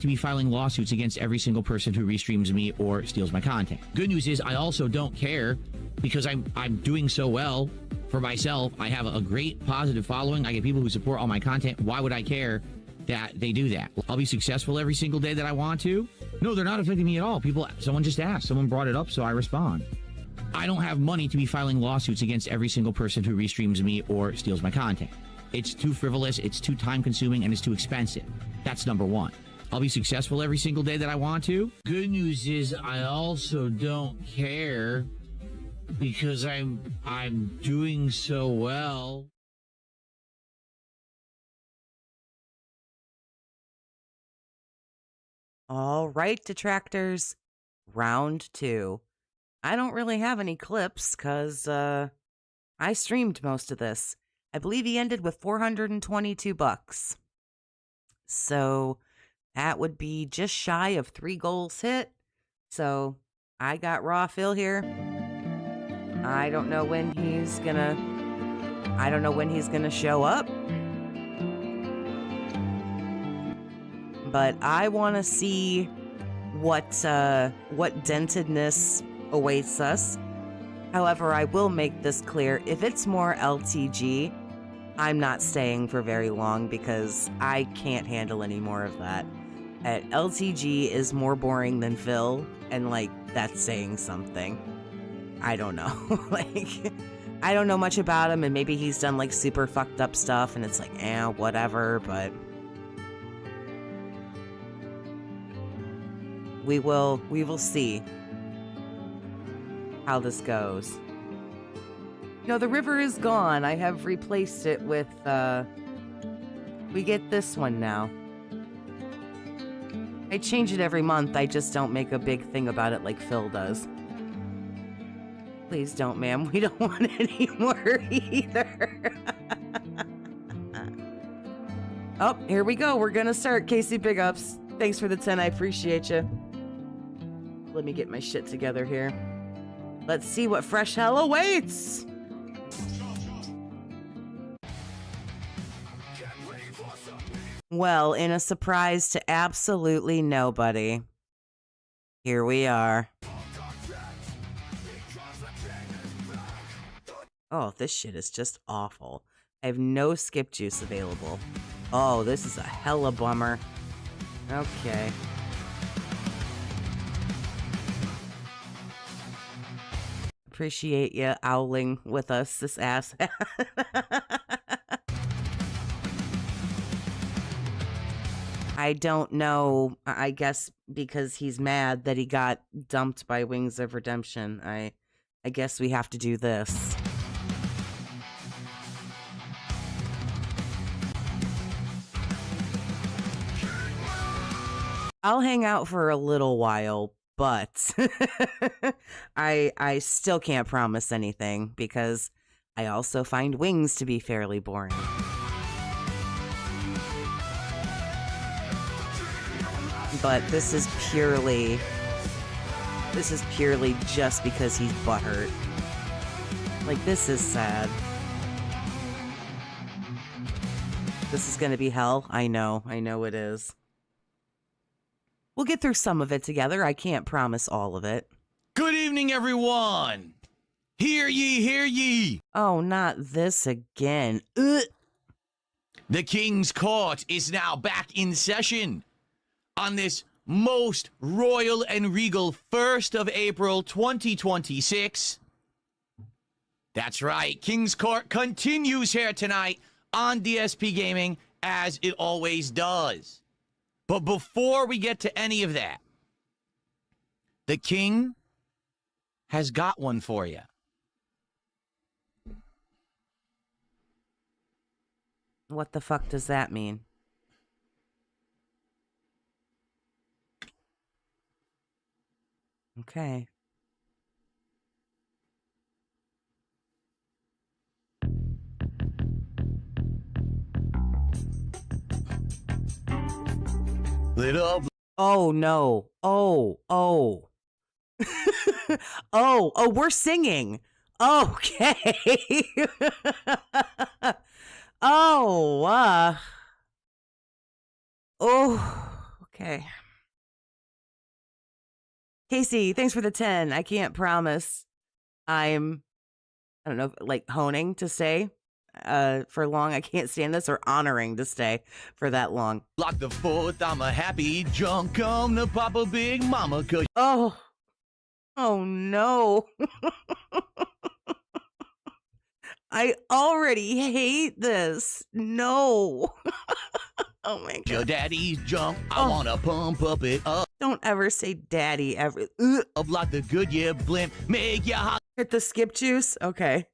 to be filing lawsuits against every single person who restreams me or steals my content. Good news is I also don't care because I'm doing so well for myself. I have a great positive following. I get people who support all my content. Why would I care that they do that? I'll be successful every single day that I want to. No, they're not affecting me at all. Someone just asked, someone brought it up, so I respond. I don't have money to be filing lawsuits against every single person who restreams me or steals my content. It's too frivolous, it's too time consuming, and it's too expensive. That's number one. I'll be successful every single day that I want to. Good news is I also don't care because I'm doing so well. All right, detractors, round 2. I don't really have any clips because I streamed most of this. I believe he ended with $422. So that would be just shy of 3 goals hit. So I got Raw Phil here. I don't know when he's gonna show up. But I want to see what dentedness awaits us. However, I will make this clear. If it's more LTG, I'm not staying for very long because I can't handle any more of that. LTG is more boring than Phil, and like that's saying something. I don't know. Like, I don't know much about him, and maybe he's done like super fucked up stuff, and it's like, whatever, but we will see how this goes. No, the river is gone. I have replaced it with, we get this one now. I change it every month. I just don't make a big thing about it like Phil does. Please don't, ma'am. We don't want any more either. Oh, here we go. We're gonna start. Casey, big ups. Thanks for the 10. I appreciate you. Let me get my shit together here. Let's see what fresh hell awaits. Well, in a surprise to absolutely nobody, here we are. Oh, this shit is just awful. I have no skip juice available. Oh, this is a hella bummer. Okay. Appreciate you owling with us, this ass. I don't know. I guess because he's mad that he got dumped by Wings of Redemption. I guess we have to do this. I'll hang out for a little while, but I still can't promise anything because I also find Wings to be fairly boring. But this is purely just because he's butthurt. Like, this is sad. This is gonna be hell. I know it is. We'll get through some of it together. I can't promise all of it. Good evening, everyone. Hear ye, hear ye. Oh, not this again. Ugh. The King's Court is now back in session on this most royal and regal 1st of April 2026. That's right, King's Court continues here tonight on DSP Gaming as it always does. But before we get to any of that, the King has got one for you. What the fuck does that mean? Okay. Lit up. Oh, no. Oh. Oh, we're singing. Okay. Oh, Okay. Casey, thanks for the 10. I can't promise I don't know, like honing to stay for long. I can't stand this, or honoring to stay for that long. Lock the fourth, I'm a happy junk. Come to Papa Big Mama. Oh no. I already hate this. No. Oh my God. Your daddy's junk. I wanna pump up it up. Don't ever say daddy ever. Ugh. Like the Goodyear blimp. Make ya hot. Hit the skip juice? Okay.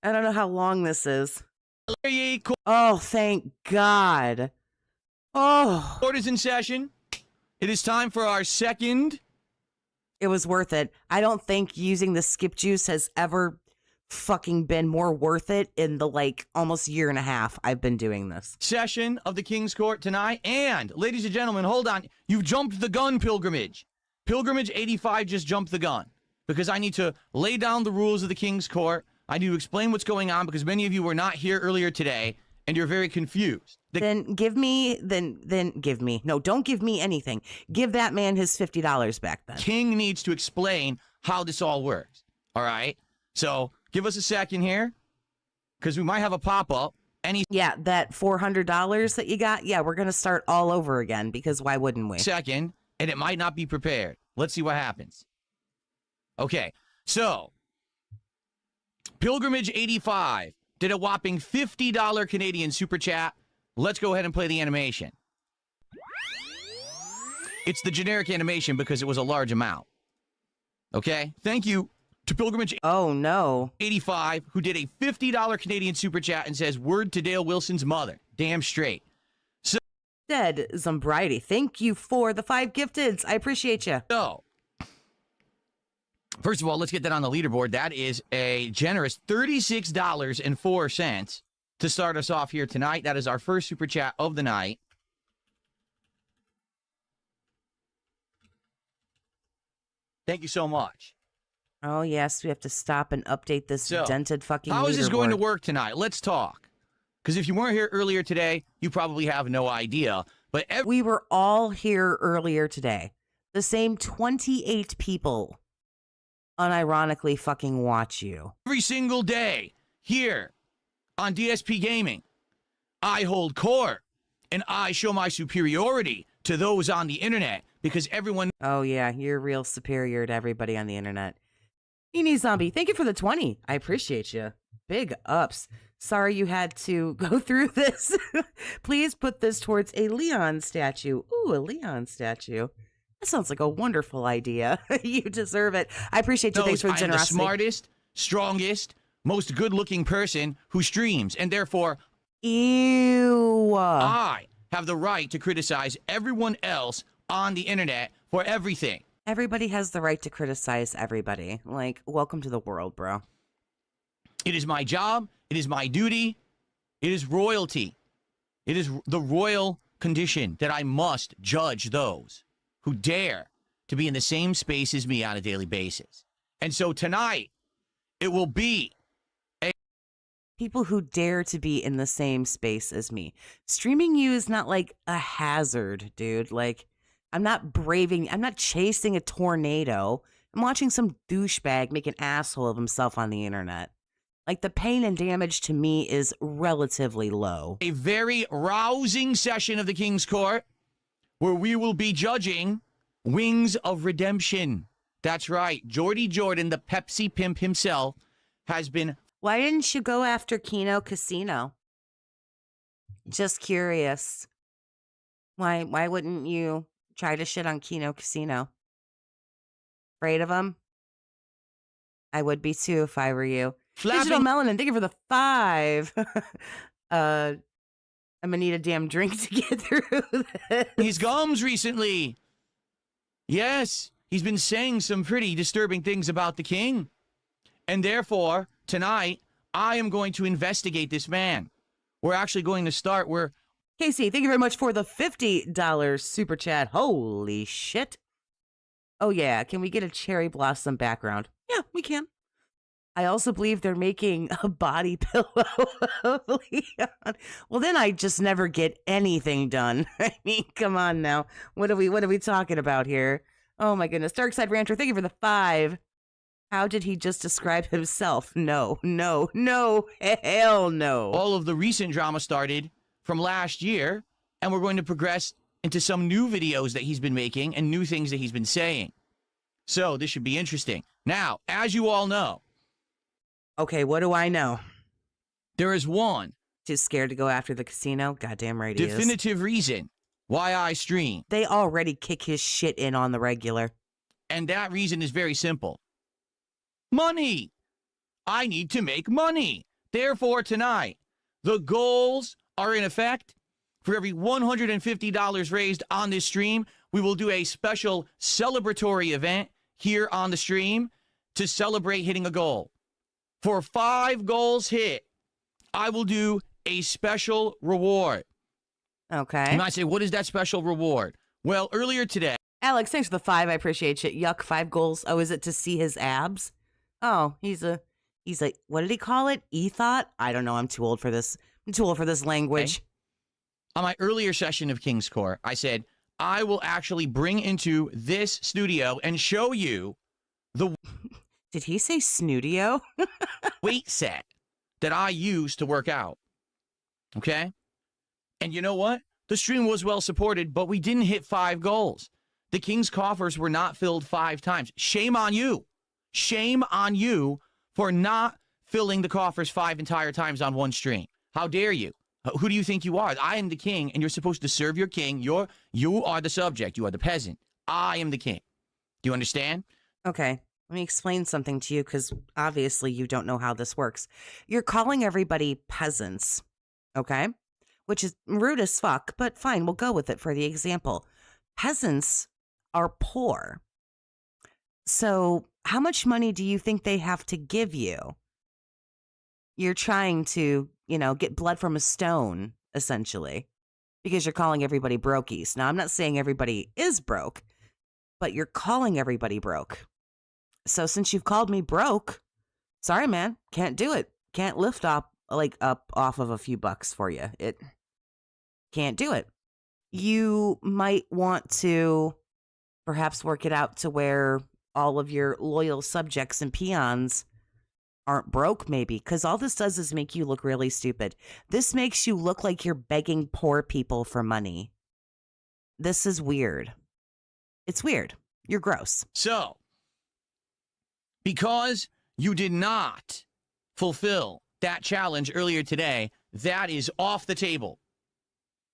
I don't know how long this is. Oh, thank God. Oh. Court is in session. It is time for our second. It was worth it. I don't think using the skip juice has ever fucking been more worth it in the like almost year and a half I've been doing this. Session of the King's Court tonight. And, ladies and gentlemen, hold on. You've jumped the gun, Pilgrimage. Pilgrimage 85 just jumped the gun. Because I need to lay down the rules of the King's Court. I need to explain what's going on because many of you were not here earlier today and you're very confused. Then give me. No, don't give me anything. Give that man his $50 back then. King needs to explain how this all works. All right? So, give us a second here because we might have a pop-up. Yeah, that $400 that you got, yeah, we're going to start all over again because why wouldn't we? Second, and it might not be prepared. Let's see what happens. Okay, so Pilgrimage 85 did a whopping $50 Canadian super chat. Let's go ahead and play the animation. It's the generic animation because it was a large amount. Okay, thank you to Pilgrimage Oh no 85 who did a $50 Canadian super chat and says, word to Dale Wilson's mother. Damn straight. So, Dead Zombriety, thank you for the 5 gifteds. I appreciate you. So, first of all, let's get that on the leaderboard. That is a generous $36.04 to start us off here tonight. That is our first super chat of the night. Thank you so much. Oh yes, we have to stop and update this dented fucking How is this going to leaderboard. work tonight? Let's talk. Because if you weren't here earlier today, you probably have no idea. But we were all here earlier today. The same 28 people unironically fucking watch you. every single day here on DSP Gaming, I hold court and I show my superiority to those on the internet because everyone. Oh yeah, you're real superior to everybody on the internet. Eenie Zombie, thank you for the 20. I appreciate you. Big ups. Sorry you had to go through this. Please put this towards a Leon statue. Ooh, a Leon statue. That sounds like a wonderful idea. You deserve it. I appreciate you. Thanks for the generosity. I'm the smartest, strongest, most good-looking person who streams, and therefore, ew. I have the right to criticize everyone else on the internet for everything. Everybody has the right to criticize everybody. Like, welcome to the world, bro. It is my job. It is my duty. It is royalty. It is the royal condition that I must judge those who dare to be in the same space as me on a daily basis. And so tonight, it will be people who dare to be in the same space as me. Streaming you is not like a hazard, dude. Like, I'm not chasing a tornado. I'm watching some douchebag make an asshole of himself on the internet. Like, the pain and damage to me is relatively low. a very rousing session of the King's Court where we will be judging Wings of Redemption. That's right. Jordy Jordan, the Pepsi pimp himself, has been... Why didn't you go after Kino Casino? Just curious. Why wouldn't you try to shit on Kino Casino? Afraid of him? I would be too if I were you. Digital Melanin, thank you for the 5. I'm gonna need a damn drink to get through this. his gums recently. Yes, he's been saying some pretty disturbing things about the king. And therefore, tonight, I am going to investigate this man. We're actually going to start where... Casey, thank you very much for the $50 super chat. Holy shit. Oh yeah, can we get a cherry blossom background? Yeah, we can. I also believe they're making a body pillow of Leon. Well, then I just never get anything done. I mean, come on now. What are we talking about here? Oh my goodness. Darkside Rancher, thank you for the 5. How did he just describe himself? No, hell no. All of the recent drama started from last year, and we're going to progress into some new videos that he's been making and new things that he's been saying. So this should be interesting. Now, as you all know, okay, what do I know? there is one Too scared to go after the casino? Goddamn right he is. definitive reason why I stream. They already kick his shit in on the regular. And that reason is very simple. Money. I need to make money. Therefore, tonight, the goals are in effect. For every $150 raised on this stream, we will do a special celebratory event here on the stream to celebrate hitting a goal. For 5 goals hit, I will do a special reward. Okay. You might say, what is that special reward? Well, earlier today, Alex, thanks for the 5. I appreciate you. Yuck, 5 goals. Oh, is it to see his abs? Oh, he's a, what did he call it? E-thought? I don't know. I'm too old for this. I'm too old for this language. Okay. On my earlier session of King's Court, I said, I will actually bring into this studio and show you the Did he say snoodio? weight set that I use to work out. Okay? And you know what? The stream was well supported, but we didn't hit 5 goals. The King's coffers were not filled 5 times. Shame on you. Shame on you for not filling the coffers 5 entire times on one stream. How dare you? Who do you think you are? I am the king, and you're supposed to serve your king. You are the subject. You are the peasant. I am the king. Do you understand? Okay, let me explain something to you because obviously you don't know how this works. You're calling everybody peasants, okay? Which is rude as fuck, but fine, we'll go with it for the example. Peasants are poor. So how much money do you think they have to give you? You're trying to, get blood from a stone, essentially, because you're calling everybody brokies. Now, I'm not saying everybody is broke, but you're calling everybody broke. So since you've called me broke, sorry, man, can't do it. Can't lift up off of a few bucks for you. It can't do it. You might want to perhaps work it out to where all of your loyal subjects and peons aren't broke, maybe, because all this does is make you look really stupid. This makes you look like you're begging poor people for money. This is weird. It's weird. You're gross. So, because you did not fulfill that challenge earlier today, that is off the table.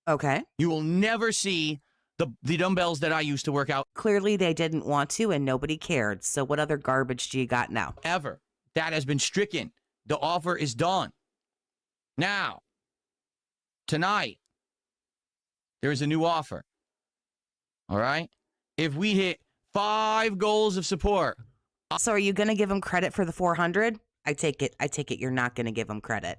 Okay. You will never see the dumbbells that I used to work out. Clearly they didn't want to and nobody cared. So what other garbage do you got now? Ever. That has been stricken. The offer is done. Now, tonight, there is a new offer. All right? If we hit 5 goals of support. So are you going to give them credit for the 400? I take it you're not going to give them credit.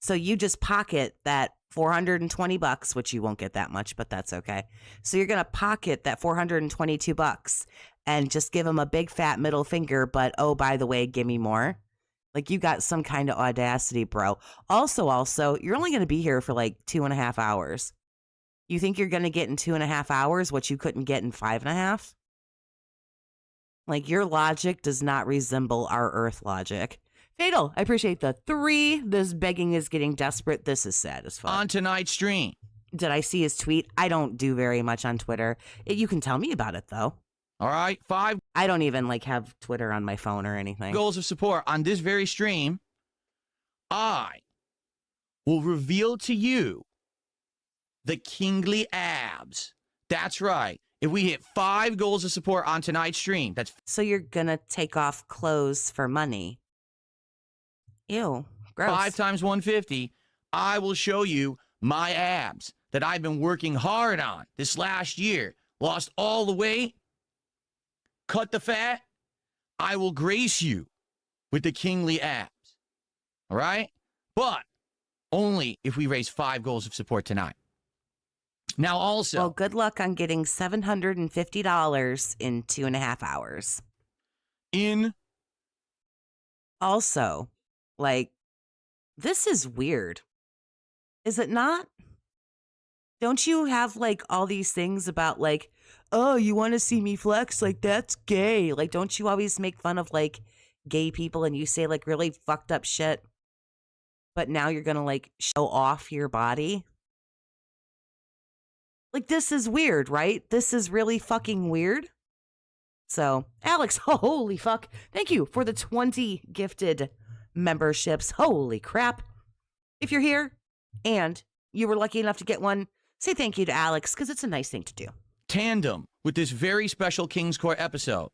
So you just pocket that $420, which you won't get that much, but that's okay. So you're going to pocket that $422 and just give them a big fat middle finger, but oh, by the way, give me more. Like you got some kind of audacity, bro. Also, you're only going to be here for like 2.5 hours. You think you're going to get in 2.5 hours what you couldn't get in 5.5? Like your logic does not resemble our Earth logic. Fatal, I appreciate the 3. This begging is getting desperate. This is sad as fuck. On tonight's stream. Did I see his tweet? I don't do very much on Twitter. You can tell me about it, though. All right, 5 I don't even have Twitter on my phone or anything. goals of support. On this very stream, I will reveal to you the kingly abs. That's right. If we hit 5 goals of support on tonight's stream, that's... So you're going to take off clothes for money. Ew, gross. 5 times 150, I will show you my abs that I've been working hard on this last year. Lost all the weight, cut the fat. I will grace you with the kingly abs. All right? But only if we raise 5 goals of support tonight. Now also... Well, good luck on getting $750 in 2.5 hours. In Also, like, this is weird. Is it not? Don't you have like all these things about like, oh, you want to see me flex? Like, that's gay. Like, don't you always make fun of like gay people and you say like really fucked up shit? But now you're going to like show off your body? Like, this is weird, right? This is really fucking weird. So, Alex, holy fuck. Thank you for the 20 gifted memberships. Holy crap. If you're here and you were lucky enough to get one, say thank you to Alex, because it's a nice thing to do. Tandem with this very special King's Court episode,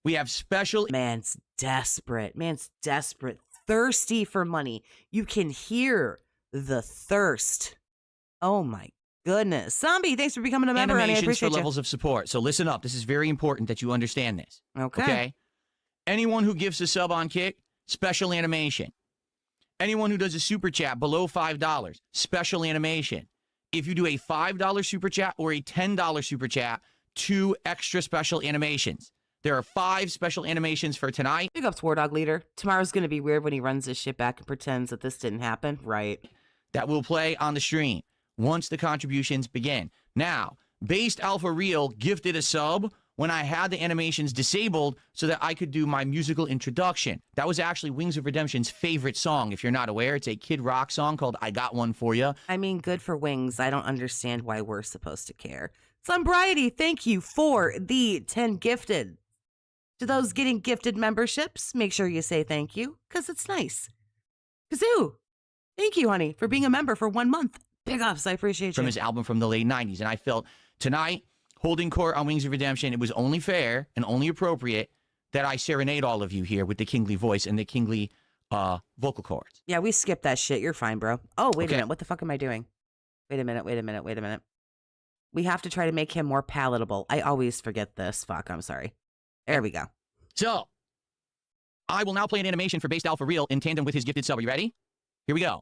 we have special... Man's desperate. Man's desperate. Thirsty for money. You can hear the thirst. Oh my goodness. Zombie, thanks for becoming a member, and I animations appreciate for you. levels of support. So listen up. This is very important that you understand this. Okay. Anyone who gives a sub on Kick, special animation. Anyone who does a super chat below $5, special animation. If you do a $5 super chat or a $10 super chat, 2 extra special animations. There are 5 special animations for tonight. Big ups, War Dog Leader. Tomorrow's going to be weird when he runs his shit back and pretends that this didn't happen. Right. That will play on the stream once the contributions begin. Now, Based Alpha Real gifted a sub when I had the animations disabled so that I could do my musical introduction. That was actually Wings of Redemption's favorite song, if you're not aware. It's a Kid Rock song called I Got One For Ya. I mean, good for Wings. I don't understand why we're supposed to care. Sunbriety, thank you for the 10 gifted. To those getting gifted memberships, make sure you say thank you, because it's nice. Kazoo, thank you, honey, for being a member for 1 month. Big ups, I appreciate you. From his album from the late 90s. And I felt tonight, holding court on Wings of Redemption, it was only fair and only appropriate that I serenade all of you here with the kingly voice and the kingly vocal cords. Yeah, we skipped that shit. You're fine, bro. Oh, wait a Okay. minute. What the fuck am I doing? Wait a minute. We have to try to make him more palatable. I always forget this. Fuck, I'm sorry. There we go. So, I will now play an animation for Based Alpha Real in tandem with his gifted sub. Are you ready? Here we go.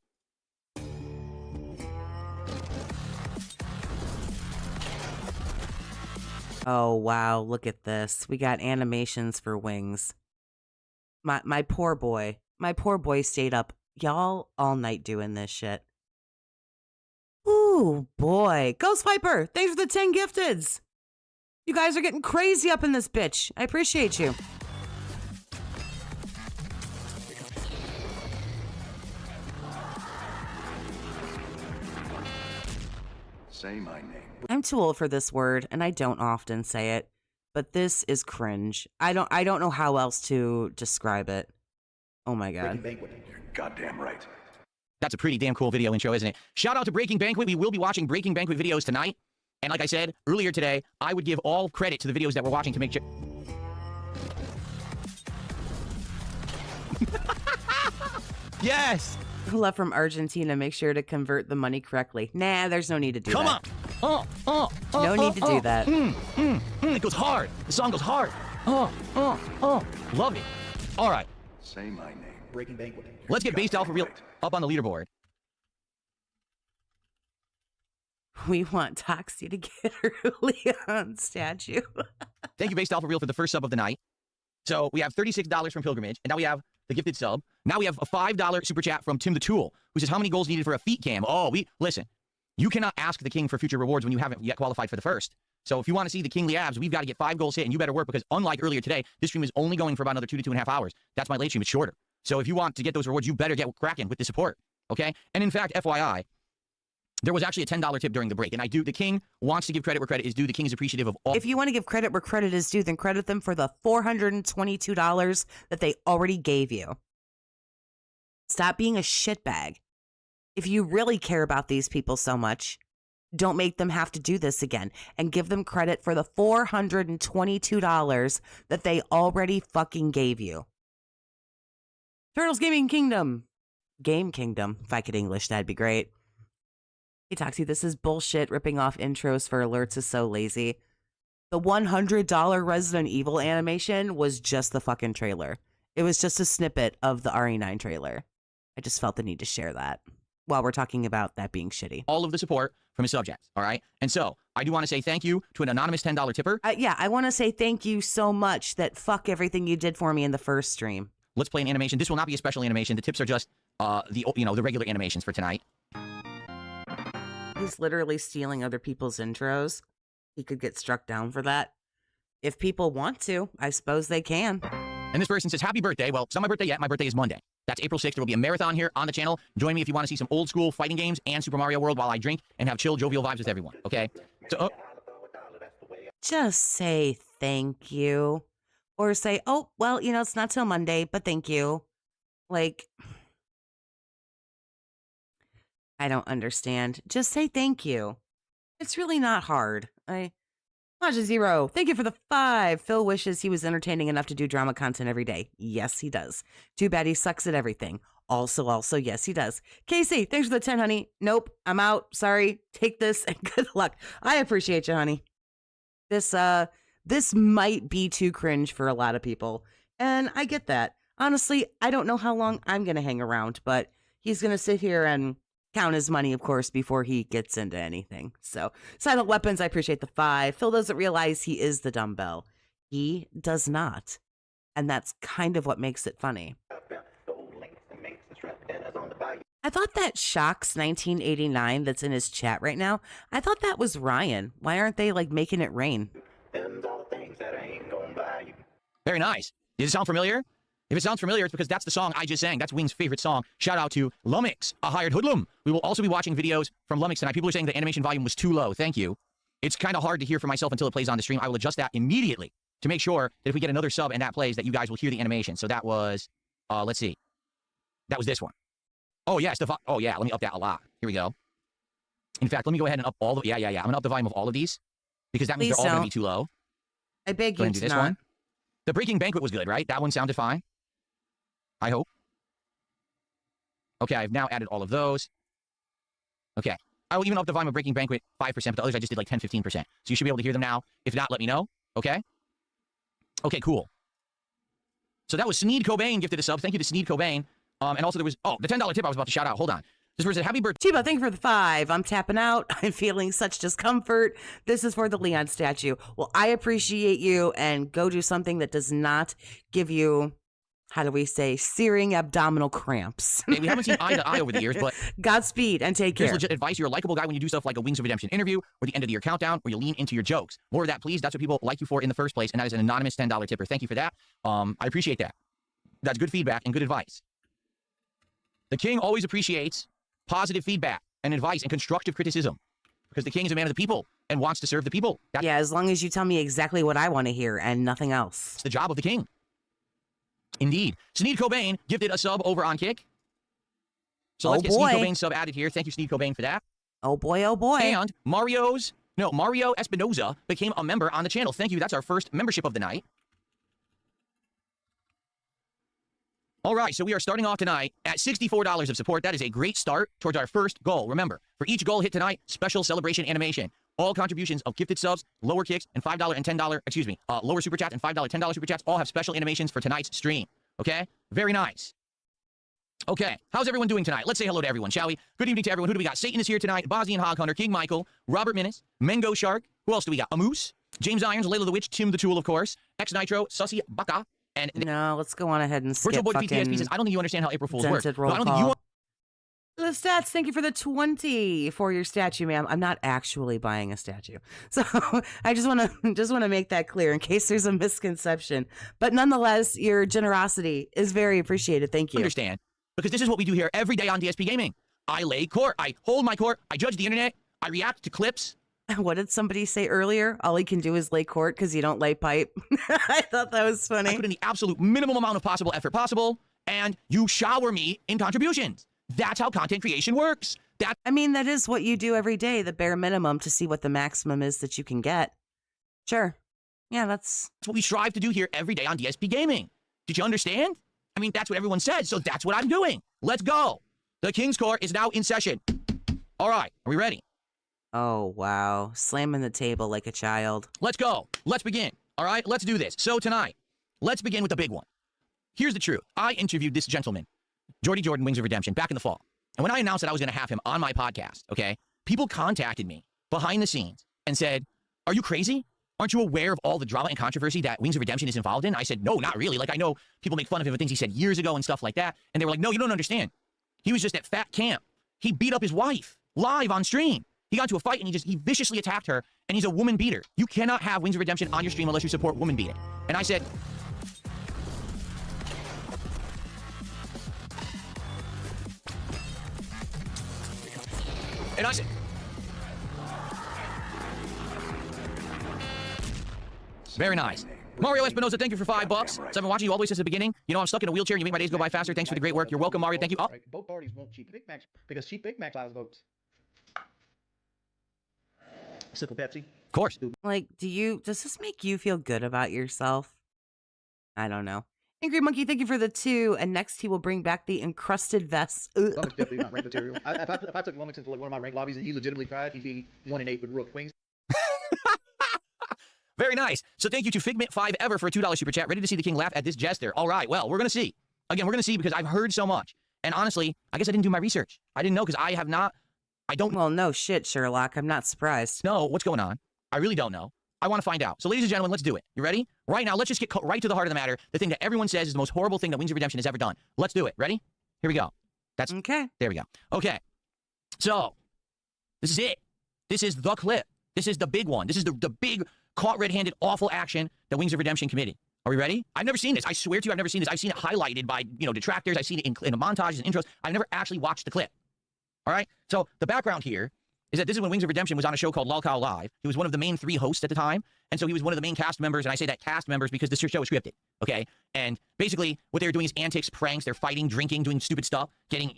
Oh, wow. Look at this. We got animations for Wings. My poor boy. My poor boy stayed up, y'all, all night doing this shit. Ooh, boy. Ghost Viper, thanks for the 10 gifteds. You guys are getting crazy up in this bitch. I appreciate you. Say my name. I'm too old for this word, and I don't often say it, but this is cringe. I don't know how else to describe it. Oh my god. Banquet. You're goddamn right. That's a pretty damn cool video intro, isn't it? Shout out to Breaking Banquet. We will be watching Breaking Banquet videos tonight. And like I said earlier today, I would give all credit to the videos that we're watching to make sure... Yes! Love from Argentina. Make sure to convert the money correctly. Nah, there's no need to do Come that. on! No need to do that. It goes hard. The song goes hard. Love it. All right. Say my name. Breaking Banquet. You're Let's get Based goddamn Alpha Real right. up on the leaderboard. We want Toxie to get her Leon statue. Thank you, Based Alpha Real, for the first sub of the night. So we have $36 from Pilgrimage, and now we have the gifted sub. Now we have a $5 super chat from Tim the Tool, who says, how many goals needed for a feet cam? Listen, you cannot ask the king for future rewards when you haven't yet qualified for the first. So if you want to see the kingly abs, we've got to get 5 goals hit, and you better work, because unlike earlier today, this stream is only going for about another 2 to 2.5 hours. That's my late stream. It's shorter. So if you want to get those rewards, you better get cracking with the support, okay? And in fact, FYI, there was actually a $10 tip during the break, and the king wants to give credit where credit is due. The king is appreciative of all. If you want to give credit where credit is due, then credit them for the $422 that they already gave you. Stop being a shitbag. If you really care about these people so much, don't make them have to do this again, and give them credit for the $422 that they already fucking gave you. Turtles Gaming Kingdom. Game Kingdom. If I could English, that'd be great. Hey, Toxie, this is bullshit. Ripping off intros for alerts is so lazy. The $100 Resident Evil animation was just the fucking trailer. It was just a snippet of the RE9 trailer. I just felt the need to share that while we're talking about that being shitty. All of the support from his subjects, all right? And so, I do want to say thank you to an anonymous $10 tipper. Yeah, I want to say thank you so much that fuck everything you did for me in the first stream. Let's play an animation. This will not be a special animation. The tips are just the regular animations for tonight. He's literally stealing other people's intros. He could get struck down for that. If people want to, I suppose they can. And this person says, happy birthday. Well, it's not my birthday yet. My birthday is Monday. That's April 6th. There will be a marathon here on the channel. Join me if you want to see some old school fighting games and Super Mario World while I drink and have chill, jovial vibes with everyone. Okay? So, Just say thank you. Or say, oh, well, it's not till Monday, but thank you. Like, I don't understand. Just say thank you. It's really not hard. Zero. Thank you for the 5. Phil wishes he was entertaining enough to do drama content every day. Yes, he does. Too bad he sucks at everything. Also, yes, he does. Casey, thanks for the 10, honey. Nope, I'm out. Sorry. Take this and good luck. I appreciate you, honey. This might be too cringe for a lot of people, and I get that. Honestly, I don't know how long I'm going to hang around, but he's going to sit here and count his money, of course, before he gets into anything. So, Silent Weapons, I appreciate the 5. Phil doesn't realize he is the dumbbell. He does not. And that's kind of what makes it funny. I thought that Shocks 1989 that's in his chat right now, I thought that was Ryan. Why aren't they, making it rain? very nice. Does it sound familiar? If it sounds familiar, it's because that's the song I just sang. That's Wing's favorite song. Shout out to Lumix, a hired hoodlum. We will also be watching videos from Lumix tonight. People are saying the animation volume was too low. Thank you. It's kind of hard to hear for myself until it plays on the stream. I will adjust that immediately to make sure that if we get another sub and that plays, that you guys will hear the animation. So that was, let's see. That was this one. Oh, yeah. Oh, yeah. Let me up that a lot. Here we go. In fact, let me go ahead and up all the... Yeah. I'm going to up the volume of all of these because that means they're all going to be too low. I beg you to not. One. The Breaking Banquet was good, right? That one sounded fine. I hope. Okay, I've now added all of those. Okay. I will even up the volume of Breaking Banquet 5%, but the others I just did like 10, 15%. So you should be able to hear them now. If not, let me know. Okay? Okay, cool. So that was Sneed Cobain gifted a sub. Thank you to Sneed Cobain. And also there was, the $10 tip I was about to shout out. Hold on. This person said, happy birthday. Chiba, thank you for the 5. I'm tapping out. I'm feeling such discomfort. This is for the Leon statue. Well, I appreciate you, and go do something that does not give you, how do we say, searing abdominal cramps. Hey, we haven't seen eye to eye over the years, but Godspeed and take care. Here's legit advice. You're a likable guy when you do stuff like a Wings of Redemption interview or the end of the year countdown, where you lean into your jokes. More of that, please. That's what people like you for in the first place, and that is an anonymous $10 tipper. Thank you for that. I appreciate that. That's good feedback and good advice. The king always appreciates positive feedback and advice and constructive criticism because the king is a man of the people and wants to serve the people. That's as long as you tell me exactly what I want to hear and nothing else. the job of the king. Indeed. Sneed Cobain gifted a sub over on Kick. So let's get Sneed Cobain sub added here. Thank you, Sneed Cobain, for that. Oh boy. And Mario Espinoza became a member on the channel. Thank you. That's our first membership of the night. All right, so we are starting off tonight at $64 of support. That is a great start towards our first goal. Remember, for each goal hit tonight, special celebration animation. All contributions of gifted subs, lower kicks, and $5 and $10, lower super chats and $5, $10 super chats all have special animations for tonight's stream. Okay? Very nice. Okay, how's everyone doing tonight? Let's say hello to everyone, shall we? Good evening to everyone. Who do we got? Satan is here tonight. Bosnian Hog Hunter, King Michael, Robert Minnis, Mango Shark. Who else do we got? Amoose, James Irons, Layla the Witch, Tim the Tool, of course, X Nitro, Sussy Baka, and no, let's go on ahead and skip Virtual Boy PTSP says, I don't think you understand how April Fools work. I don't think you the stats, thank you for the 20 for your statue, ma'am. I'm not actually buying a statue. So I just want to make that clear in case there's a misconception. But nonetheless, your generosity is very appreciated. Thank you. Understand. Because this is what we do here every day on DSP Gaming. I lay court. I hold my court. I judge the internet. I react to clips. What did somebody say earlier? All he can do is lay court because you don't lay pipe. I thought that was funny. I put in the absolute minimum amount of possible effort possible, and you shower me in contributions. That's how content creation works. That is what you do every day, the bare minimum to see what the maximum is that you can get. Sure. Yeah, that's what we strive to do here every day on DSP Gaming. Did you understand? That's what everyone said, so that's what I'm doing. Let's go. The King's Court is now in session. All right, are we ready? Oh, wow. Slamming the table like a child. Let's go. Let's begin. All right, let's do this. So tonight, let's begin with the big one. Here's the truth. I interviewed this gentleman, Jordy Jordan, Wings of Redemption, back in the fall. And when I announced that I was going to have him on my podcast, okay, people contacted me behind the scenes and said, are you crazy? aren't you aware of all the drama and controversy that Wings of Redemption is involved in? I said, no, not really. Like, I know people make fun of him for things he said years ago and stuff like that. And they were like, no, you don't understand. He was just at fat camp. He beat up his wife live on stream. He got into a fight and he viciously attacked her, and he's a woman beater. You cannot have Wings of Redemption on your stream unless you support woman beating. And I said, very nice. Mario Espinosa, thank you for $5. So I've been watching you all the way since the beginning. You know, I'm stuck in a wheelchair and you make my days go by faster. Thanks for the great work. You're welcome, Mario. Thank you. Oh. Both parties want cheap Big Macs because cheap Big Macs allows votes. Simple Pepsi. Of course. Like, does this make you feel good about yourself? I don't know. Angry Monkey, thank you for the 2. And next he will bring back the encrusted vests. It's definitely not ranked material. If I took Wilmington to like one of my ranked lobbies and he legitimately cried, he'd be 1-8 with Rook Wings. Very nice. So thank you to Figment5Ever for a $2 super chat. Ready to see the king laugh at this jester. All right, well, we're going to see. Again, we're going to see because I've heard so much. And honestly, I guess I didn't do my research. I didn't know because I don't Well, no shit, Sherlock. I'm not surprised. know what's going on. I really don't know. I want to find out. So ladies and gentlemen, let's do it. You ready? Right now, let's just get right to the heart of the matter. The thing that everyone says is the most horrible thing that Wings of Redemption has ever done. Let's do it. Ready? Here we go. That's Okay. There we go. Okay. So, this is it. This is the clip. This is the big one. This is the big, caught red-handed, awful action that Wings of Redemption committed. Are we ready? I've never seen this. I swear to you, I've never seen this. I've seen it highlighted by, detractors. I've seen it in montages and intros. I've never actually watched the clip. All right? So, the background here is that this is when Wings of Redemption was on a show called Lolcow Live. He was one of the main 3 hosts at the time, and so he was one of the main cast members, and I say that cast members because this show was scripted, okay? And basically, what they were doing is antics, pranks, they're fighting, drinking, doing stupid stuff, getting,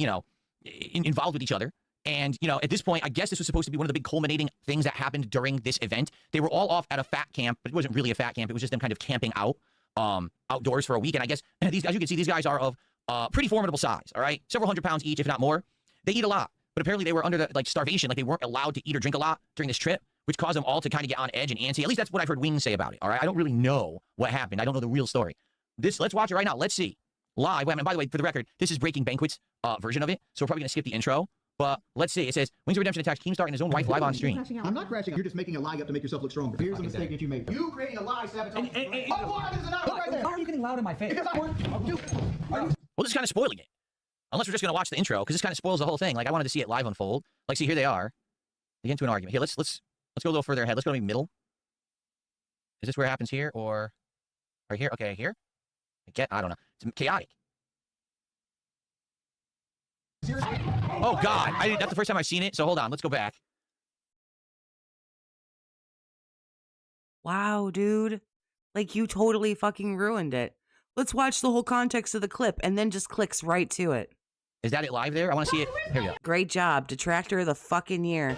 involved with each other. And, at this point, I guess this was supposed to be one of the big culminating things that happened during this event. They were all off at a fat camp, but it wasn't really a fat camp. It was just them kind of camping out, outdoors for a week. And I guess these guys, you can see, these guys are of pretty formidable size, all right? Several hundred pounds each, if not more. They eat a lot. But apparently they were under starvation, like they weren't allowed to eat or drink a lot during this trip, which caused them all to kind of get on edge and antsy. At least that's what I've heard Wings say about it, all right? I don't really know what happened. I don't know the real story. Let's watch it right now. Let's see. Live. And by the way, for the record, this is Breaking Banquet's version of it, so we're probably going to skip the intro. But let's see. It says, Wings of Redemption attacks Keemstar and his own wife live on stream. I'm not crashing out. You're just making a lie up to make yourself look stronger. Here's a mistake that you made. You creating a lie, sabotaging. Why are you getting loud in my face? Because Well, this is kind of spoiling it. Unless we're just going to watch the intro, because this kind of spoils the whole thing. Like, I wanted to see it live unfold. Like, see, here they are. They get into an argument. Here, let's go a little further ahead. Let's go to the middle. Is this where it happens here, or right here? Okay, here? I don't know. It's chaotic. Oh, God. That's the first time I've seen it, so hold on. Let's go back. Wow, dude. Like, you totally fucking ruined it. Let's watch the whole context of the clip and then just clicks right to it. Is that it live there? I want to see it. Here we go. Great job. Detractor of the fucking year.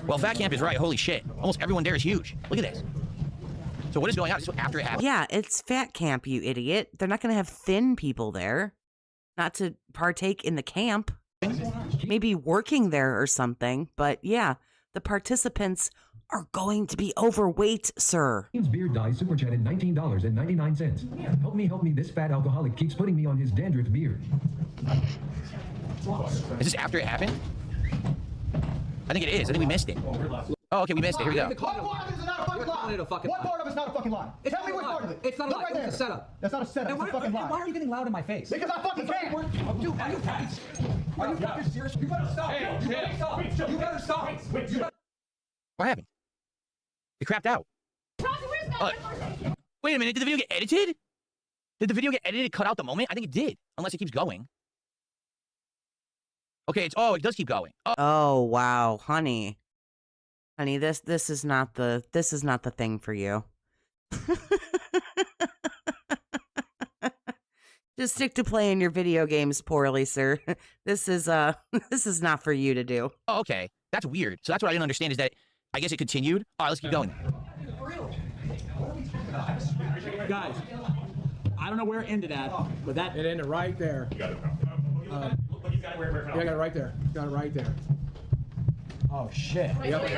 Well, Fat Camp is right. Holy shit. Almost everyone there is huge. Look at this. So what is going on? Is this after it happened? Yeah, it's fat camp, you idiot. They're not going to have thin people there. Not to partake in the camp. Maybe working there or something. But yeah, the participants are going to be overweight, sir. James Beard dies super chatted $19.99. Help me, this fat alcoholic keeps putting me on his dandruff beard. Is this after it happened? I think it is. I think we missed it. Oh, okay, we missed it. Here we go. What part of it is not a fucking lie? What part of it's not a fucking lie? Tell me which part of it. It's not a Look lie. right there. It's a setup. That's not a setup. It's a fucking lie. Why are you getting loud in my face? Because I fucking can. Dude, are you fucking serious? You better stop. Hey, you better stop. You better stop. What happened? It crapped out. Wait a minute. Did the video get edited? Did the video get edited, cut out the moment? I think it did. Unless it keeps going. Okay, it does keep going. Oh, wow, honey. Honey, this is not the thing for you. Just stick to playing your video games poorly, sir. This is not for you to do. Oh, okay. That's weird. So that's what I didn't understand is that I guess it continued. All right, let's keep going. Guys, I don't know where it ended at, but that it ended right there. Yeah, I got it right there. Got it right there. Oh shit. Yep.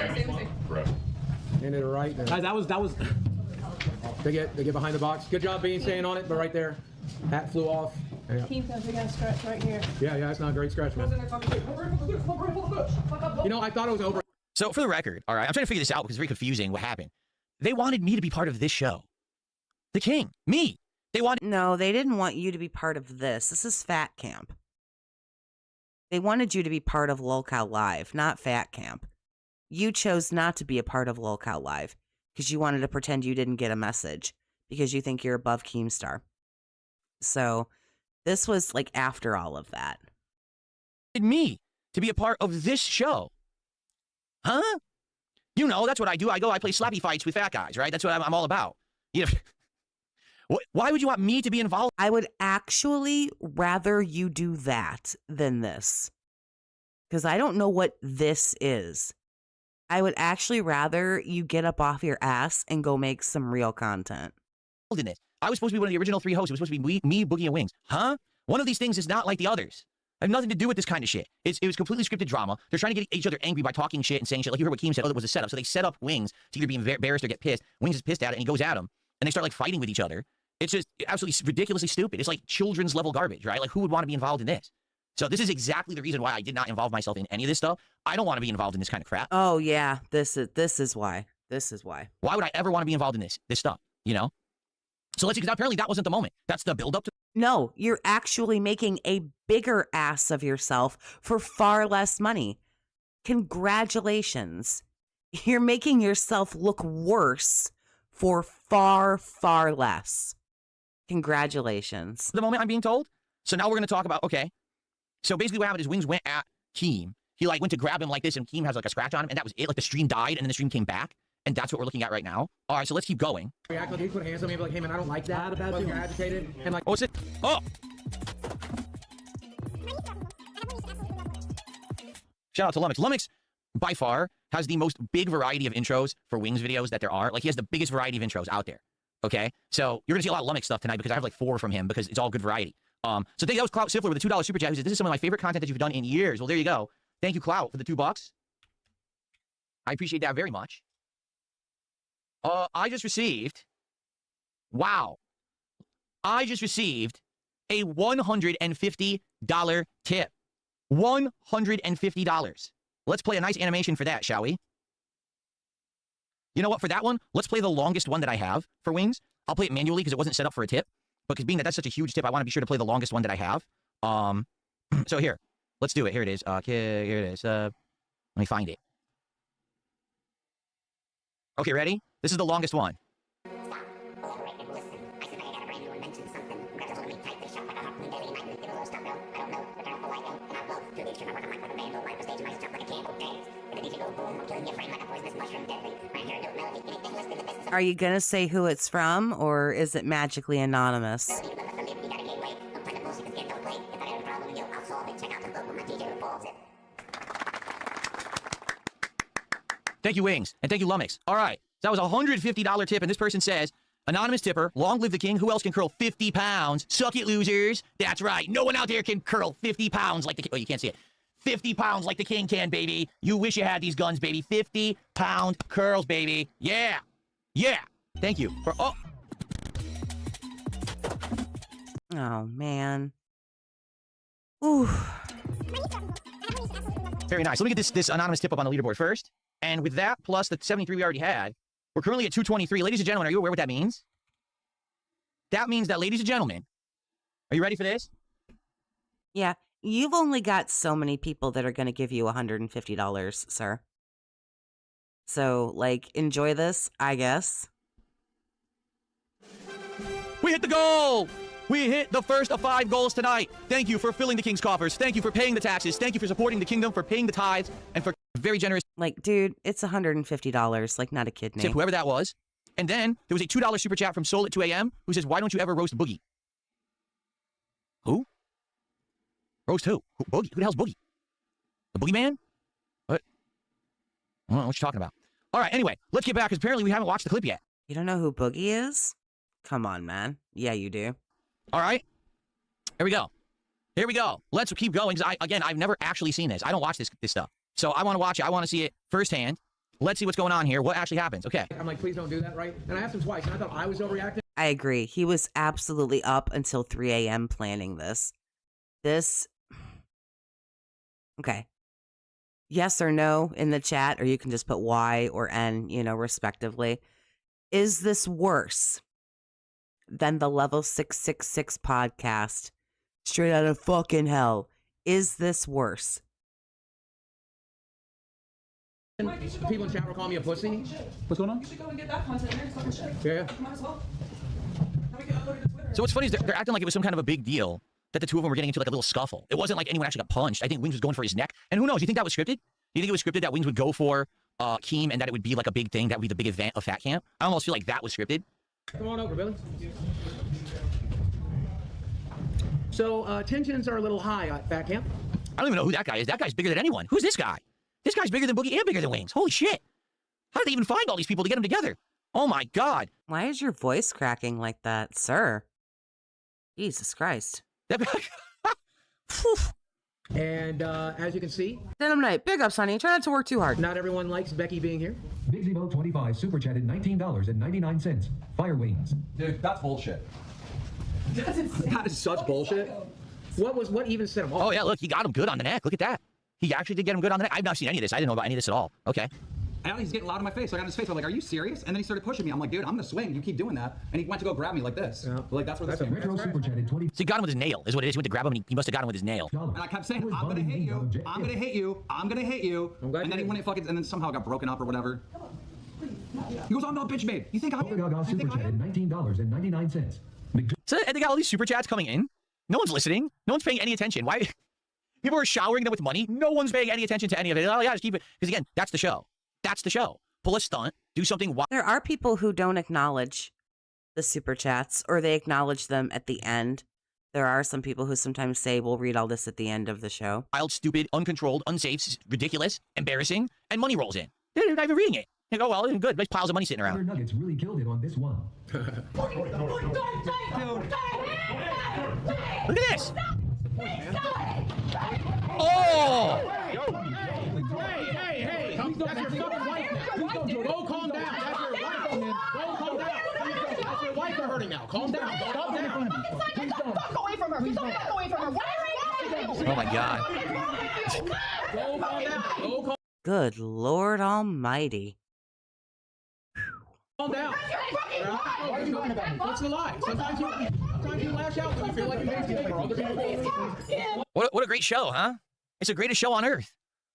Ended it right there. Guys, that was. They get behind the box. Good job being staying on it, but right there, hat flew off. Yeah. We got a scratch right here. Yeah, it's not a great scratch, man. You know, I thought it was over. So for the record, all right, I'm trying to figure this out because it's very confusing what happened. They wanted me to be part of this show. The king, me. They wanted. No, they didn't want you to be part of this. This is Fat Camp. They wanted you to be part of Lolcow Live, not Fat Camp. You chose not to be a part of Lolcow Live because you wanted to pretend you didn't get a message because you think you're above Keemstar. So this was like after all of that. Me to be a part of this show. Huh? You know, that's what I do. I play slappy fights with fat guys, right? That's what I'm all about. You know, why would you want me to be involved? I would actually rather you do that than this. Because I don't know what this is. I would actually rather you get up off your ass and go make some real content. In it. I was supposed to be one of the original 3 hosts. It was supposed to be me, Boogie, and Wings. Huh? One of these things is not like the others. I have nothing to do with this kind of shit. It was completely scripted drama. They're trying to get each other angry by talking shit and saying shit. Like you heard what Keem said, oh, it was a setup. So they set up Wings to either be embarrassed or get pissed. Wings is pissed at it and he goes at him. And they start like fighting with each other. It's just absolutely ridiculously stupid. It's like children's level garbage, right? Like who would want to be involved in this? So this is exactly the reason why I did not involve myself in any of this stuff. I don't want to be involved in this kind of crap. Oh yeah, this is why. This is why. Why would I ever want to be involved in this stuff, you know? So let's see, because apparently that wasn't the moment. That's the build up to. No, you're actually making a bigger ass of yourself for far less money. Congratulations. You're making yourself look worse for far, far less. Congratulations. The moment I'm being told. So now we're going to talk about, okay. So basically what happened is Wings went at Keem. He like went to grab him like this and Keem has like a scratch on him and that was it. Like the stream died and then the stream came back. And that's what we're looking at right now. All right, so let's keep going. React like he put hands on me and be like, hey man, I don't like that. But you're agitated and like, Oh, what's it? Oh! Shout out to Lumix. Lumix, by far, has the most big variety of intros for Wings videos that there are. Like, he has the biggest variety of intros out there. Okay? So, you're going to see a lot of Lumix stuff tonight because I have like 4 from him because it's all good variety. So, thank you. That was Clout Siffler with a $2 super chat. Who said, this is some of my favorite content that you've done in years. Well, there you go. Thank you, Clout, for the $2. I appreciate that very much. I just received, wow, I just received a $150 tip. $150. Let's play a nice animation for that, shall we? You know what, for that one, let's play the longest one that I have for Wings. I'll play it manually because it wasn't set up for a tip. Because being that that's such a huge tip, I want to be sure to play the longest one that I have. So here, let's do it. Here it is. Okay, here it is. Let me find it. Okay, ready? This is the longest one. Are you going to say who it's from or is it magically anonymous? Thank you, Wings. And thank you, Lumix. All right. So that was a $150 tip, and this person says, anonymous tipper, long live the king. Who else can curl 50 pounds? Suck it, losers. That's right. No one out there can curl 50 pounds like the king. Oh, you can't see it. 50 pounds like the king can, baby. You wish you had these guns, baby. 50-pound curls, baby. Yeah. Yeah. Thank you. For Oh, man. Ooh. Very nice. Let me get this anonymous tip up on the leaderboard first. And with that, plus the 73 we already had, we're currently at 223. Ladies and gentlemen, are you aware what that means? That means that, ladies and gentlemen, are you ready for this? Yeah, you've only got so many people that are going to give you $150, sir. So, like, enjoy this, I guess. We hit the goal! We hit the first of 5 goals tonight. Thank you for filling the king's coffers. Thank you for paying the taxes. Thank you for supporting the kingdom, for paying the tithes, and for very generous. Like, dude, it's $150, like, not a kidney. Tip, whoever that was. And then there was a $2 super chat from Soul at 2 a.m. who says, why don't you ever roast Boogie? Who? Roast who? Boogie? Who the hell's Boogie? The Boogie Man? What? I don't know what you're talking about. All right, anyway, let's get back, because apparently we haven't watched the clip yet. You don't know who Boogie is? Come on, man. Yeah, you do. All right. Here we go. Here we go. Let's keep going, because I've never actually seen this. I don't watch this stuff. So I want to watch it. I want to see it firsthand. Let's see what's going on here. What actually happens? Okay. I'm like, please don't do that, right? And I asked him twice, and I thought I was overreacting. I agree. He was absolutely up until 3 a.m. planning this. Okay. yes or no in the chat, or you can just put Y or N, respectively. Is this worse than the Level 666 podcast? Straight out of fucking hell. Is this worse? People in chat were calling me a pussy. What's going on? You should go and get that content there. It's fucking shit. Yeah. Might as well. Now we can upload it to Twitter. So what's funny is they're acting like it was some kind of a big deal that the two of them were getting into like a little scuffle. It wasn't like anyone actually got punched. I think Wings was going for his neck. And who knows? You think that was scripted? You think it was scripted that Wings would go for Keem and that it would be like a big thing? That would be the big event of Fat Camp? I almost feel like that was scripted. Come on over, Billy. So tensions are a little high at Fat Camp. I don't even know who that guy is. That guy's bigger than anyone. Who's this guy? This guy's bigger than Boogie and bigger than Wings. Holy shit. How did they even find all these people to get them together? Oh my God. Why is your voice cracking like that, sir? Jesus Christ. And as you can see, Denim Knight, big ups, honey. Try not to work too hard. not everyone likes Becky being here. Big Zebo 25 super chatted $19.99. Fire Wings. Dude, that's bullshit. That is such bullshit. What even set him off? Oh yeah, look, he got him good on the neck. Look at that. He actually did get him good on the neck. I've not seen any of this. I didn't know about any of this at all. Okay. And he's getting loud in my face. So I got in his face. I'm like, are you serious? And then he started pushing me. I'm like, dude, I'm gonna swing. You keep doing that. And he went to go grab me like this. Yeah. Like that's where That's this a came from. Retro super chatted 20. So he got him with his nail, is what it is. He went to grab him and he must have got him with his nail. And I kept saying, I'm gonna hit you. I'm gonna hit you. I'm gonna hit you. I'm glad And you then he did. went and fucking, and then somehow got broken up or whatever. He goes, I'm not bitch babe. You think I Polka Gaga am? You super think I chatted am? $19.99. So and they got all these super chats coming in. No one's listening. No one's paying any attention. Why? People are showering them with money. No one's paying any attention to any of it. Oh yeah, just keep it. Because again, that's the show. That's the show. Pull a stunt. Do something wild. There are people who don't acknowledge the super chats, or they acknowledge them at the end. There are some people who sometimes say, we'll read all this at the end of the show. Stupid, uncontrolled, unsafe, ridiculous, embarrassing, and money rolls in. They're not even reading it. They go, well, good. Nice piles of money sitting around. Nuggets really killed it on this one. Look at this. Oh! Hey, that's your fucking wife now. Go calm down. That's your wife, man. Go calm down. That's your wife are hurting now. Calm down. Calm down. Fuck away from her. Please don't fuck away from her. Why are you Oh my God. Go calm down. Go Good Lord Almighty. calm down. Why are you talking about me? What's the lie? Sometimes you lash out when you feel like you make it for other people. What a great show, huh? It's the greatest show on earth.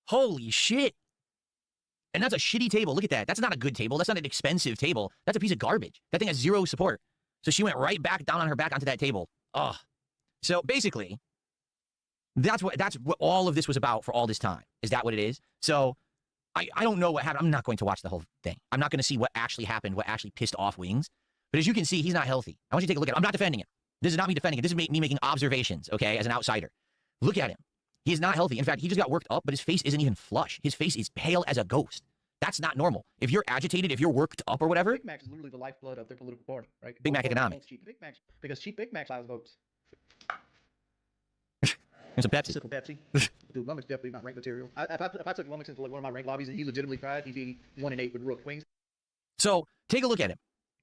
Holy shit. And that's a shitty table. Look at that. That's not a good table. That's not an expensive table. That's a piece of garbage. That thing has zero support. So she went right back down on her back onto that table. Ugh. So basically, that's what all of this was about for all this time. Is that what it is? So I don't know what happened. I'm not going to watch the whole thing. I'm not going to see what actually happened, what actually pissed off Wings. But as you can see, he's not healthy. I want you to take a look at him. I'm not defending him. This is not me defending it. This is me making observations, okay, as an outsider. Look at him. He is not healthy. In fact, he just got worked up, but his face isn't even flush. His face is pale as a ghost. That's not normal. If you're agitated, if you're worked up or whatever, Big Mac is literally the lifeblood of their political party, right? Big Mac Vote economics. Cheap Big Macs, because cheap Big Macs allows votes. there's a Pepsi. Simple Pepsi. Dude, Lumber's definitely not ranked material. If I took Lumberton to like one of my ranked lobbies and he legitimately cried, he'd be 1-8 with Rook Wings. So take a look at him.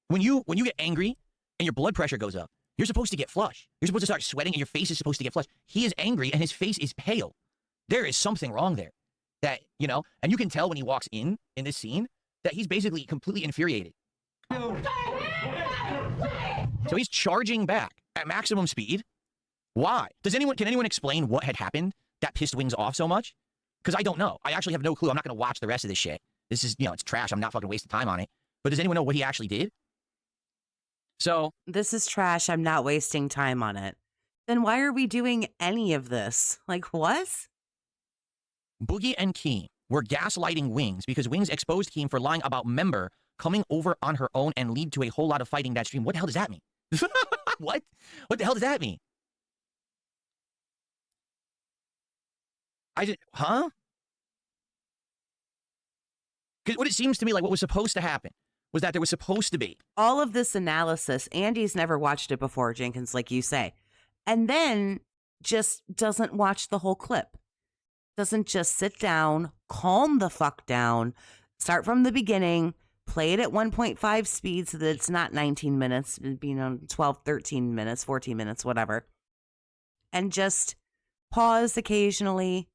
When you get angry and your blood pressure goes up, you're supposed to get flush. You're supposed to start sweating and your face is supposed to get flush. He is angry and his face is pale. There is something wrong there. That, and you can tell when he walks in this scene that he's basically completely infuriated. So he's charging back at maximum speed. Why? Can anyone explain what had happened that pissed Wings off so much? Because I don't know. I actually have no clue. I'm not going to watch the rest of this shit. This is, it's trash. I'm not fucking wasting time on it. But does anyone know what he actually did? So This is trash. I'm not wasting time on it. Then why are we doing any of this? Like, what? Boogie and Keem were gaslighting Wings because Wings exposed Keem for lying about Member coming over on her own and lead to a whole lot of fighting that stream. What the hell does that mean? What? What the hell does that mean? Huh? Because what it seems to me like what was supposed to happen was that there was supposed to be. All of this analysis, Andy's never watched it before, Jenkins, like you say. And then just doesn't watch the whole clip. Doesn't just sit down, calm the fuck down, start from the beginning, play it at 1.5 speed so that it's not 19 minutes, 12, 13 minutes, 14 minutes, whatever. And just pause occasionally,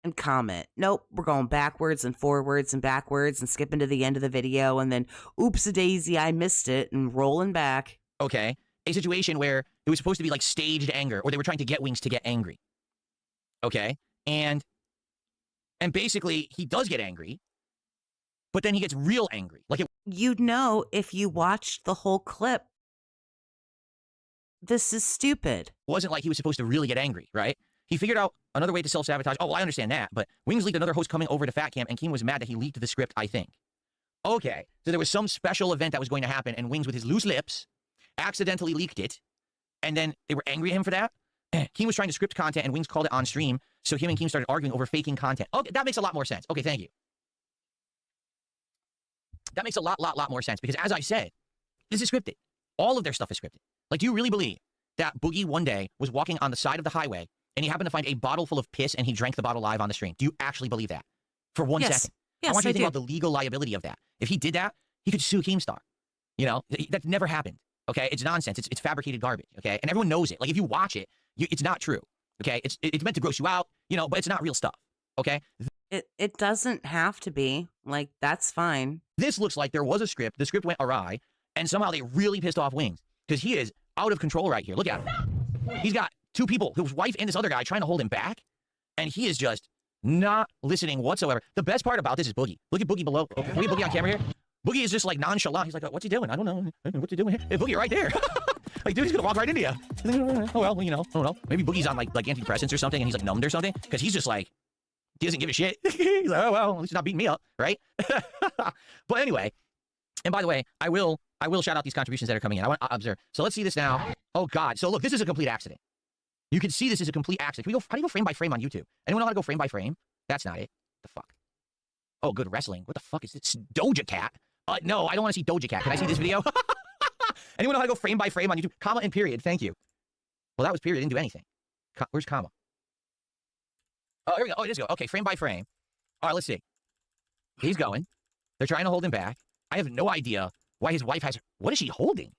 and comment. Nope, we're going backwards and forwards and backwards and skipping to the end of the video and then oops-a-daisy, I missed it, and rolling back. Okay, a situation where it was supposed to be like staged anger, or they were trying to get Wings to get angry. Okay, and basically he does get angry, but then he gets real angry. Like You'd know if you watched the whole clip. This is stupid. wasn't like he was supposed to really get angry, right? He figured out another way to self-sabotage. Oh, well, I understand that, but Wings leaked another host coming over to Fat Cam, and Keem was mad that he leaked the script, I think. Okay, so there was some special event that was going to happen, and Wings, with his loose lips, accidentally leaked it, and then they were angry at him for that. Keem was trying to script content, and Wings called it on stream, so him and Keem started arguing over faking content. Okay, that makes a lot more sense. Okay, thank you. That makes a lot more sense, because as I said, this is scripted. All of their stuff is scripted. Like, do you really believe that Boogie one day was walking on the side of the highway, and he happened to find a bottle full of piss, and he drank the bottle live on the stream? Do you actually believe that? For 1 second. Yes, I want you I to think do. about the legal liability of that. If he did that, he could sue Keemstar. You know, that never happened. Okay, it's nonsense. It's fabricated garbage. Okay, and everyone knows it. Like, if you watch it, it's not true. Okay, it's meant to gross you out. You know, but it's not real stuff. Okay. It doesn't have to be. Like, that's fine. This looks like there was a script. The script went awry, and somehow they really pissed off Wings, because he is out of control right here. Look at him. He's got two people, his wife and this other guy, trying to hold him back, and he is just not listening whatsoever. The best part about this is Boogie. Look at Boogie below. Look at Boogie on camera here. Boogie is just like nonchalant. He's like, what's he doing? I don't know. What's he doing here? Hey, Boogie right there. Like, dude, he's gonna walk right into you. Oh, well, you know, I don't know. Maybe Boogie's on like antidepressants or something, and he's like numbed or something, because he's just like, he doesn't give a shit. He's like, oh, well, at least he's not beating me up, right? But anyway, and by the way, I will shout out these contributions that are coming in. I want to observe. So let's see this now. Oh, God. So look, this is a complete accident. You can see this is a complete accident. How do you go frame by frame on YouTube? Anyone know how to go frame by frame? That's not it. The fuck? Oh, good wrestling. What the fuck is this? Doja Cat? No, I don't want to see Doja Cat. Can I see this video? Anyone know how to go frame by frame on YouTube? Comma and period. Thank you. Well, that was period. It didn't do anything. Where's comma? Oh, here we go. Oh, it is go. Okay, frame by frame. All right, let's see. He's going. They're trying to hold him back. I have no idea why his wife has... What is she holding?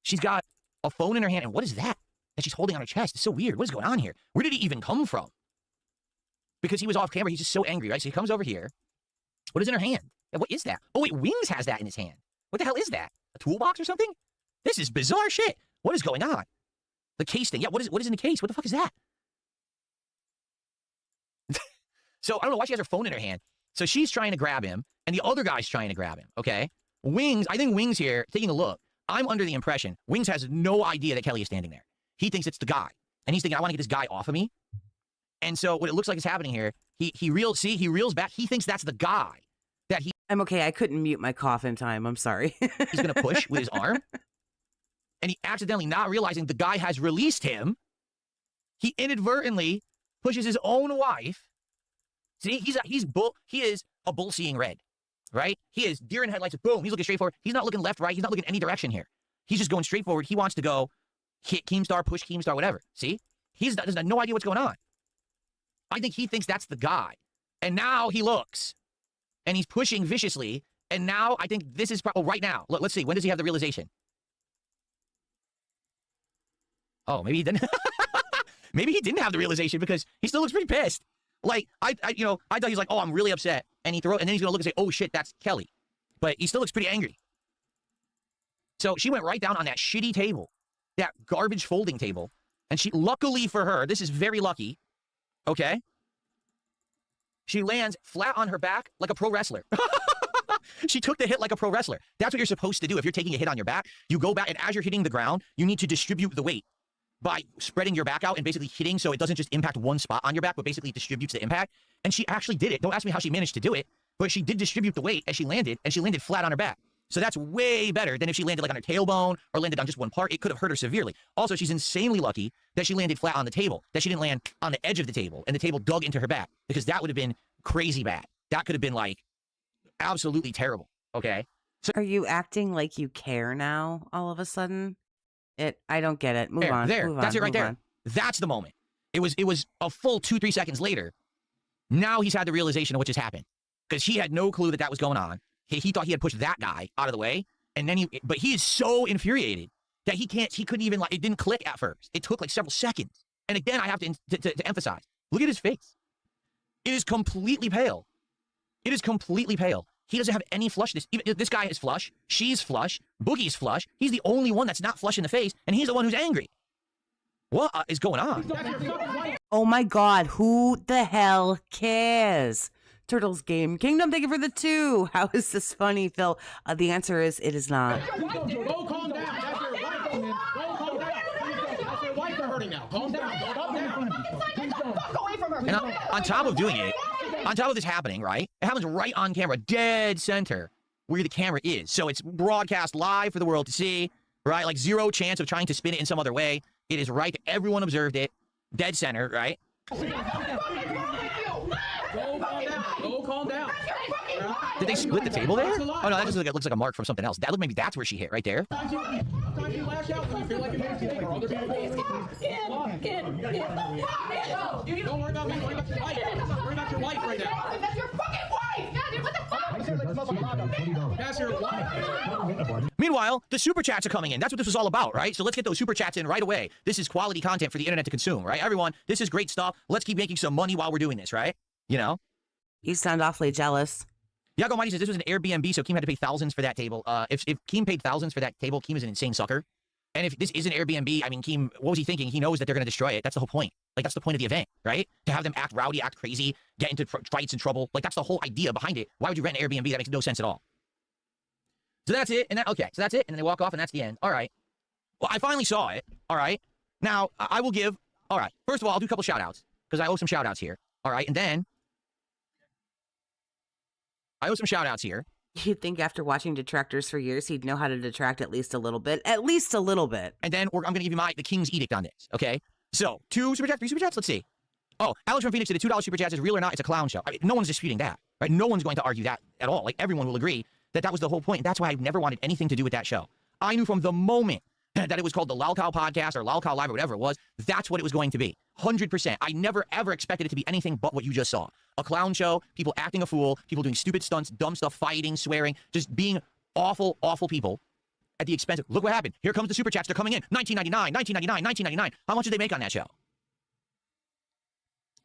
She's got a phone in her hand, and what is that she's holding on her chest? It's so weird. What is going on here? Where did he even come from? Because he was off camera, he's just so angry, right? So he comes over here. What is in her hand? Yeah, what is that? Oh, wait, Wings has that in his hand. What the hell is that? A toolbox or something? This is bizarre shit. What is going on? The case thing. Yeah, what is in the case? What the fuck is that? So I don't know why she has her phone in her hand. So she's trying to grab him, and the other guy's trying to grab him, okay? Wings, I think Wings here, taking a look, I'm under the impression Wings has no idea that Kelly is standing there. He thinks it's the guy. And he's thinking, I want to get this guy off of me. And so what it looks like is happening here, he reels back. He thinks that's the guy that I'm okay. I couldn't mute my cough in time. I'm sorry. he's going to push with his arm. And he accidentally, not realizing the guy has released him, he inadvertently pushes his own wife. See, he is a bull seeing red, right? He is deer in headlights. Boom. He's looking straight forward. He's not looking left, right. He's not looking any direction here. He's just going straight forward. He wants to go hit Keemstar, push Keemstar, whatever. See? He has no idea what's going on. I think he thinks that's the guy. And now he looks. And he's pushing viciously. And now I think this is right now. Look, let's see. When does he have the realization? Oh, maybe he didn't. Maybe he didn't have the realization, because he still looks pretty pissed. Like, I thought he's like, oh, I'm really upset. And then he's going to look and say, oh, shit, that's Kelly. But he still looks pretty angry. So she went right down on that shitty table, that garbage folding table. And luckily for her, this is very lucky, okay? She lands flat on her back like a pro wrestler. She took the hit like a pro wrestler. That's what you're supposed to do. If you're taking a hit on your back, you go back, and as you're hitting the ground, you need to distribute the weight by spreading your back out and basically hitting so it doesn't just impact one spot on your back, but basically distributes the impact. And she actually did it. Don't ask me how she managed to do it, but she did distribute the weight as she landed, and she landed flat on her back. So that's way better than if she landed like on her tailbone or landed on just one part. It could have hurt her severely. Also, she's insanely lucky that she landed flat on the table, that she didn't land on the edge of the table and the table dug into her back, because that would have been crazy bad. That could have been like absolutely terrible. Okay. So Are you acting like you care now all of a sudden? I don't get it. Move on. There. Move That's on, it right move there. on. That's the moment. It was a full 2-3 seconds later. Now he's had the realization of what just happened, because he had no clue that was going on. He thought he had pushed that guy out of the way, and then but he is so infuriated that he couldn't even, like, it didn't click at first. It took like several seconds. And again, I have to emphasize, look at his face. It is completely pale. It is completely pale. He doesn't have any flushness. Even this guy is flush. She's flush. Boogie's flush. He's the only one that's not flush in the face, and he's the one who's angry. What is going on? Oh my God, who the hell cares? Turtles Game Kingdom, thank you for the 2. How is this funny, Phil? The answer is it is not. Go calm down. That's your wife. Go calm down. That's your wife are hurting now. Calm down. Calm down. Get the fuck away from her. And on top of doing it, on top of this happening, right? It happens right on camera, dead center where the camera is. So it's broadcast live for the world to see, right? Like zero chance of trying to spin it in some other way. It is right. Everyone observed it. Dead center, right? Go calm down. Did they split the table there? Oh no, that just looks like a mark from something else. Maybe that's where she hit, right there. Sometimes you lash out when you feel like you're being or other people. Don't worry about me. Worry about your wife. Worry about your wife right now. That's your fucking wife. Yeah, dude, what the fuck? That's your wife. Meanwhile, the super chats are coming in. That's what this was all about, right? So let's get those super chats in right away. This is quality content for the internet to consume, right? Everyone, this is great stuff. Let's keep making some money while we're doing this, right? You know? You sound awfully jealous. Yago Mighty says this was an Airbnb, so Keem had to pay thousands for that table. If Keem paid thousands for that table, Keem is an insane sucker. And if this is an Airbnb, I mean, Keem, what was he thinking? He knows that they're going to destroy it. That's the whole point. Like, that's the point of the event, right? To have them act rowdy, act crazy, get into fights and trouble. Like, that's the whole idea behind it. Why would you rent an Airbnb? That makes no sense at all. So that's it. And okay, so that's it. And then they walk off, and that's the end. All right. Well, I finally saw it. All right. Now, I will give, all right. First of all, I'll do a couple shout outs because I owe some shout outs here. All right. And then I owe some shout outs here. You'd think after watching detractors for years, he'd know how to detract at least a little bit. At least a little bit. And then I'm going to give you the King's edict on this, okay? So, 2 super chats, 3 super chats, let's see. Oh, Alex from Phoenix said the $2 super chat is real or not, it's a clown show. I mean, no one's disputing that, right? No one's going to argue that at all. Like, everyone will agree that that was the whole point. That's why I never wanted anything to do with that show. I knew from the moment that it was called the Lalcow Podcast or Lalcow Live or whatever it was, that's what it was going to be. 100%. I never, ever expected it to be anything but what you just saw. A clown show, people acting a fool, people doing stupid stunts, dumb stuff, fighting, swearing, just being awful, awful people at the expense of, look what happened. Here comes the super chats. They're coming in. $19.99, $19.99, $19.99. How much did they make on that show?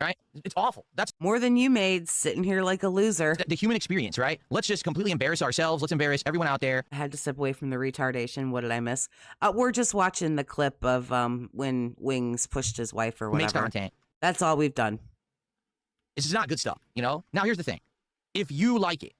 Right? It's awful. That's more than you made sitting here like a loser. The human experience, right? Let's just completely embarrass ourselves. Let's embarrass everyone out there. I had to step away from the retardation. What did I miss? We're just watching the clip of when Wings pushed his wife or whatever. Makes content. That's all we've done. This is not good stuff, you know? Now, here's the thing. If you like it,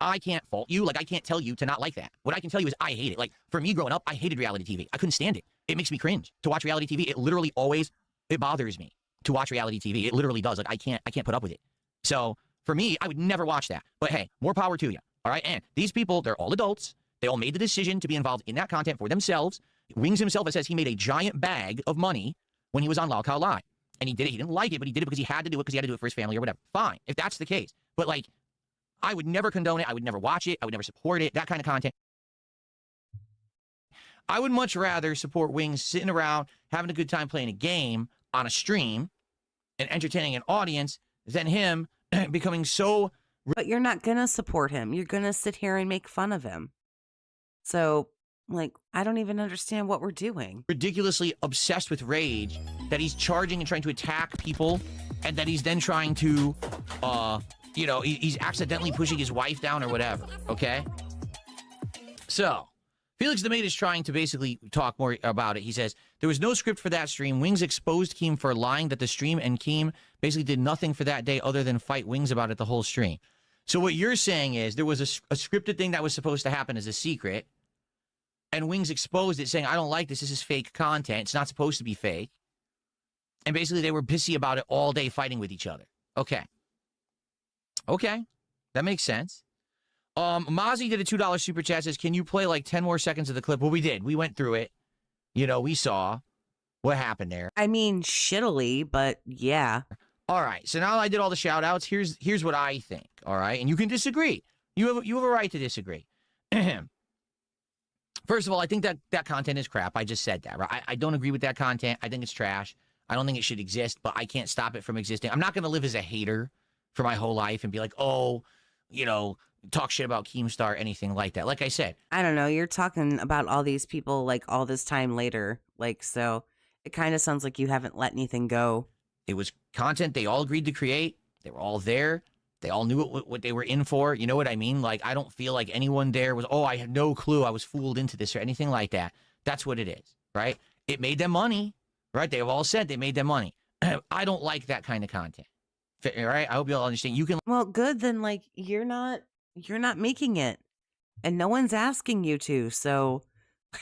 I can't fault you. Like, I can't tell you to not like that. What I can tell you is I hate it. Like, for me growing up, I hated reality TV. I couldn't stand it. It makes me cringe. To watch reality TV, it literally always, it bothers me to watch reality TV. It literally does. Like, I can't put up with it. So, for me, I would never watch that. But hey, more power to you. All right? And these people, they're all adults. They all made the decision to be involved in that content for themselves. Wings himself says he made a giant bag of money when he was on Lalcow Live. And he did it. He didn't like it, but he did it because he had to do it because he had to do it for his family or whatever. Fine, if that's the case. But, like, I would never condone it. I would never watch it. I would never support it. That kind of content. I would much rather support Wings sitting around, having a good time playing a game on a stream and entertaining an audience than him becoming so... But you're not going to support him. You're going to sit here and make fun of him. So... like, I don't even understand what we're doing. Ridiculously obsessed with rage that he's charging and trying to attack people, and that he's then trying to, you know, he's accidentally pushing his wife down or whatever, okay? So, Felix the Mate is trying to basically talk more about it. He says, there was no script for that stream. Wings exposed Keem for lying that the stream, and Keem basically did nothing for that day other than fight Wings about it the whole stream. So what you're saying is there was a scripted thing that was supposed to happen as a secret, and Wings exposed it, saying, I don't like this. This is fake content. It's not supposed to be fake. And basically, they were pissy about it all day, fighting with each other. Okay. Okay. That makes sense. Mozzie did a $2 super chat, says, can you play like 10 more seconds of the clip? Well, we did. We went through it. You know, we saw what happened there. I mean, shittily, but yeah. All right. So now that I did all the shout outs, here's what I think. All right. And you can disagree. You have a right to disagree. First of all, I think that content is crap. I just said that, right? I don't agree with that content. I think it's trash. I don't think it should exist, but I can't stop it from existing. I'm not going to live as a hater for my whole life and be like, oh, you know, talk shit about Keemstar, anything like that. Like I said. I don't know. You're talking about all these people, like, all this time later. Like, so it kind of sounds like you haven't let anything go. It was content they all agreed to create. They were all there. They all knew what they were in for. You know what I mean? Like, I don't feel like anyone there was, oh, I had no clue I was fooled into this or anything like that. That's what it is, right? It made them money, right? They've all said they made them money. I don't like that kind of content, right? I hope you all understand. You can. Well, good. Then, like, you're not making it, and no one's asking you to. So,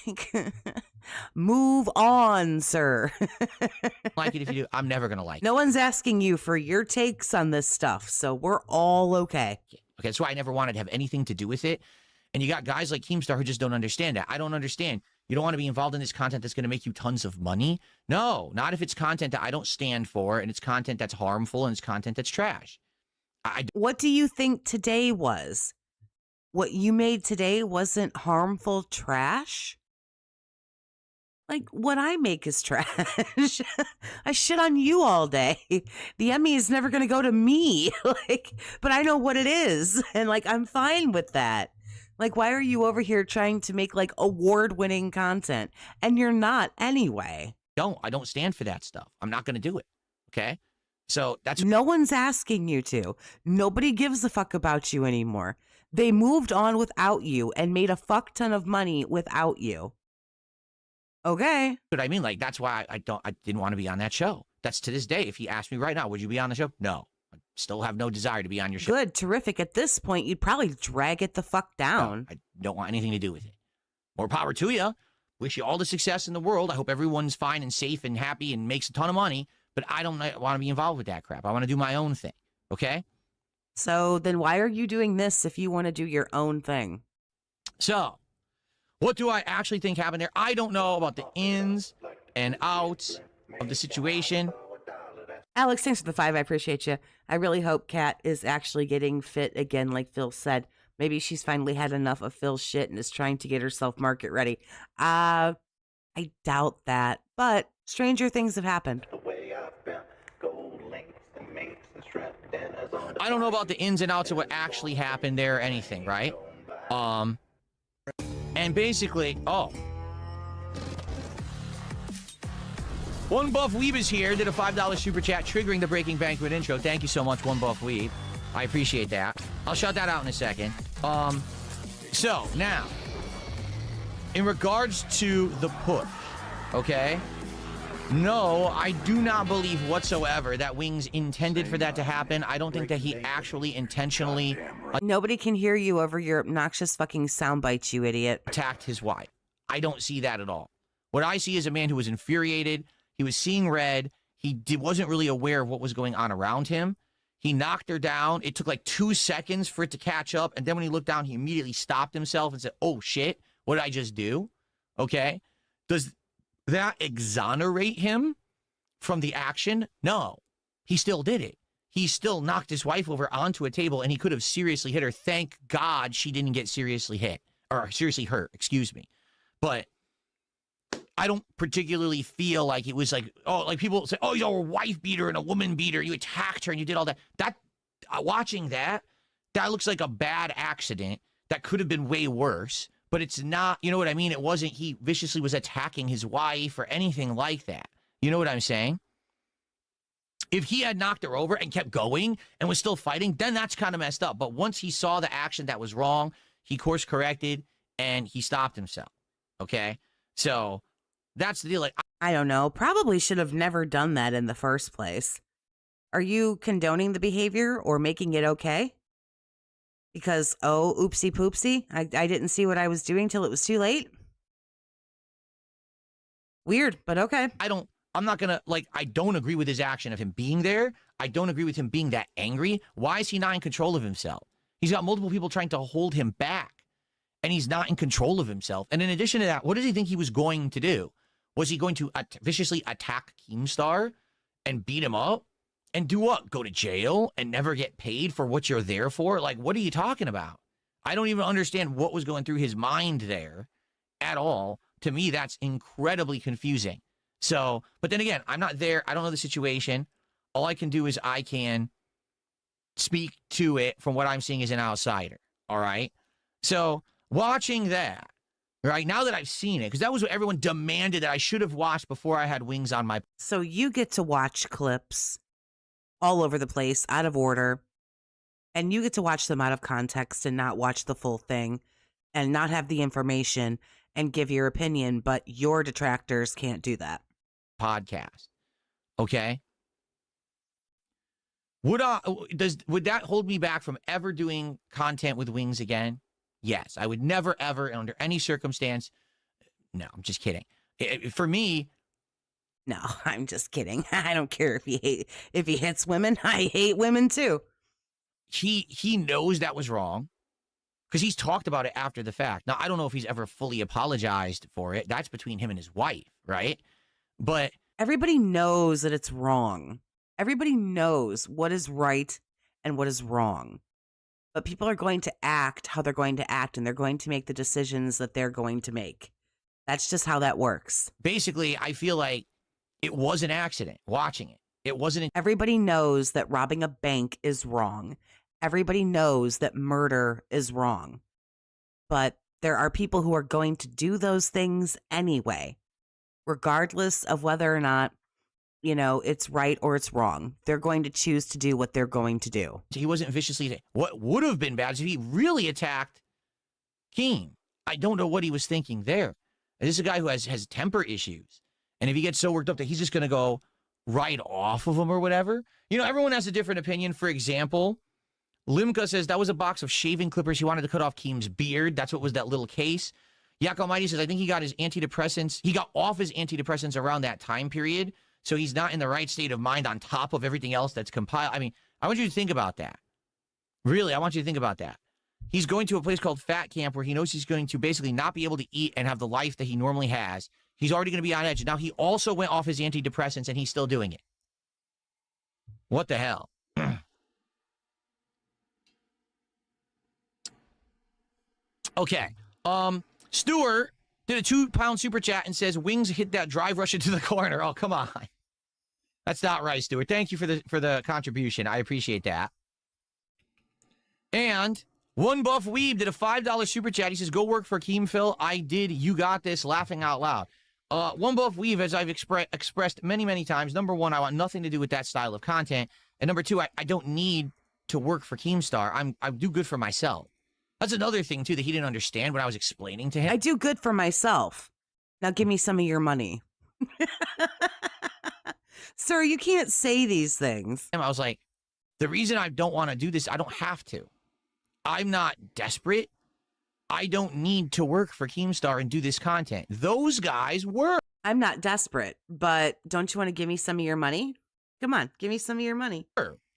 like, move on, sir. Like it if you do. I'm never going to like it. No one's asking you for your takes on this stuff. So we're all okay. Okay, that's why I never wanted to have anything to do with it. And you got guys like Keemstar who just don't understand that. I don't understand. You don't want to be involved in this content that's going to make you tons of money? No, not if it's content that I don't stand for, and it's content that's harmful, and it's content that's trash. What do you think today was? What you made today wasn't harmful trash? Like, what I make is trash. I shit on you all day. The Emmy is never going to go to me. Like, but I know what it is. And, like, I'm fine with that. Like, why are you over here trying to make, like, award-winning content? And you're not anyway. I don't stand for that stuff. I'm not going to do it. Okay? So that's... No one's asking you to. Nobody gives a fuck about you anymore. They moved on without you and made a fuck ton of money without you. Okay. But I mean, like, that's why I didn't want to be on that show. That's to this day. If he asked me right now, would you be on the show? No. I still have no desire to be on your show. Good, terrific. At this point, you'd probably drag it the fuck down. No, I don't want anything to do with it. More power to you. Wish you all the success in the world. I hope everyone's fine and safe and happy and makes a ton of money. But I don't want to be involved with that crap. I want to do my own thing. Okay? So then why are you doing this if you want to do your own thing? So, what do I actually think happened there? I don't know about the ins and outs of the situation. Alex, thanks for the 5. I appreciate you. I really hope Kat is actually getting fit again, like Phil said. Maybe she's finally had enough of Phil's shit and is trying to get herself market ready. I doubt that, but stranger things have happened. I don't know about the ins and outs of what actually happened there or anything, right? And basically, One Buff Weave is here, did a $5 super chat triggering the Breaking Banquet intro. Thank you so much, One Buff Weave. I appreciate that. I'll shout that out in a second. So, now, in regards to the push, okay? No, I do not believe whatsoever that Wings intended for that to happen. I don't think that he actually intentionally... Nobody can hear you over your obnoxious fucking sound bites, you idiot. ...attacked his wife. I don't see that at all. What I see is a man who was infuriated. He was seeing red. He wasn't really aware of what was going on around him. He knocked her down. It took like 2 seconds for it to catch up. And then when he looked down, he immediately stopped himself and said, oh, shit, what did I just do? Okay? Does that exonerate him from the action? No. He still did it. He still knocked his wife over onto a table, and he could have seriously hit her. Thank God she didn't get seriously hit. Or seriously hurt, excuse me. But I don't particularly feel like it was like, oh, like people say, oh, you're a wife beater and a woman beater. You attacked her and you did all that. Watching that looks like a bad accident that could have been way worse. But it's not, you know what I mean? It wasn't he viciously was attacking his wife or anything like that. You know what I'm saying? If he had knocked her over and kept going and was still fighting, then that's kind of messed up. But once he saw the action that was wrong, he course corrected and he stopped himself. Okay? So that's the deal. Like, I don't know. Probably should have never done that in the first place. Are you condoning the behavior or making it okay? Because, oh, oopsie poopsie, I didn't see what I was doing till it was too late. Weird, but okay. I'm not gonna, like, I don't agree with his action of him being there. I don't agree with him being that angry. Why is he not in control of himself? He's got multiple people trying to hold him back, and he's not in control of himself. And in addition to that, what does he think he was going to do? Was he going to viciously attack Keemstar and beat him up? And do what? Go to jail and never get paid for what you're there for? Like, what are you talking about? I don't even understand what was going through his mind there at all. To me, that's incredibly confusing. So, but then again, I'm not there. I don't know the situation. All I can do is I can speak to it from what I'm seeing as an outsider. All right? So, watching that, right, now that I've seen it, because that was what everyone demanded that I should have watched before I had Wings on my... So you get to watch clips all over the place, out of order. And you get to watch them out of context and not watch the full thing and not have the information and give your opinion, but your detractors can't do that. Podcast. Okay? Would that hold me back from ever doing content with Wings again? Yes. I would never, ever, under any circumstance. No, I'm just kidding. For me, no, I'm just kidding. I don't care if he hits women. I hate women too. He knows that was wrong because he's talked about it after the fact. Now, I don't know if he's ever fully apologized for it. That's between him and his wife, right? But everybody knows that it's wrong. Everybody knows what is right and what is wrong. But people are going to act how they're going to act, and they're going to make the decisions that they're going to make. That's just how that works. Basically, I feel like it was an accident watching it. It wasn't. Everybody knows that robbing a bank is wrong. Everybody knows that murder is wrong. But there are people who are going to do those things anyway, regardless of whether or not, it's right or it's wrong. They're going to choose to do what they're going to do. He wasn't viciously. What would have been bad is if he really attacked Keem. I don't know what he was thinking there. This is a guy who has temper issues. And if he gets so worked up that he's just going to go right off of him or whatever. Everyone has a different opinion. For example, Limka says that was a box of shaving clippers. He wanted to cut off Keem's beard. That's what was that little case. Yak Almighty says, I think he got his antidepressants. He got off his antidepressants around that time period. So he's not in the right state of mind on top of everything else that's compiled. I mean, I want you to think about that. Really, I want you to think about that. He's going to a place called Fat Camp where he knows he's going to basically not be able to eat and have the life that he normally has. He's already going to be on edge. Now, he also went off his antidepressants, and he's still doing it. What the hell? Okay. Stuart did a £2 super chat and says, Wings hit that drive rush into the corner. Oh, come on. That's not right, Stuart. Thank you for the contribution. I appreciate that. And One Buff Weeb did a $5 super chat. He says, go work for Keem Phil. I did. You got this. Laughing out loud. One Buff Weeb, as I've expressed many, many times, number one, I want nothing to do with that style of content. And number two, I don't need to work for Keemstar. I do good for myself. That's another thing, too, that he didn't understand when I was explaining to him. I do good for myself. Now give me some of your money. Sir, you can't say these things. I was like, the reason I don't want to do this, I don't have to. I'm not desperate. I don't need to work for Keemstar and do this content. Those guys were. I'm not desperate, but don't you want to give me some of your money? Come on, give me some of your money.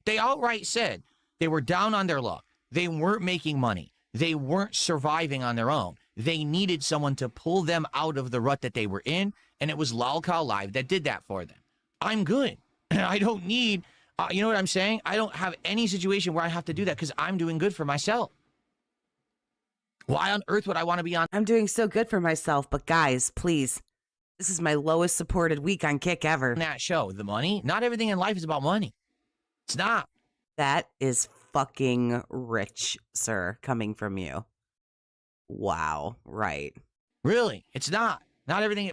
They outright said they were down on their luck. They weren't making money. They weren't surviving on their own. They needed someone to pull them out of the rut that they were in, and it was Lol Cow Live that did that for them. I'm good. I don't need, you know what I'm saying? I don't have any situation where I have to do that because I'm doing good for myself. Why on earth would I want to be on? I'm doing so good for myself, but guys, please, this is my lowest supported week on Kick ever. That show, the money? Not everything in life is about money. It's not. That is fucking rich, sir, coming from you. Wow, right. Really? It's not. Not everything.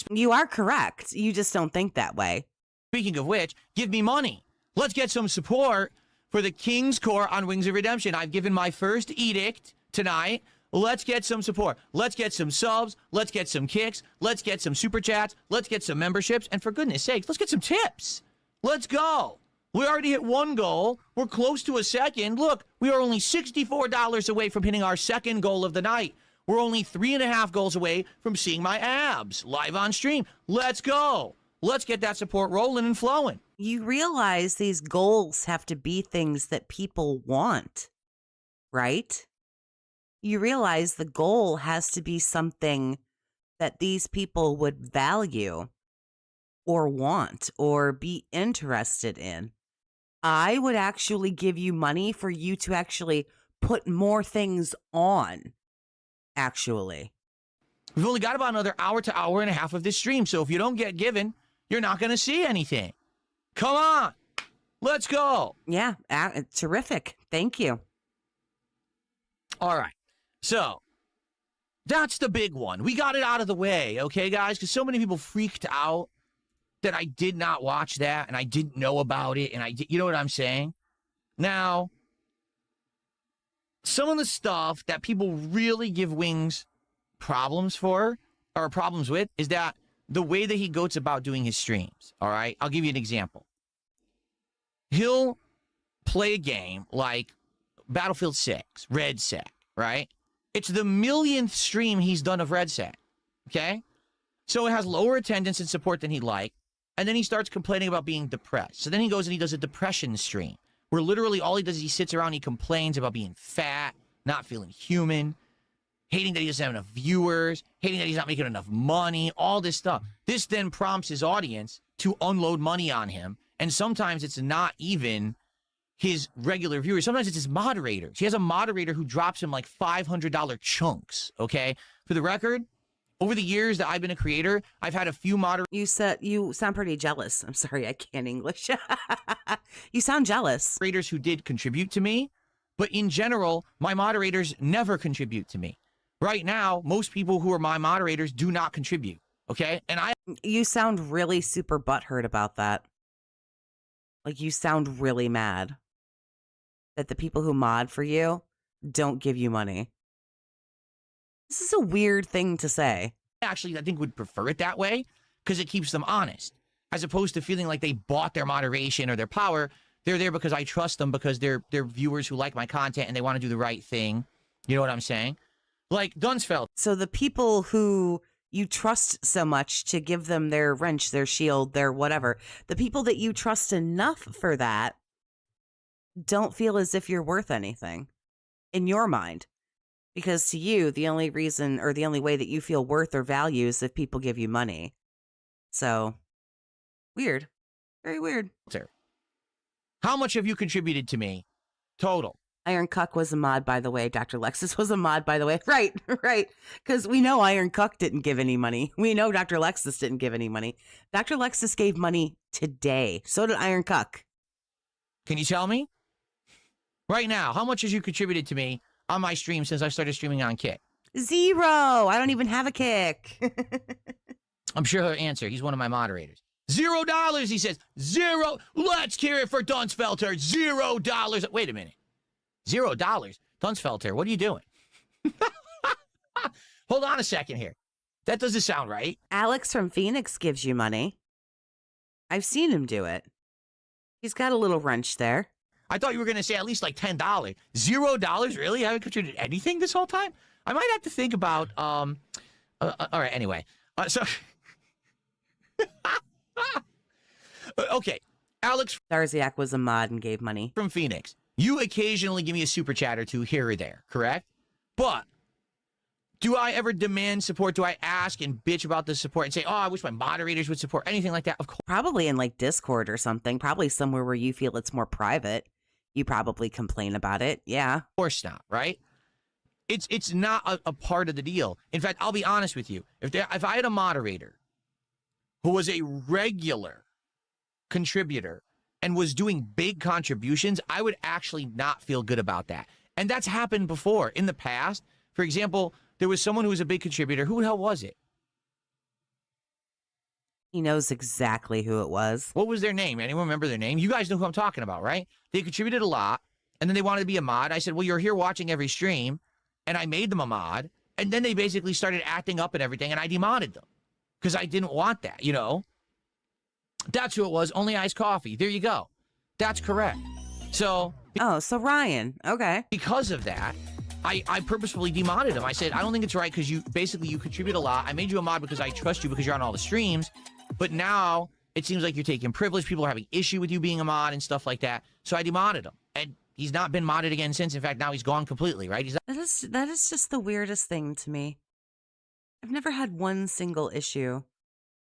You are correct. You just don't think that way. Speaking of which, give me money. Let's get some support for the King's Court on Wings of Redemption. I've given my first edict tonight. Let's get some support. Let's get some subs. Let's get some kicks. Let's get some super chats. Let's get some memberships. And for goodness sakes, let's get some tips. Let's go. We already hit one goal. We're close to a second. Look, we are only $64 away from hitting our second goal of the night. We're only 3.5 goals away from seeing my abs live on stream. Let's go. Let's get that support rolling and flowing. You realize these goals have to be things that people want, right? You realize the goal has to be something that these people would value or want or be interested in. I would actually give you money for you to actually put more things on, actually. We've only got about another hour to hour and a half of this stream, so if you don't get given, you're not going to see anything. Come on. Let's go. Yeah, terrific. Thank you. All right. So, that's the big one. We got it out of the way, okay, guys? Because so many people freaked out that I did not watch that and I didn't know about it and you know what I'm saying? Now, some of the stuff that people really give Wings problems for or problems with is that the way that he goes about doing his streams, all right? I'll give you an example. He'll play a game like Battlefield 6, Red Set, right? It's the millionth stream he's done of Red Set, okay? So it has lower attendance and support than he'd like, and then he starts complaining about being depressed. So then he goes and he does a depression stream, where literally all he does is he sits around and he complains about being fat, not feeling human, hating that he doesn't have enough viewers, hating that he's not making enough money, all this stuff. This then prompts his audience to unload money on him, and sometimes it's not even his regular viewers. Sometimes it's his moderators. He has a moderator who drops him like $500 chunks, okay? For the record, over the years that I've been a creator, I've had a few moderators. You sound pretty jealous. I'm sorry, I can't English. You sound jealous. Who did contribute to me, but in general, my moderators never contribute to me. Right now, most people who are my moderators do not contribute, okay? And you sound really super butthurt about that. Like, you sound really mad that the people who mod for you don't give you money. This is a weird thing to say. Actually, I think would prefer it that way because it keeps them honest, as opposed to feeling like they bought their moderation or their power. They're there because I trust them, because they're viewers who like my content and they want to do the right thing. You know what I'm saying? Like Dunsfeld. So the people who you trust so much to give them their wrench, their shield, their whatever, the people that you trust enough for that don't feel as if you're worth anything in your mind. Because to you, the only reason or the only way that you feel worth or value is if people give you money. So, weird. Very weird. How much have you contributed to me? Total. Iron Cuck was a mod, by the way. Dr. Lexus was a mod, by the way. Right, right. Because we know Iron Cuck didn't give any money. We know Dr. Lexus didn't give any money. Dr. Lexus gave money today. So did Iron Cuck. Can you tell me? Right now, how much has you contributed to me on my stream since I started streaming on Kick? 0. I don't even have a Kick. I'm sure he'll answer. He's one of my moderators. $0, he says. 0. Let's hear it for Dunsfelter. $0. Wait a minute. $0. Dunsfelter, what are you doing? Hold on a second here. That doesn't sound right. Alex from Phoenix gives you money. I've seen him do it. He's got a little wrench there. I thought you were going to say at least like $10. $0? Really? I haven't contributed anything this whole time? I might have to think about, all right, anyway. So, okay. Alex Darziak was a mod and gave money. From Phoenix. You occasionally give me a super chat or two here or there, correct? But do I ever demand support? Do I ask and bitch about the support and say, oh, I wish my moderators would support anything like that? Of course. Probably in like Discord or something. Probably somewhere where you feel it's more private. You probably complain about it. Yeah. Of course not, right? It's not a part of the deal. In fact, I'll be honest with you. If I had a moderator who was a regular contributor and was doing big contributions, I would actually not feel good about that. And that's happened before in the past. For example, there was someone who was a big contributor. Who the hell was it? He knows exactly who it was. What was their name? Anyone remember their name? You guys know who I'm talking about, right? They contributed a lot, and then they wanted to be a mod. I said, well, you're here watching every stream, and I made them a mod. And then they basically started acting up and everything, and I demodded them because I didn't want that, you know? That's who it was. Only iced coffee. There you go. That's correct. So. Oh, so Ryan. Okay. Because of that, I purposefully demodded him. I said, I don't think it's right because you contribute a lot. I made you a mod because I trust you because you're on all the streams. But now it seems like you're taking privilege. People are having issue with you being a mod and stuff like that. So I demodded him. And he's not been modded again since. In fact, now he's gone completely, right? That is just the weirdest thing to me. I've never had one single issue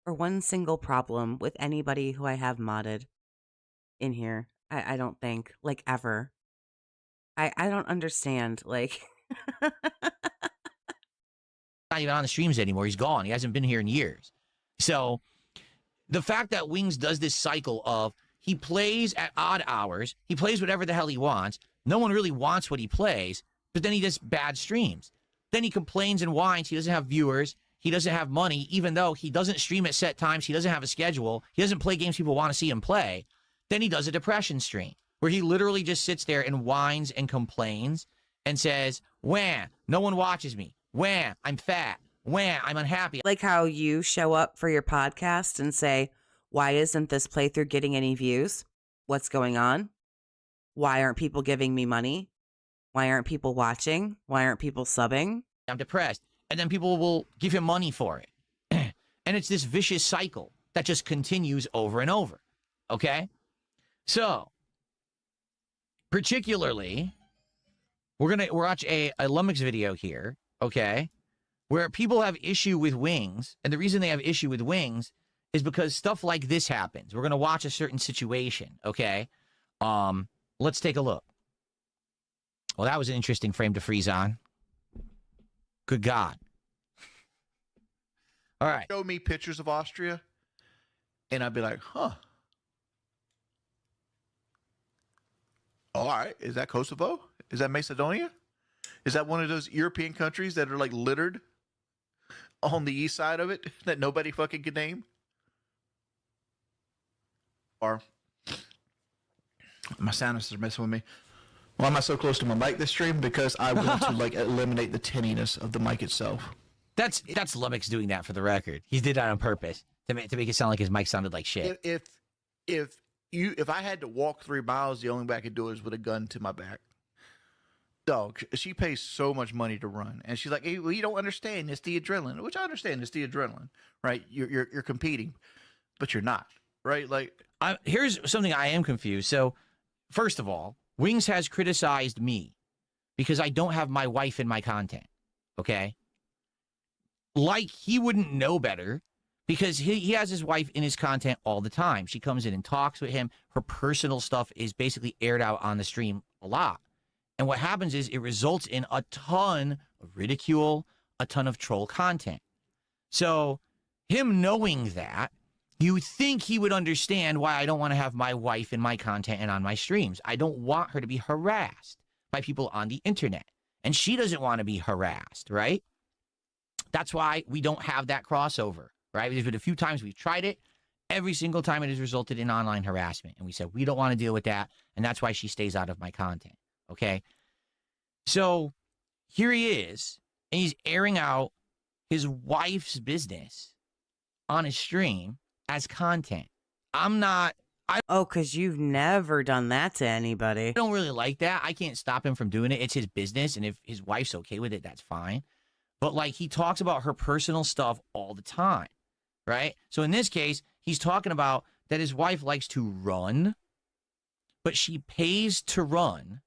or one single problem with anybody who I have modded in here. I don't think, like, ever. I don't understand, like. Not even on the streams anymore. He's gone. He hasn't been here in years. So the fact that Wings does this cycle of he plays at odd hours, he plays whatever the hell he wants, no one really wants what he plays, but then he does bad streams. Then he complains and whines he doesn't have viewers. he doesn't have money, even though he doesn't stream at set times, he doesn't have a schedule, he doesn't play games people want to see him play, then he does a depression stream where he literally just sits there and whines and complains and says, wah, no one watches me. Wah, I'm fat. Wah, I'm unhappy. Like how you show up for your podcast and say, why isn't this playthrough getting any views? What's going on? Why aren't people giving me money? Why aren't people watching? Why aren't people subbing? I'm depressed. And then people will give him money for it. And it's this vicious cycle that just continues over and over. Okay? So, particularly, we're going to watch a Lumix video here, okay, where people have issue with wings. And the reason they have issue with wings is because stuff like this happens. We're going to watch a certain situation, okay? Let's take a look. Well, that was an interesting frame to freeze on. Good God. All right. Show me pictures of Austria, and I'd be like, huh. All right. Is that Kosovo? Is that Macedonia? Is that one of those European countries that are like littered on the east side of it that nobody fucking can name? Or my sinuses are messing with me. Why am I so close to my mic this stream? Because I want to like eliminate the tinniness of the mic itself. That's Lumix doing that for the record. He did that on purpose to make it sound like his mic sounded like shit. If I had to walk 3 miles, the only way I could do it is with a gun to my back. Dog, she pays so much money to run, and she's like, "Hey, well, you don't understand. It's the adrenaline," which I understand. It's the adrenaline, right? You're competing, but you're not, right? Like, here's something I am confused. So, first of all, Wings has criticized me because I don't have my wife in my content. Okay, like he wouldn't know better. Because he has his wife in his content all the time. She comes in and talks with him. Her personal stuff is basically aired out on the stream a lot. And what happens is it results in a ton of ridicule, a ton of troll content. So him knowing that, you think he would understand why I don't want to have my wife in my content and on my streams. I don't want her to be harassed by people on the internet. And she doesn't want to be harassed, right? That's why we don't have that crossover. Right? There's been a few times we've tried it. Every single time it has resulted in online harassment. And we said, we don't want to deal with that. And that's why she stays out of my content. Okay? So here he is, and he's airing out his wife's business on his stream as content. Because you've never done that to anybody. I don't really like that. I can't stop him from doing it. It's his business. And if his wife's okay with it, that's fine. But like he talks about her personal stuff all the time. Right? So in this case, he's talking about that his wife likes to run, but she pays to run.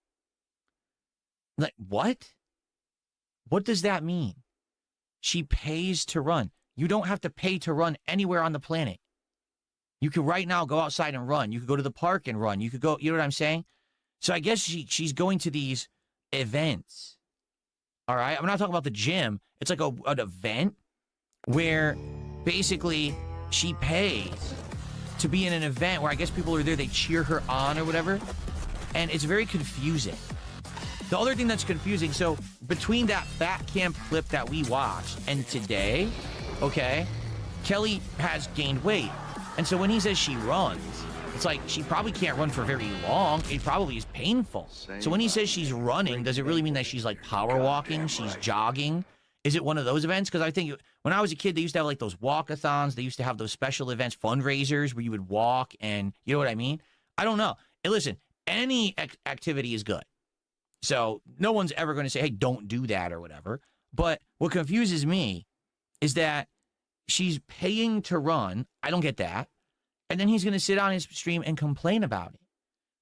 Like, what? What does that mean? She pays to run. You don't have to pay to run anywhere on the planet. You could right now go outside and run. You could go to the park and run. You could go, you know what I'm saying? So I guess she's going to these events. All right? I'm not talking about the gym. It's like an event where basically she pays to be in an event where I guess people are there, they cheer her on or whatever. And it's very confusing. The other thing that's confusing, so between that Fat Camp clip that we watched and today, okay, Kelly has gained weight. And so when he says she runs, it's like she probably can't run for very long. It probably is painful. So when he says she's running, does it really mean that she's like power walking? She's jogging? Is it one of those events? Because I think when I was a kid, they used to have like those walkathons. They used to have those special events, fundraisers where you would walk and you know what I mean? I don't know. Hey, listen, any activity is good. So no one's ever going to say, hey, don't do that or whatever. But what confuses me is that she's paying to run. I don't get that. And then he's going to sit on his stream and complain about it.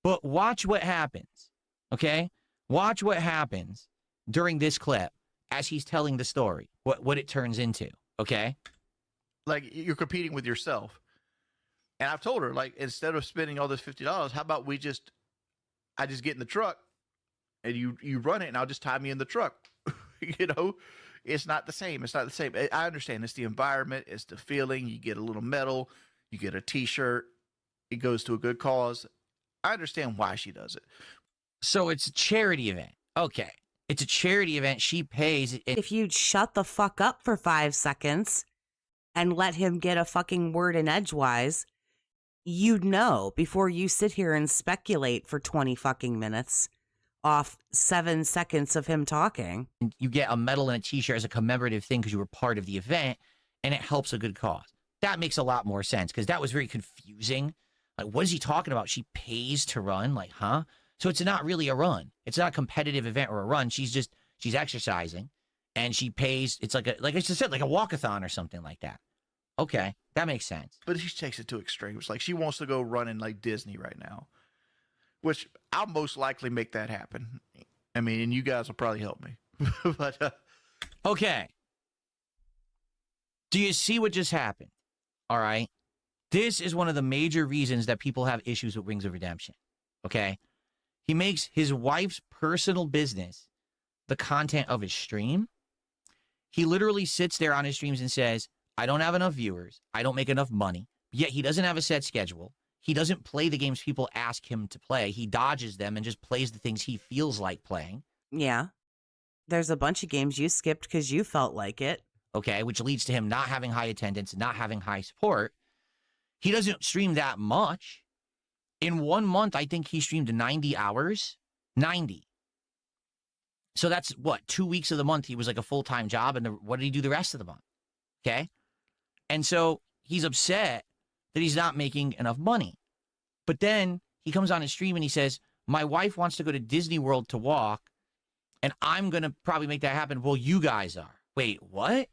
But watch what happens, okay? Watch what happens during this clip as he's telling the story, what it turns into, okay? Like, you're competing with yourself. And I've told her, like, instead of spending all this $50, how about I just get in the truck and you run it and I'll just tie me in the truck. You know, it's not the same. It's not the same. I understand. It's the environment. It's the feeling. You get a little medal. You get a T-shirt. It goes to a good cause. I understand why she does it. So it's a charity event. Okay. It's a charity event. She pays. If you'd shut the fuck up for 5 seconds and let him get a fucking word in edgewise, you'd know before you sit here and speculate for 20 fucking minutes off 7 seconds of him talking. You get a medal and a t-shirt as a commemorative thing because you were part of the event, and it helps a good cause. That makes a lot more sense because that was very confusing. Like, what is he talking about? She pays to run? Like, huh? So it's not really a run. It's not a competitive event or a run. She's exercising, and she pays. It's like I just said, like a walkathon or something like that. Okay, that makes sense. But she takes it to extremes. Like, she wants to go running like Disney right now, which I'll most likely make that happen. I mean, and you guys will probably help me. But okay. Do you see what just happened? All right. This is one of the major reasons that people have issues with Rings of Redemption. Okay. He makes his wife's personal business the content of his stream. He literally sits there on his streams and says, I don't have enough viewers. I don't make enough money. Yet he doesn't have a set schedule. He doesn't play the games people ask him to play. He dodges them and just plays the things he feels like playing. Yeah. There's a bunch of games you skipped because you felt like it. Okay, which leads to him not having high attendance and not having high support. He doesn't stream that much. In 1 month, I think he streamed 90 hours. 90. So that's what, 2 weeks of the month he was like a full-time job, and what did he do the rest of the month? Okay? And so he's upset that he's not making enough money. But then he comes on his stream and he says, my wife wants to go to Disney World to walk, and I'm going to probably make that happen. Well, you guys are. Wait, what?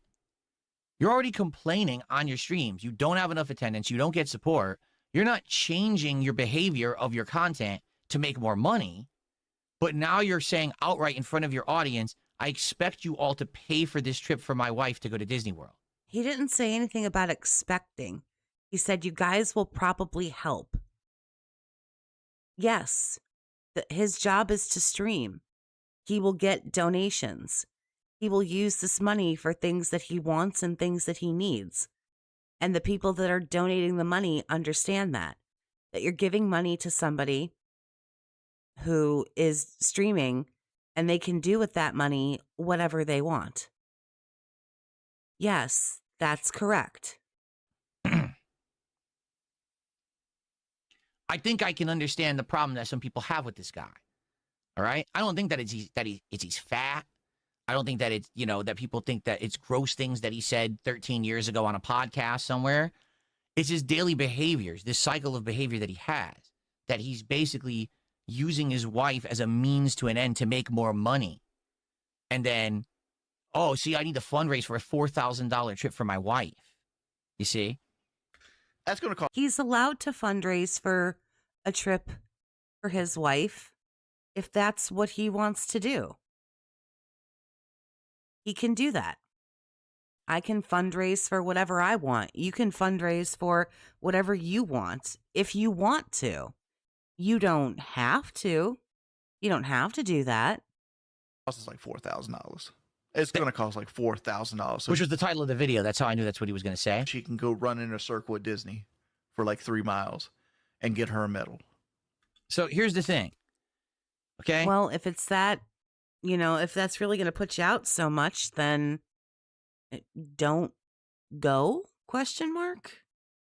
You're already complaining on your streams. You don't have enough attendance. You don't get support. You're not changing your behavior of your content to make more money. But now you're saying outright in front of your audience, I expect you all to pay for this trip for my wife to go to Disney World. He didn't say anything about expecting. He said, you guys will probably help. Yes, his job is to stream. He will get donations. He will use this money for things that he wants and things that he needs. And the people that are donating the money understand that you're giving money to somebody who is streaming and they can do with that money whatever they want. Yes, that's correct. I think I can understand the problem that some people have with this guy. All right? I don't think that he's fat. I don't think that it's, that people think that it's gross things that he said 13 years ago on a podcast somewhere. It's his daily behaviors, this cycle of behavior that he has, that he's basically using his wife as a means to an end to make more money. And then, oh, see, I need to fundraise for a $4,000 trip for my wife. You see? that's going to cost. He's allowed to fundraise for a trip for his wife if that's what he wants to do. He can do that. I can fundraise for whatever I want. You can fundraise for whatever you want if you want to. You don't have to. You don't have to do that. Costs like $4,000. It's going to cost like $4,000. Which was the title of the video. That's how I knew that's what he was going to say. She can go run in a circle at Disney for like 3 miles and get her a medal. So here's the thing. Okay? Well, if it's that, if that's really going to put you out so much, then don't go? ?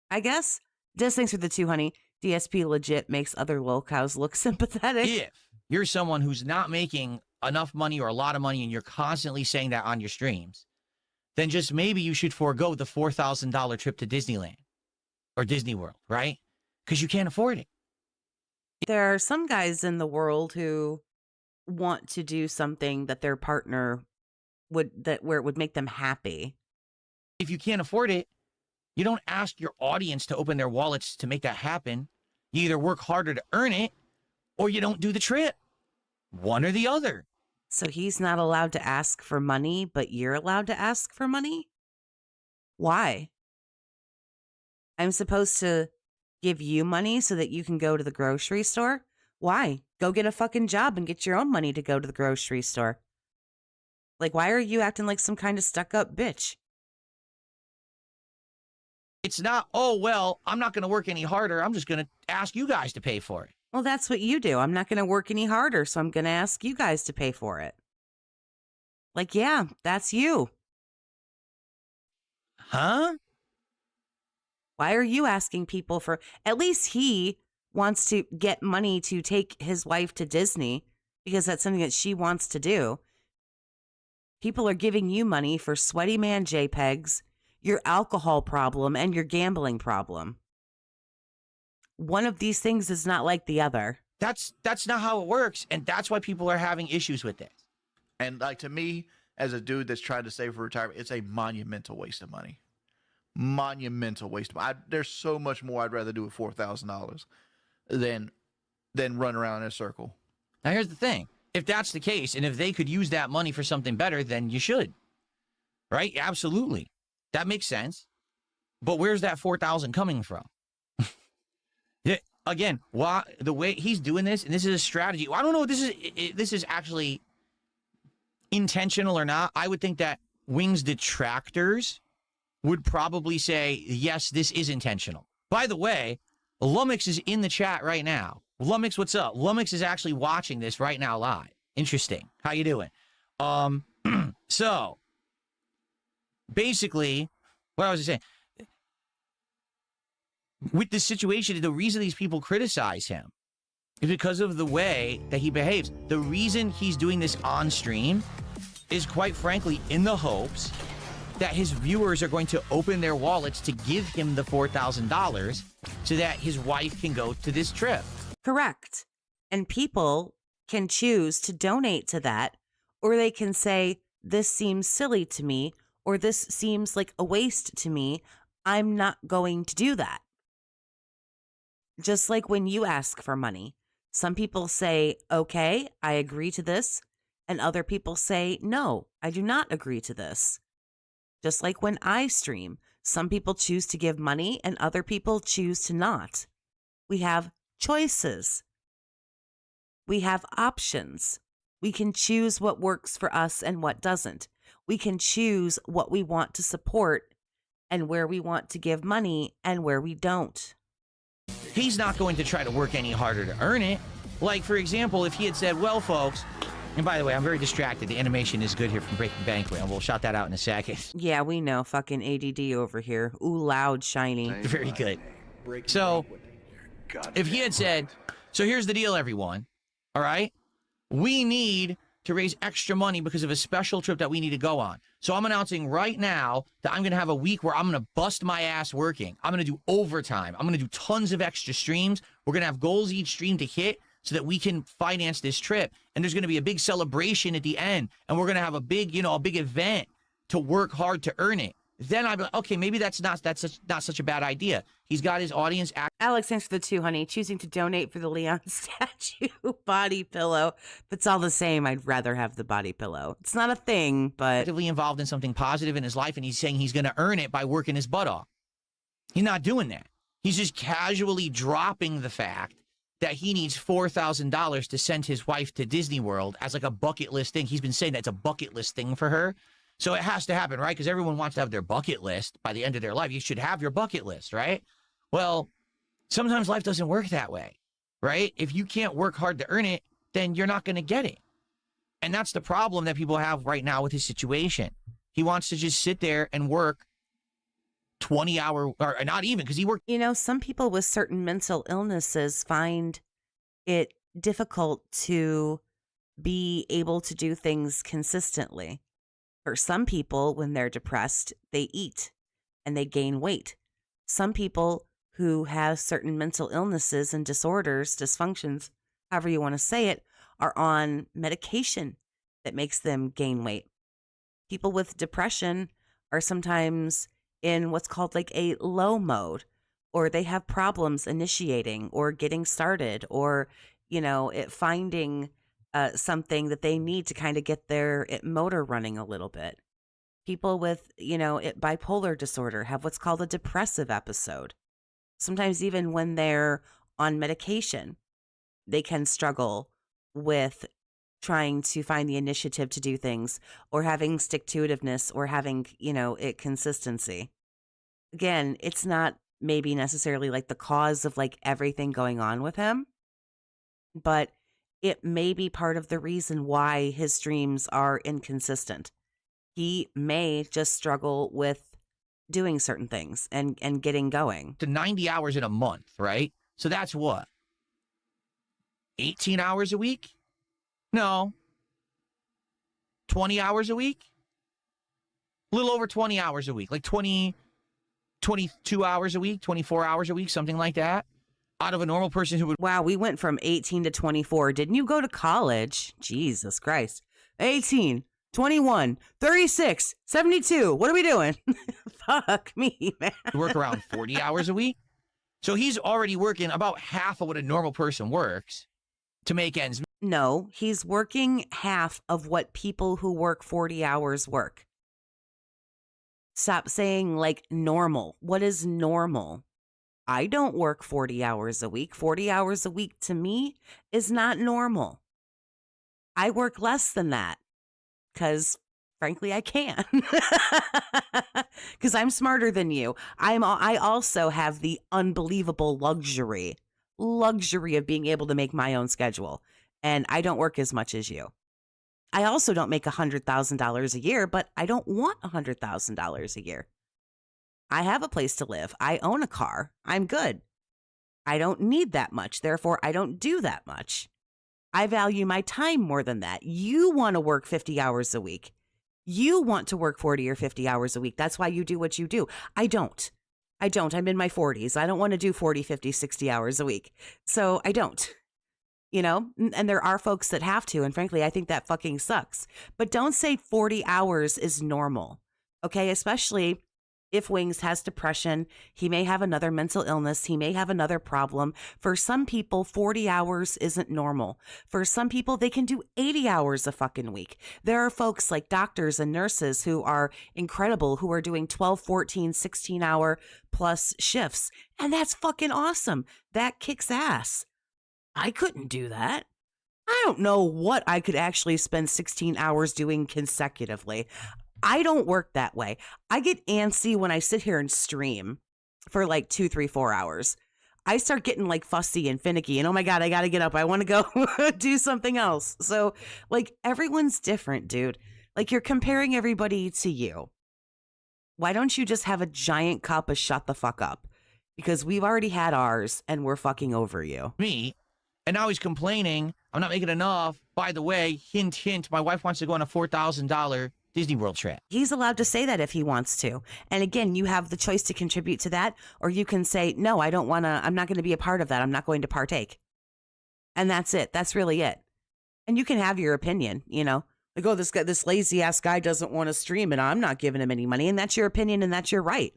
I guess. Just thanks for the 2, honey. DSP legit makes other lol cows look sympathetic. If you're someone who's not making enough money or a lot of money and you're constantly saying that on your streams, then just maybe you should forego the $4,000 trip to Disneyland or Disney World, right? Because you can't afford it. There are some guys in the world who want to do something that their partner where it would make them happy. If you can't afford it, you don't ask your audience to open their wallets to make that happen. You either work harder to earn it or you don't do the trip. One or the other. So he's not allowed to ask for money, but you're allowed to ask for money? Why? I'm supposed to give you money so that you can go to the grocery store? Why? Go get a fucking job and get your own money to go to the grocery store. Like, why are you acting like some kind of stuck-up bitch? It's not, oh, well, I'm not going to work any harder. I'm just going to ask you guys to pay for it. Well, that's what you do. I'm not going to work any harder, so I'm going to ask you guys to pay for it. Like, yeah, that's you. Huh? Why are you asking people for, at least he wants to get money to take his wife to Disney because that's something that she wants to do. People are giving you money for sweaty man JPEGs, your alcohol problem, and your gambling problem. One of these things is not like the other. That's not how it works, and that's why people are having issues with this. And like, to me, as a dude that's trying to save for retirement, it's a monumental waste of money. Monumental waste of money. There's so much more I'd rather do with $4,000 than run around in a circle. Now, here's the thing. If that's the case, and if they could use that money for something better, then you should. Right? Absolutely. That makes sense. But where's that $4,000 coming from? Yeah, again, why the way he's doing this, and this is a strategy. I don't know if this is actually intentional or not. I would think that Wing's detractors would probably say, yes, this is intentional. By the way, Lumix is in the chat right now. Lumix, what's up? Lumix is actually watching this right now live. Interesting. How you doing? So, basically, what I was saying, with this situation, the reason these people criticize him is because of the way that he behaves. The reason he's doing this on stream is, quite frankly, in the hopes that his viewers are going to open their wallets to give him the $4,000 so that his wife can go to this trip. Correct. And people can choose to donate to that, or they can say, this seems silly to me, or this seems like a waste to me. I'm not going to do that. Just like when you ask for money, some people say, okay, I agree to this. And other people say, no, I do not agree to this. Just like when I stream, some people choose to give money and other people choose to not. We have choices. We have options. We can choose what works for us and what doesn't. We can choose what we want to support and where we want to give money and where we don't. He's not going to try to work any harder to earn it. Like, for example, if he had said, well, folks, and by the way, I'm very distracted. The animation is good here from Breaking Banquet, and we'll shout that out in a second. Yeah, we know. Fucking ADD over here. Ooh, loud, shiny. Very good. So, if he had said, so here's the deal, everyone. All right? We need to raise extra money because of a special trip that we need to go on. So I'm announcing right now that I'm going to have a week where I'm going to bust my ass working. I'm going to do overtime. I'm going to do tons of extra streams. We're going to have goals each stream to hit so that we can finance this trip. And there's going to be a big celebration at the end. And we're going to have a big, a big event to work hard to earn it. Then I'd be like, okay, maybe that's not such a bad idea. He's got his audience. Alex, thanks for the 2, honey. Choosing to donate for the Leon statue body pillow. If it's all the same, I'd rather have the body pillow. It's not a thing, but Actively involved in something positive in his life, and he's saying he's going to earn it by working his butt off. He's not doing that. He's just casually dropping the fact that he needs $4,000 to send his wife to Disney World as like a bucket list thing. He's been saying that's a bucket list thing for her. So it has to happen, right? Because everyone wants to have their bucket list by the end of their life. You should have your bucket list, right? Well, sometimes life doesn't work that way, right? If you can't work hard to earn it, then you're not going to get it. And that's the problem that people have right now with his situation. He wants to just sit there and work 20-hour, or not even, because he worked. some people with certain mental illnesses find it difficult to be able to do things consistently. For some people, when they're depressed, they eat and they gain weight. Some people who have certain mental illnesses and disorders, dysfunctions, however you want to say it, are on medication that makes them gain weight. People with depression are sometimes in what's called like a low mode, or they have problems initiating or getting started, or, finding something that they need to kind of get their motor running a little bit. People with, bipolar disorder have what's called a depressive episode. Sometimes even when they're on medication, they can struggle with trying to find the initiative to do things, or having stick-to-itiveness, or having, consistency. Again, it's not maybe necessarily like the cause of like everything going on with him, but it may be part of the reason why his streams are inconsistent. He may just struggle with doing certain things and getting going. To 90 hours in a month, right? So that's what? 18 hours a week? No. 20 hours a week? A little over 20 hours a week. Like 22 hours a week, 24 hours a week, something like that. Out of a normal person who would... Wow, we went from 18 to 24. Didn't you go to college? Jesus Christ. 18, 21, 36, 72. What are we doing? Fuck me, man. work around 40 hours a week. So he's already working about half of what a normal person works to make ends meet. No, he's working half of what people who work 40 hours work. Stop saying like normal. What is normal? I don't work 40 hours a week. 40 hours a week to me is not normal. I work less than that because, frankly, I can. Because I'm smarter than you. I also have the unbelievable luxury of being able to make my own schedule. And I don't work as much as you. I also don't make $100,000 a year, but I don't want $100,000 a year. I have a place to live. I own a car. I'm good. I don't need that much. Therefore, I don't do that much. I value my time more than that. You want to work 50 hours a week. You want to work 40 or 50 hours a week. That's why you do what you do. I don't. I'm in my 40s. I don't want to do 40, 50, 60 hours a week. So I don't. You know, and there are folks that have to. And frankly, I think that fucking sucks. But don't say 40 hours is normal. Okay, especially if Wings has depression, he may have another mental illness, he may have another problem. For some people, 40 hours isn't normal. For some people, they can do 80 hours a fucking week. There are folks like doctors and nurses who are incredible, who are doing 12, 14, 16-hour plus shifts. And that's fucking awesome. That kicks ass. I couldn't do that. I don't know what I could actually spend 16 hours doing consecutively. I don't work that way. I get antsy when I sit here and stream for like 2, 3, 4 hours. I start getting like fussy and finicky and oh my God, I got to get up. I want to go do something else. So like everyone's different, dude. Like you're comparing everybody to you. Why don't you just have a giant cup of shut the fuck up? Because we've already had ours and we're fucking over you. Me. And now he's complaining, I'm not making enough. By the way, hint, hint, my wife wants to go on a $4,000 Disney World trip. He's allowed to say that if he wants to. And again, you have the choice to contribute to that, or you can say, no, I don't want to, I'm not going to be a part of that. I'm not going to partake. And that's it. That's really it. And you can have your opinion, you know, like, oh, this lazy ass guy doesn't want to stream and I'm not giving him any money. And that's your opinion and that's your right.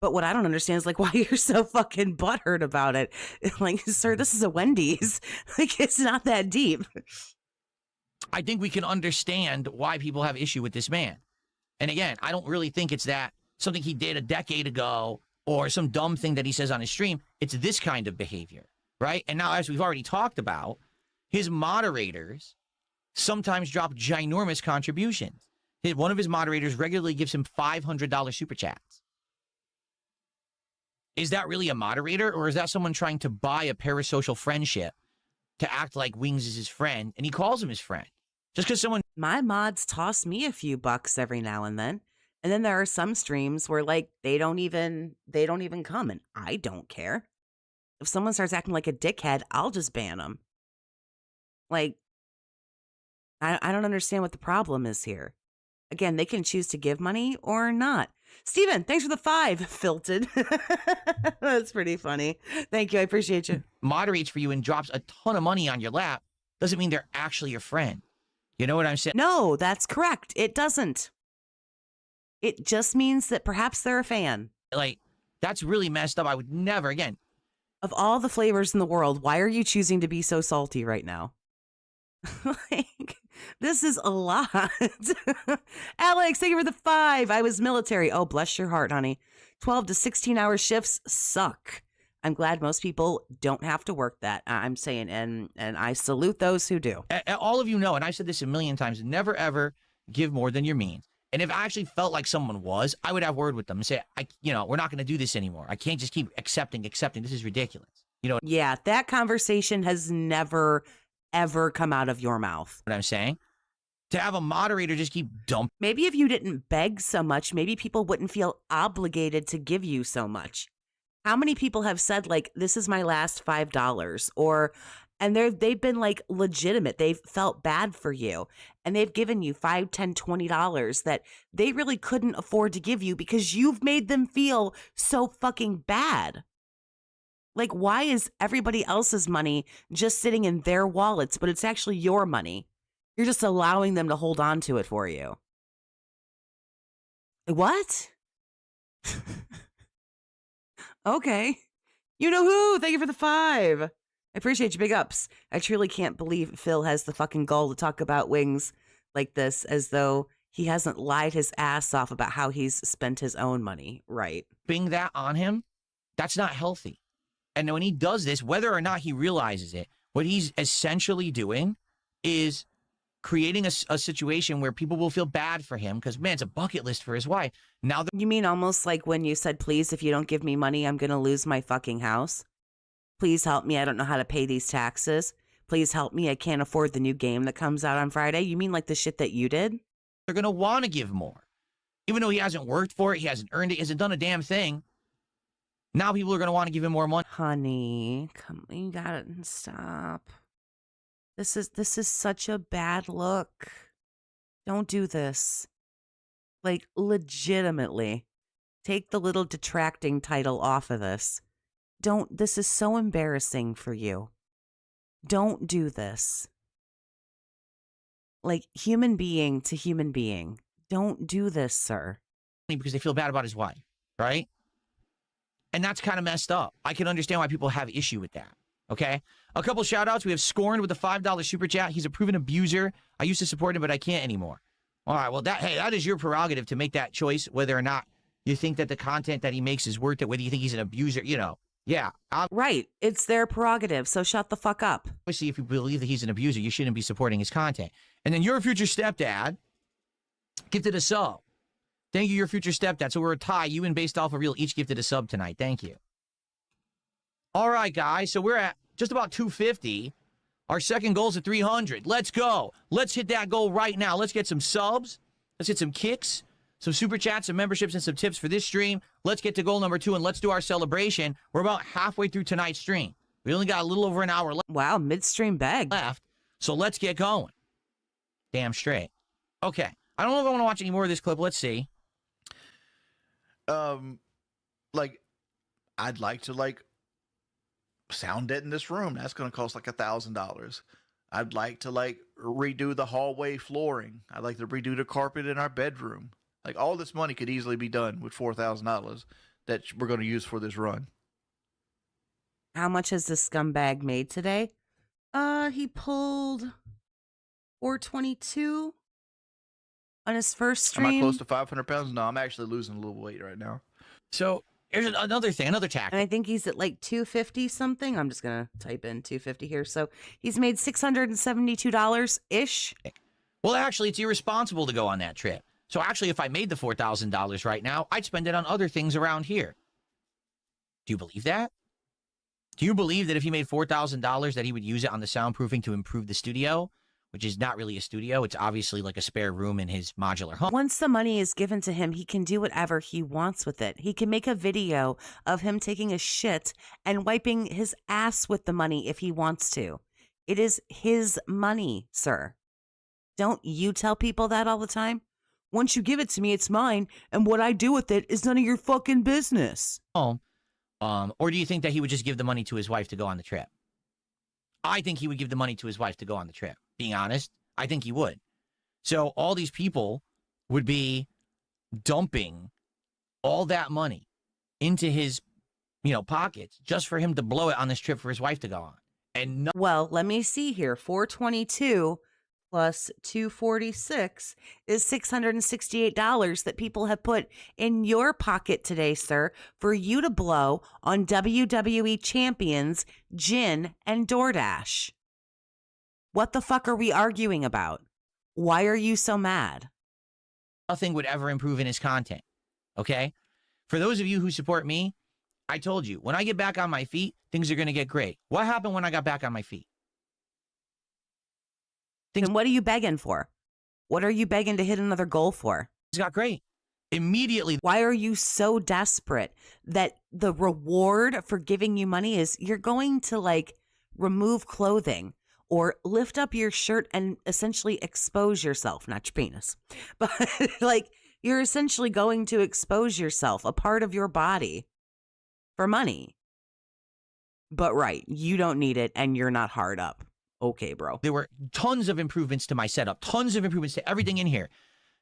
But what I don't understand is like why you're so fucking butthurt about it. Like, sir, this is a Wendy's. Like, it's not that deep. I think we can understand why people have issue with this man. And again, I don't really think it's that something he did a decade ago or some dumb thing that he says on his stream. It's this kind of behavior, right? And now, as we've already talked about, his moderators sometimes drop ginormous contributions. One of his moderators regularly gives him $500 super chats. Is that really a moderator, or is that someone trying to buy a parasocial friendship to act like Wings is his friend, and he calls him his friend? Just because someone... My mods toss me a few bucks every now and then. And then there are some streams where like they don't even come, and I don't care. If someone starts acting like a dickhead, I'll just ban them. Like, I don't understand what the problem is here. Again, they can choose to give money or not. Steven, thanks for the 5, Filted. That's pretty funny. Thank you. I appreciate you. Moderates for you and drops a ton of money on your lap doesn't mean they're actually your friend. You know what I'm saying? No, that's correct. It doesn't. It just means that perhaps they're a fan. Like, that's really messed up. I would never, again. Of all the flavors in the world, why are you choosing to be so salty right now? Like, this is a lot. Alex, thank you for the 5. I was military. Oh, bless your heart, honey. 12 to 16-hour shifts suck. I'm glad most people don't have to work that. I'm saying, and I salute those who do. All of you know, and I've said this a million times, never ever give more than your means. And if I actually felt like someone was, I would have word with them and say, we're not going to do this anymore. I can't just keep accepting. This is ridiculous. You know? Yeah, that conversation has never ever come out of your mouth. What I'm saying? To have a moderator just keep dumping. Maybe if you didn't beg so much, maybe people wouldn't feel obligated to give you so much. How many people have said, like, this is my last $5, or, and they've been like legitimate. They've felt bad for you and they've given you $5, $10, $20 that they really couldn't afford to give you because you've made them feel so fucking bad. Like, why is everybody else's money just sitting in their wallets, but it's actually your money? You're just allowing them to hold on to it for you. What? Okay. You know who? Thank you for the 5. I appreciate you. Big ups. I truly can't believe Phil has the fucking gall to talk about wings like this as though he hasn't lied his ass off about how he's spent his own money. Right. Being that on him, that's not healthy. And when he does this, whether or not he realizes it, what he's essentially doing is creating a situation where people will feel bad for him because, man, it's a bucket list for his wife. Now, You mean almost like when you said, please, if you don't give me money, I'm going to lose my fucking house? Please help me. I don't know how to pay these taxes. Please help me. I can't afford the new game that comes out on Friday. You mean like the shit that you did? they're going to want to give more. Even though he hasn't worked for it, he hasn't earned it, he hasn't done a damn thing. Now people are going to want to give him more money. Honey, come on, you gotta stop. This is such a bad look. Don't do this. Like, legitimately. Take the little detracting title off of this. This is so embarrassing for you. Don't do this. Like, human being to human being. Don't do this, sir. Because they feel bad about his wife, right? And that's kind of messed up. I can understand why people have issue with that. Okay? A couple shout outs. We have Scorned with a $5 super chat. He's a proven abuser. I used to support him, but I can't anymore. All right, well, that is your prerogative to make that choice, whether or not you think that the content that he makes is worth it, whether you think he's an abuser, Yeah. Right. It's their prerogative, so shut the fuck up. Obviously, if you believe that he's an abuser, you shouldn't be supporting his content. And then your future stepdad gifted a sub. Thank you, your future stepdad. So we're a tie. You and Based Off of Real each gifted a sub tonight. Thank you. All right, guys. So we're at just about 250. Our second goal is at 300. Let's go. Let's hit that goal right now. Let's get some subs. Let's get some kicks, some super chats, some memberships, and some tips for this stream. Let's get to goal number 2, and let's do our celebration. We're about halfway through tonight's stream. We only got a little over an hour left. Wow, midstream bag. So let's get going. Damn straight. Okay. I don't know if I want to watch any more of this clip. Let's see. I'd like to sound it in this room. That's going to cost like $1,000. I'd like to redo the hallway flooring. I'd like to redo the carpet in our bedroom. Like, all this money could easily be done with $4,000 that we're going to use for this run. How much has this scumbag made today? He pulled 422 on his first stream. Am I close to 500 pounds? No, I'm actually losing a little weight right now. So here's another thing, another tactic. And I think he's at like 250 something. I'm just going to type in 250 here. So he's made $672-ish. Well, actually, it's irresponsible to go on that trip. So actually, if I made the $4,000 right now, I'd spend it on other things around here. Do you believe that? Do you believe that if he made $4,000 that he would use it on the soundproofing to improve the studio, which is not really a studio? It's obviously like a spare room in his modular home. Once the money is given to him, he can do whatever he wants with it. He can make a video of him taking a shit and wiping his ass with the money if he wants to. It is his money, sir. Don't you tell people that all the time? Once you give it to me, it's mine, and what I do with it is none of your fucking business. Or do you think that he would just give the money to his wife to go on the trip? I think he would give the money to his wife to go on the trip. Being honest, I think he would. So all these people would be dumping all that money into his, pockets just for him to blow it on this trip for his wife to go on. And well, let me see here. 422 plus 246 is $668 that people have put in your pocket today, sir, for you to blow on WWE champions, Jin and DoorDash. What the fuck are we arguing about? Why are you so mad? nothing would ever improve in his content. Okay? For those of you who support me, I told you, when I get back on my feet, things are going to get great. What happened when I got back on my feet? Then what are you begging for? What are you begging to hit another goal for? got great. Immediately. Why are you so desperate that the reward for giving you money is you're going to like remove clothing or lift up your shirt and essentially expose yourself, not your penis, but like you're essentially going to expose yourself, a part of your body for money. But right, you don't need it and you're not hard up. Okay, bro. There were tons of improvements to my setup, tons of improvements to everything in here.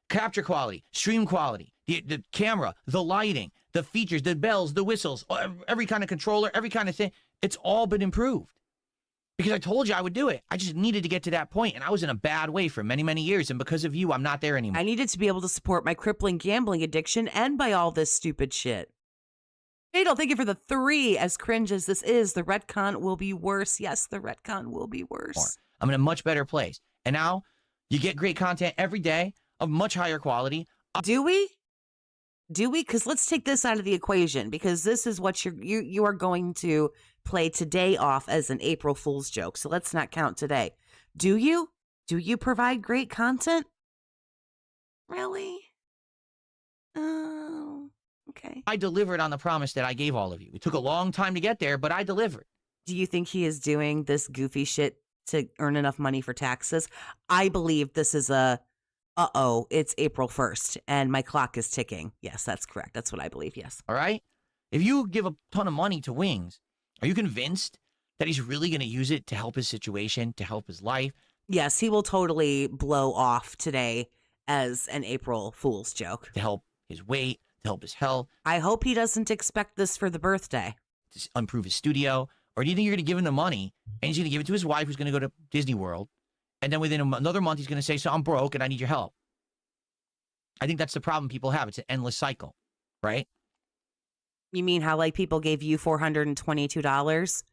Capture quality, stream quality, the camera, the lighting, the features, the bells, the whistles, every kind of controller, every kind of thing. It's all been improved. Because I told you I would do it. I just needed to get to that point, and I was in a bad way for many, many years, and because of you, I'm not there anymore. I needed to be able to support my crippling gambling addiction and buy all this stupid shit. Fatal, thank you for the 3. As cringe as this is, the retcon will be worse. Yes, the retcon will be worse. I'm in a much better place. And now you get great content every day of much higher quality. Do we? Do we? Because let's take this out of the equation, because this is what you are going to play today off as an April Fool's joke. So let's not count today. Do you? Do you provide great content? Really? Oh, okay. I delivered on the promise that I gave all of you. It took a long time to get there, but I delivered. Do you think he is doing this goofy shit to earn enough money for taxes? I believe this is a, it's April 1st and my clock is ticking. Yes, that's correct. That's what I believe. Yes. All right? If you give a ton of money to Wings, are you convinced that he's really going to use it to help his situation, to help his life? Yes, he will totally blow off today as an April Fool's joke. To help his weight, to help his health. I hope he doesn't expect this for the birthday. To improve his studio. Or do you think you're going to give him the money and he's going to give it to his wife who's going to go to Disney World, and then within another month he's going to say, so I'm broke and I need your help? I think that's the problem people have. It's an endless cycle, right? You mean how like people gave you $422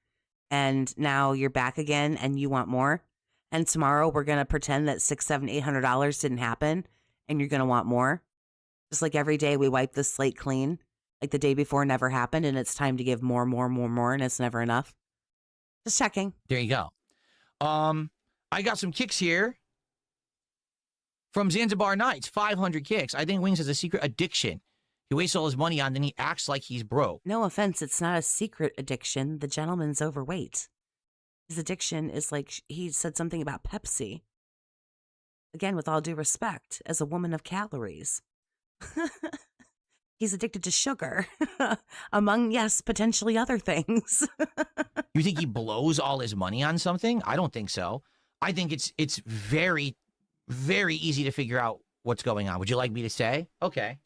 and now you're back again and you want more? And tomorrow we're going to pretend that $600, $700, $800 didn't happen and you're going to want more? Just like every day we wipe the slate clean, like the day before never happened, and it's time to give more, and it's never enough. Just checking. There you go. I got some kicks here from Zanzibar Nights, 500 kicks. I think Wings has a secret addiction. He wastes all his money on, then he acts like he's broke. No offense, it's not a secret addiction. The gentleman's overweight. His addiction is like, he said something about Pepsi. Again, with all due respect, as a woman of calories. He's addicted to sugar, among, yes, potentially other things. You think he blows all his money on something? I don't think so. I think it's very, very easy to figure out what's going on. Would you like me to say? Okay.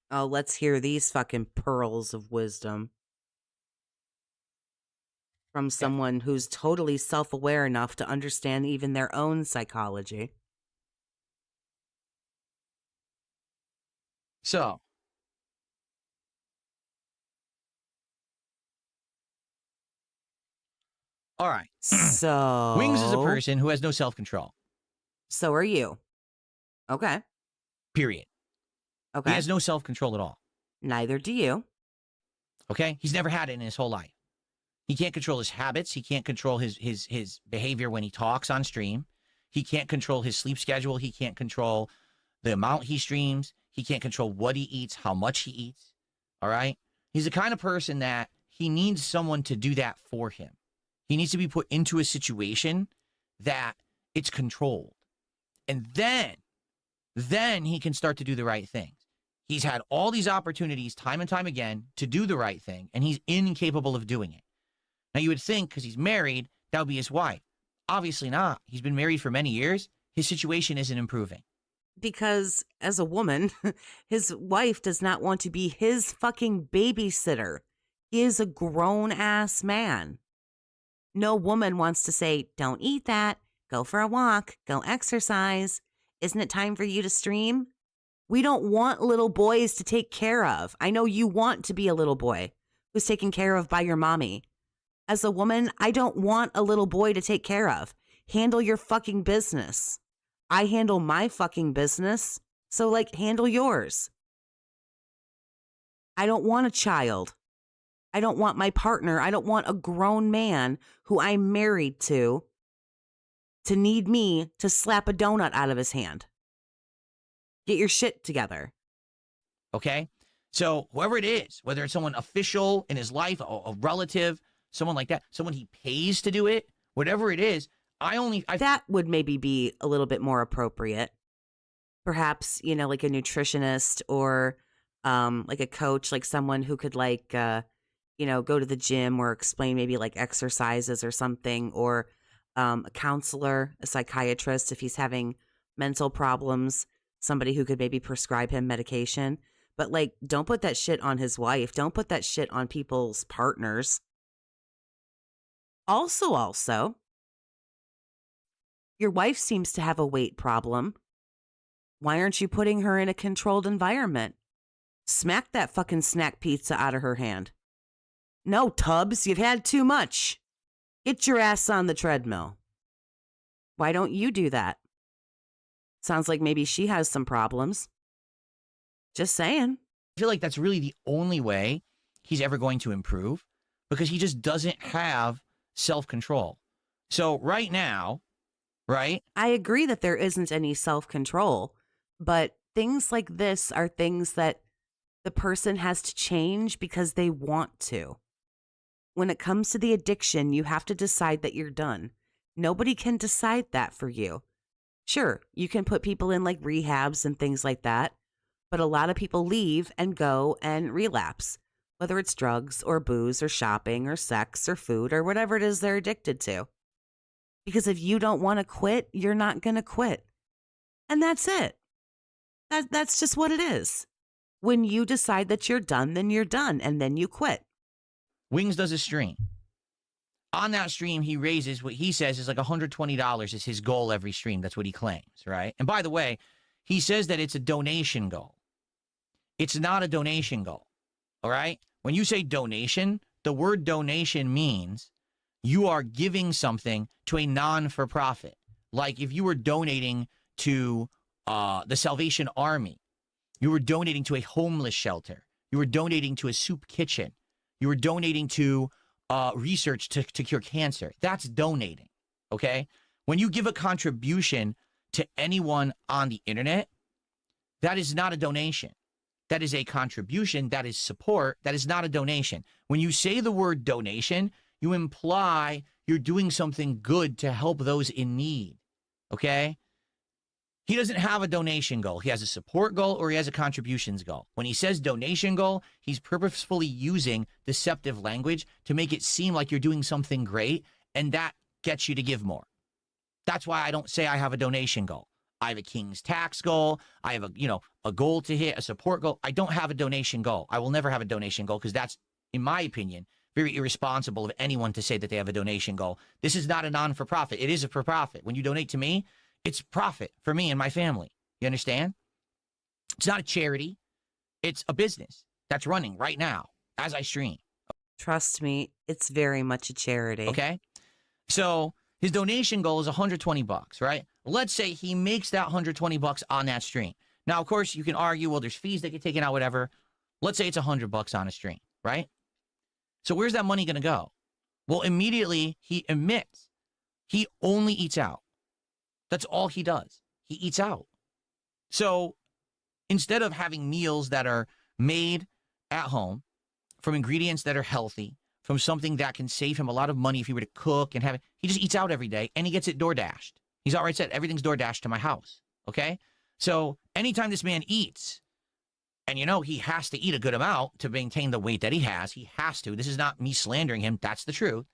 Oh, let's hear these fucking pearls of wisdom from someone who's totally self-aware enough to understand even their own psychology. So, all right. So Wings is a person who has no self-control. So are you. Okay. Period. Okay. He has no self-control at all. Neither do you. Okay? He's never had it in his whole life. He can't control his habits. He can't control his behavior when he talks on stream. He can't control his sleep schedule. He can't control the amount he streams. He can't control what he eats, how much he eats. All right? He's the kind of person that he needs someone to do that for him. He needs to be put into a situation that it's controlled. And then he can start to do the right things. He's had all these opportunities time and time again to do the right thing, and he's incapable of doing it. Now, you would think because he's married, that would be his wife. Obviously not. He's been married for many years. His situation isn't improving. Because as a woman, his wife does not want to be his fucking babysitter. He is a grown-ass man. No woman wants to say, don't eat that, go for a walk, go exercise. Isn't it time for you to stream? We don't want little boys to take care of. I know you want to be a little boy who's taken care of by your mommy. As a woman, I don't want a little boy to take care of. Handle your fucking business. I handle my fucking business, so like handle yours. I don't want a child. I don't want my partner. I don't want a grown man who I'm married to to need me to slap a donut out of his hand. Get your shit together. Okay? So whoever it is, whether it's someone official in his life, a relative, someone like that, someone he pays to do it, whatever it is, that would maybe be a little bit more appropriate. Perhaps, you know, like a nutritionist or like a coach, like someone who could like, you know, go to the gym or explain maybe like exercises or something, or a counselor, a psychiatrist if he's having mental problems, somebody who could maybe prescribe him medication. But like, don't put that shit on his wife. Don't put that shit on people's partners. Also, your wife seems to have a weight problem. Why aren't you putting her in a controlled environment? Smack that fucking snack pizza out of her hand. No, Tubbs, you've had too much. Get your ass on the treadmill. Why don't you do that? Sounds like maybe she has some problems. Just saying. I feel like that's really the only way he's ever going to improve, because he just doesn't have self-control. So right now, right? I agree that there isn't any self-control, but things like this are things that the person has to change because they want to. When it comes to the addiction, you have to decide that you're done. Nobody can decide that for you. Sure, you can put people in like rehabs and things like that, but a lot of people leave and go and relapse, whether it's drugs or booze or shopping or sex or food or whatever it is they're addicted to. Because if you don't want to quit, you're not going to quit. And that's it. That's just what it is. When you decide that you're done, then you're done, and then you quit. Wings does a stream. On that stream, he raises what he says is like $120 is his goal every stream. That's what he claims, right? And by the way, he says that it's a donation goal. It's not a donation goal, all right? When you say donation, the word donation means you are giving something to a non-for-profit. Like if you were donating to the Salvation Army, you were donating to a homeless shelter, you were donating to a soup kitchen, you were donating to research to cure cancer. That's donating, okay? When you give a contribution to anyone on the internet, that is not a donation. That is a contribution. That is support. That is not a donation. When you say the word donation, you imply you're doing something good to help those in need, okay? He doesn't have a donation goal. He has a support goal or he has a contributions goal. When he says donation goal, he's purposefully using deceptive language to make it seem like you're doing something great, and that gets you to give more. That's why I don't say I have a donation goal. I have a king's tax goal. I have a goal to hit, a support goal. I don't have a donation goal. I will never have a donation goal because that's, in my opinion, very irresponsible of anyone to say that they have a donation goal. This is not a non-for-profit. It is a for-profit. When you donate to me, it's profit for me and my family. You understand? It's not a charity. It's a business that's running right now as I stream. Trust me, it's very much a charity. Okay? So his donation goal is $120, right? Let's say he makes that $120 on that stream. Now, of course, you can argue, well, there's fees that get taken out, whatever. Let's say it's $100 on a stream, right? So where's that money going to go? Well, immediately he admits he only eats out. That's all he does. He eats out. So instead of having meals that are made at home from ingredients that are healthy, from something that can save him a lot of money if he were to cook and have it, he just eats out every day and he gets it door dashed. He's already said everything's door dashed to my house. Okay. So anytime this man eats, and he has to eat a good amount to maintain the weight that he has to. This is not me slandering him. That's the truth.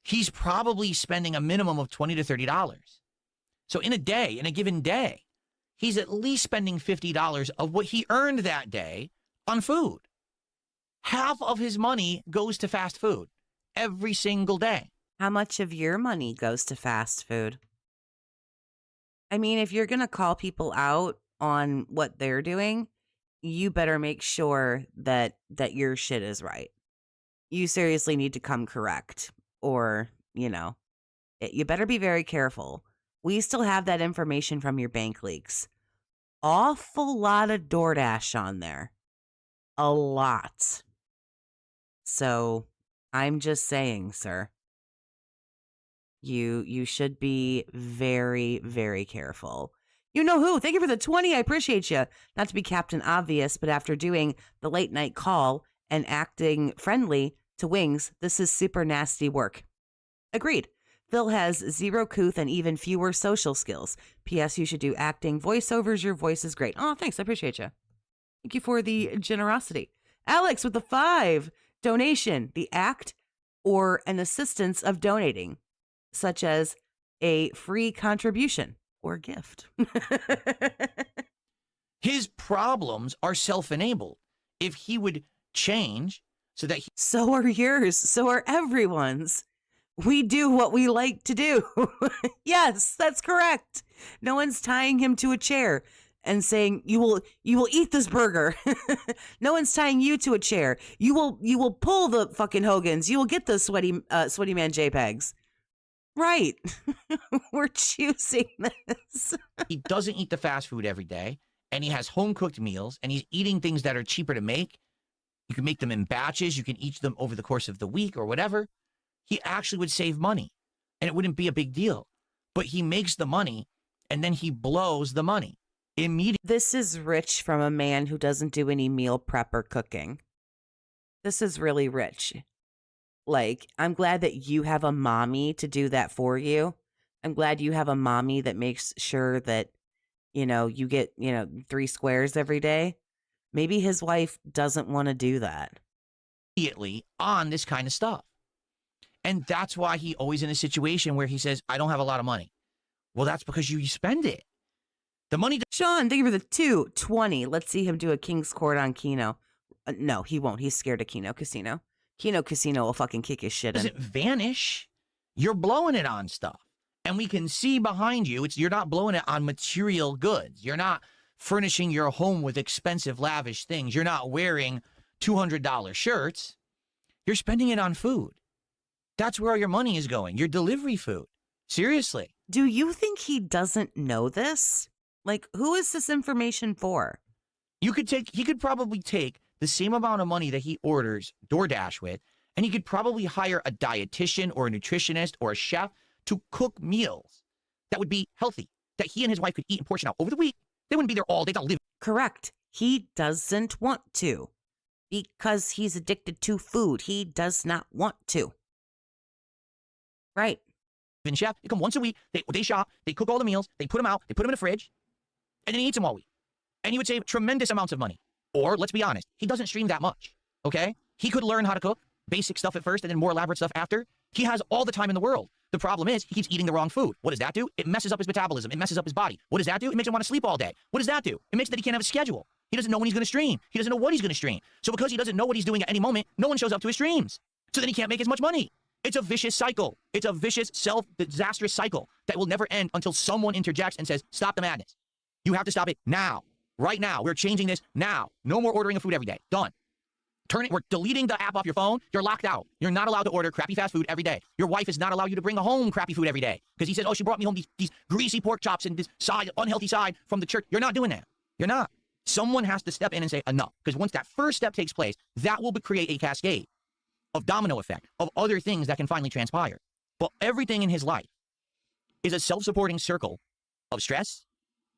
He's probably spending a minimum of $20 to $30. So in a given day, he's at least spending $50 of what he earned that day on food. Half of his money goes to fast food every single day. How much of your money goes to fast food? I mean, if you're going to call people out on what they're doing, you better make sure that your shit is right. You seriously need to come correct, or, you better be very careful. We still have that information from your bank leaks. Awful lot of DoorDash on there. A lot. So I'm just saying, sir. You should be very, very careful. You know who? Thank you for the 20. I appreciate you. Not to be Captain Obvious, but after doing the late night call and acting friendly to Wings, this is super nasty work. Agreed. Phil has zero couth and even fewer social skills. P.S. You should do acting, voiceovers. Your voice is great. Oh, thanks. I appreciate you. Thank you for the generosity. Alex with the 5 donation, the act or an assistance of donating, such as a free contribution or gift. His problems are self-enabled. If he would change so that so are yours, so are everyone's. We do what we like to do. Yes, that's correct. No one's tying him to a chair and saying you will eat this burger. No one's tying you to a chair. You will pull the fucking Hogans. You will get the sweaty man JPEGs. Right. We're choosing this. he doesn't eat the fast food every day, and he has home-cooked meals, and he's eating things that are cheaper to make. You can make them in batches. You can eat them over the course of the week or whatever. He actually would save money, and it wouldn't be a big deal. But he makes the money, and then he blows the money immediately. This is rich from a man who doesn't do any meal prep or cooking. This is really rich. Like, I'm glad that you have a mommy to do that for you. I'm glad you have a mommy that makes sure that, you get, 3 squares every day. Maybe his wife doesn't want to do that. Immediately on this kind of stuff. And that's why he always in a situation where he says, I don't have a lot of money. Well, that's because you spend it. The money. Sean, thank you for the 220. Let's see him do a King's Court on Keno. No, he won't. He's scared of Keno Casino. Keno Casino will fucking kick his shit in. Doesn't vanish. You're blowing it on stuff. And we can see behind you, you're not blowing it on material goods. You're not furnishing your home with expensive, lavish things. You're not wearing $200 shirts. You're spending it on food. That's where all your money is going. Your delivery food. Seriously. Do you think he doesn't know this? Like, who is this information for? He could probably take the same amount of money that he orders DoorDash with, and he could probably hire a dietitian or a nutritionist or a chef to cook meals that would be healthy, that he and his wife could eat and portion out over the week. They wouldn't be there all day. They'll live. Correct. He doesn't want to because he's addicted to food. He does not want to. Right. And chef, they come once a week. They shop. They cook all the meals. They put them out. They put them in a fridge, and then he eats them all week. And he would save tremendous amounts of money. Or let's be honest, he doesn't stream that much. Okay, he could learn how to cook basic stuff at first, and then more elaborate stuff after. He has all the time in the world. The problem is he keeps eating the wrong food. What does that do? It messes up his metabolism. It messes up his body. What does that do? It makes him want to sleep all day. What does that do? It makes it that he can't have a schedule. He doesn't know when he's going to stream. He doesn't know what he's going to stream. So because he doesn't know what he's doing at any moment, no one shows up to his streams. So then he can't make as much money. It's a vicious cycle. It's a vicious, self-disastrous cycle that will never end until someone interjects and says, stop the madness. You have to stop it now. Right now. We're changing this now. No more ordering of food every day. Done. We're deleting the app off your phone. You're locked out. You're not allowed to order crappy fast food every day. Your wife is not allowed you to bring home crappy food every day. Because he said, oh, she brought me home these greasy pork chops and this unhealthy side from the church. You're not doing that. You're not. Someone has to step in and say enough. Because once that first step takes place, that will create a cascade of domino effect of other things that can finally transpire. But everything in his life is a self-supporting circle of stress,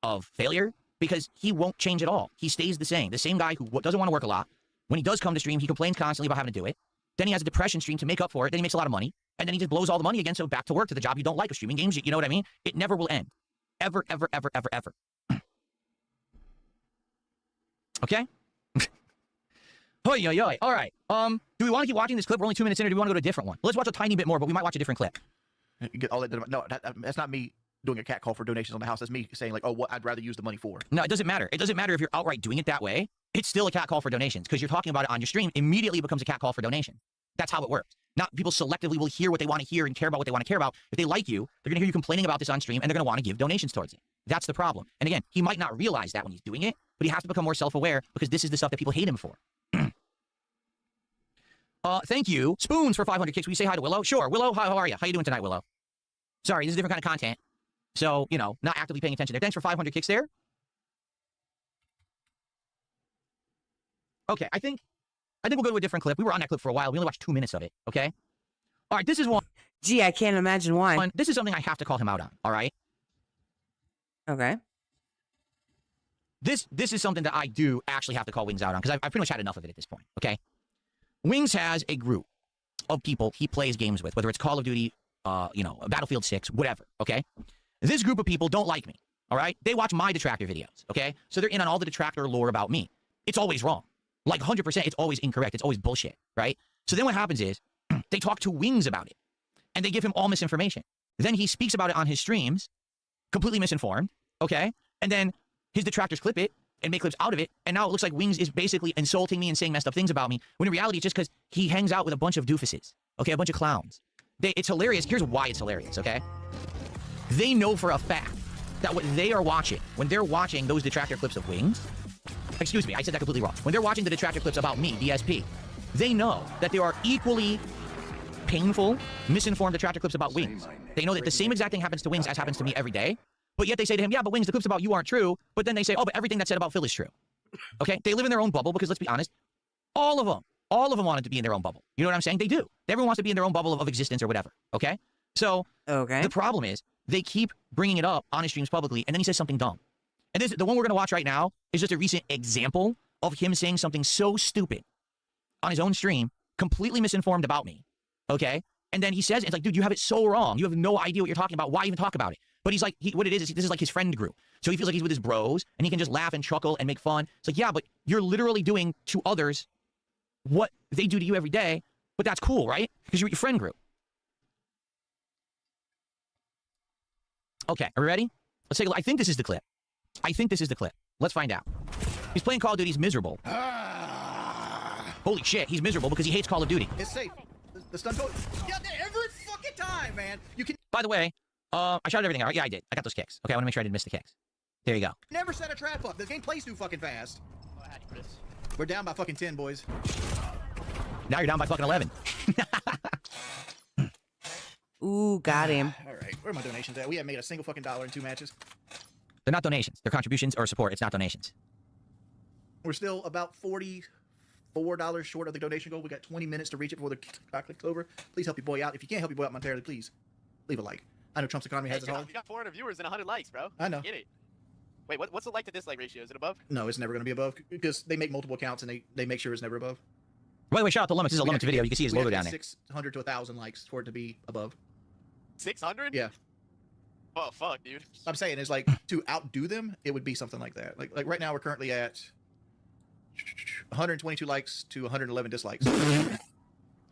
of failure, because he won't change at all. He stays the same. The same guy who doesn't want to work a lot. When he does come to stream, he complains constantly about having to do it. Then he has a depression stream to make up for it. Then he makes a lot of money. And then he just blows all the money again, so back to work, to the job you don't like, of streaming games. You know what I mean? It never will end. Ever, ever, ever, ever, ever. Okay? Hoi, hoi, hoi. All right. Do we want to keep watching this clip? We're only 2 minutes in, or do we want to go to a different one? Let's watch a tiny bit more, but we might watch a different clip. You get all that. No, that's not me doing a cat call for donations on the house. That's me saying, like, oh, what I'd rather use the money for. No, it doesn't matter. It doesn't matter if you're outright doing it that way. It's still a cat call for donations because you're talking about it on your stream. Immediately it becomes a cat call for donation. That's how it works. Now, people selectively will hear what they want to hear and care about what they want to care about. If they like you, they're going to hear you complaining about this on stream, and they're going to want to give donations towards it. That's the problem. And again, he might not realize that when he's doing it, but he has to become more self-aware because this is the stuff that people hate him for. Thank you. Spoons for 500 kicks. Will you say hi to Willow? Sure. Willow, how are you? How you doing tonight, Willow? Sorry, this is a different kind of content. So, not actively paying attention there. Thanks for 500 kicks there. Okay, I think we'll go to a different clip. We were on that clip for a while. We only watched 2 minutes of it, okay? All right, this is one. Gee, I can't imagine why. This is something I have to call him out on, all right? Okay. This is something that I do actually have to call Wings out on because I've pretty much had enough of it at this point, okay? Wings has a group of people he plays games with, whether it's Call of Duty, Battlefield 6, whatever, okay? This group of people don't like me, all right? They watch my detractor videos, okay? So they're in on all the detractor lore about me. It's always wrong. Like 100%, it's always incorrect. It's always bullshit, right? So then what happens is they talk to Wings about it, and they give him all misinformation. Then he speaks about it on his streams, completely misinformed, okay? And then his detractors clip it and make clips out of it, and now it looks like Wings is basically insulting me and saying messed up things about me, when in reality it's just because he hangs out with a bunch of doofuses, okay? A bunch of clowns. It's hilarious. Here's why it's hilarious, okay? They know for a fact that what they are watching, when they're watching those detractor clips of Wings, excuse me, I said that completely wrong. When they're watching the detractor clips about me, DSP, they know that there are equally painful, misinformed detractor clips about Wings. They know that the same exact thing happens to Wings as happens to me every day, but yet they say to him, yeah, but Wings, the clips about you aren't true, but then they say, oh, but everything that's said about Phil is true. Okay? They live in their own bubble because, let's be honest, all of them wanted to be in their own bubble. You know what I'm saying? They do. Everyone wants to be in their own bubble of existence or whatever, okay? So, the problem is, they keep bringing it up on his streams publicly, and then he says something dumb. And the one we're going to watch right now is just a recent example of him saying something so stupid on his own stream, completely misinformed about me, okay? And then he says, it's like, dude, you have it so wrong. You have no idea what you're talking about. Why even talk about it? But he's like, what it is this is like his friend group. So he feels like he's with his bros, and he can just laugh and chuckle and make fun. It's like, yeah, but you're literally doing to others what they do to you every day, but that's cool, right? Because you're with your friend group. Okay, are we ready? Let's take a look. I think this is the clip. Let's find out. He's playing Call of Duty. He's miserable. Holy shit, he's miserable because he hates Call of Duty. It's safe. The stun code. Yeah, every fucking time, man. You can By the way, I shot everything out. Yeah, I did. I got those kicks. Okay, I want to make sure I didn't miss the kicks. There you go. never set a trap up. The game plays too fucking fast. We're down by fucking 10, boys. Now you're down by fucking 11. Ooh, got him. All right, where are my donations at? We haven't made a single fucking dollar in 2 matches. They're not donations. They're contributions or support. It's not donations. We're still about $44 short of the donation goal. We got 20 minutes to reach it before the clock clicks over. Please help your boy out. If you can't help your boy out monetarily, please leave a like. I know Trump's economy has it hard. You got 400 viewers and 100 likes, bro. I know. Get it. Wait, what's the like to dislike ratio? Is it above? No, it's never going to be above because they make multiple accounts and they make sure it's never above. By the way, shout out to Lumix. This is a Lumix video. You can see his logo down there. 600 to 1,000 likes for it to be above. 600? Yeah. Oh fuck, dude. I'm saying is like to outdo them, it would be something like that. Like right now we're currently at 122 likes to 111 dislikes.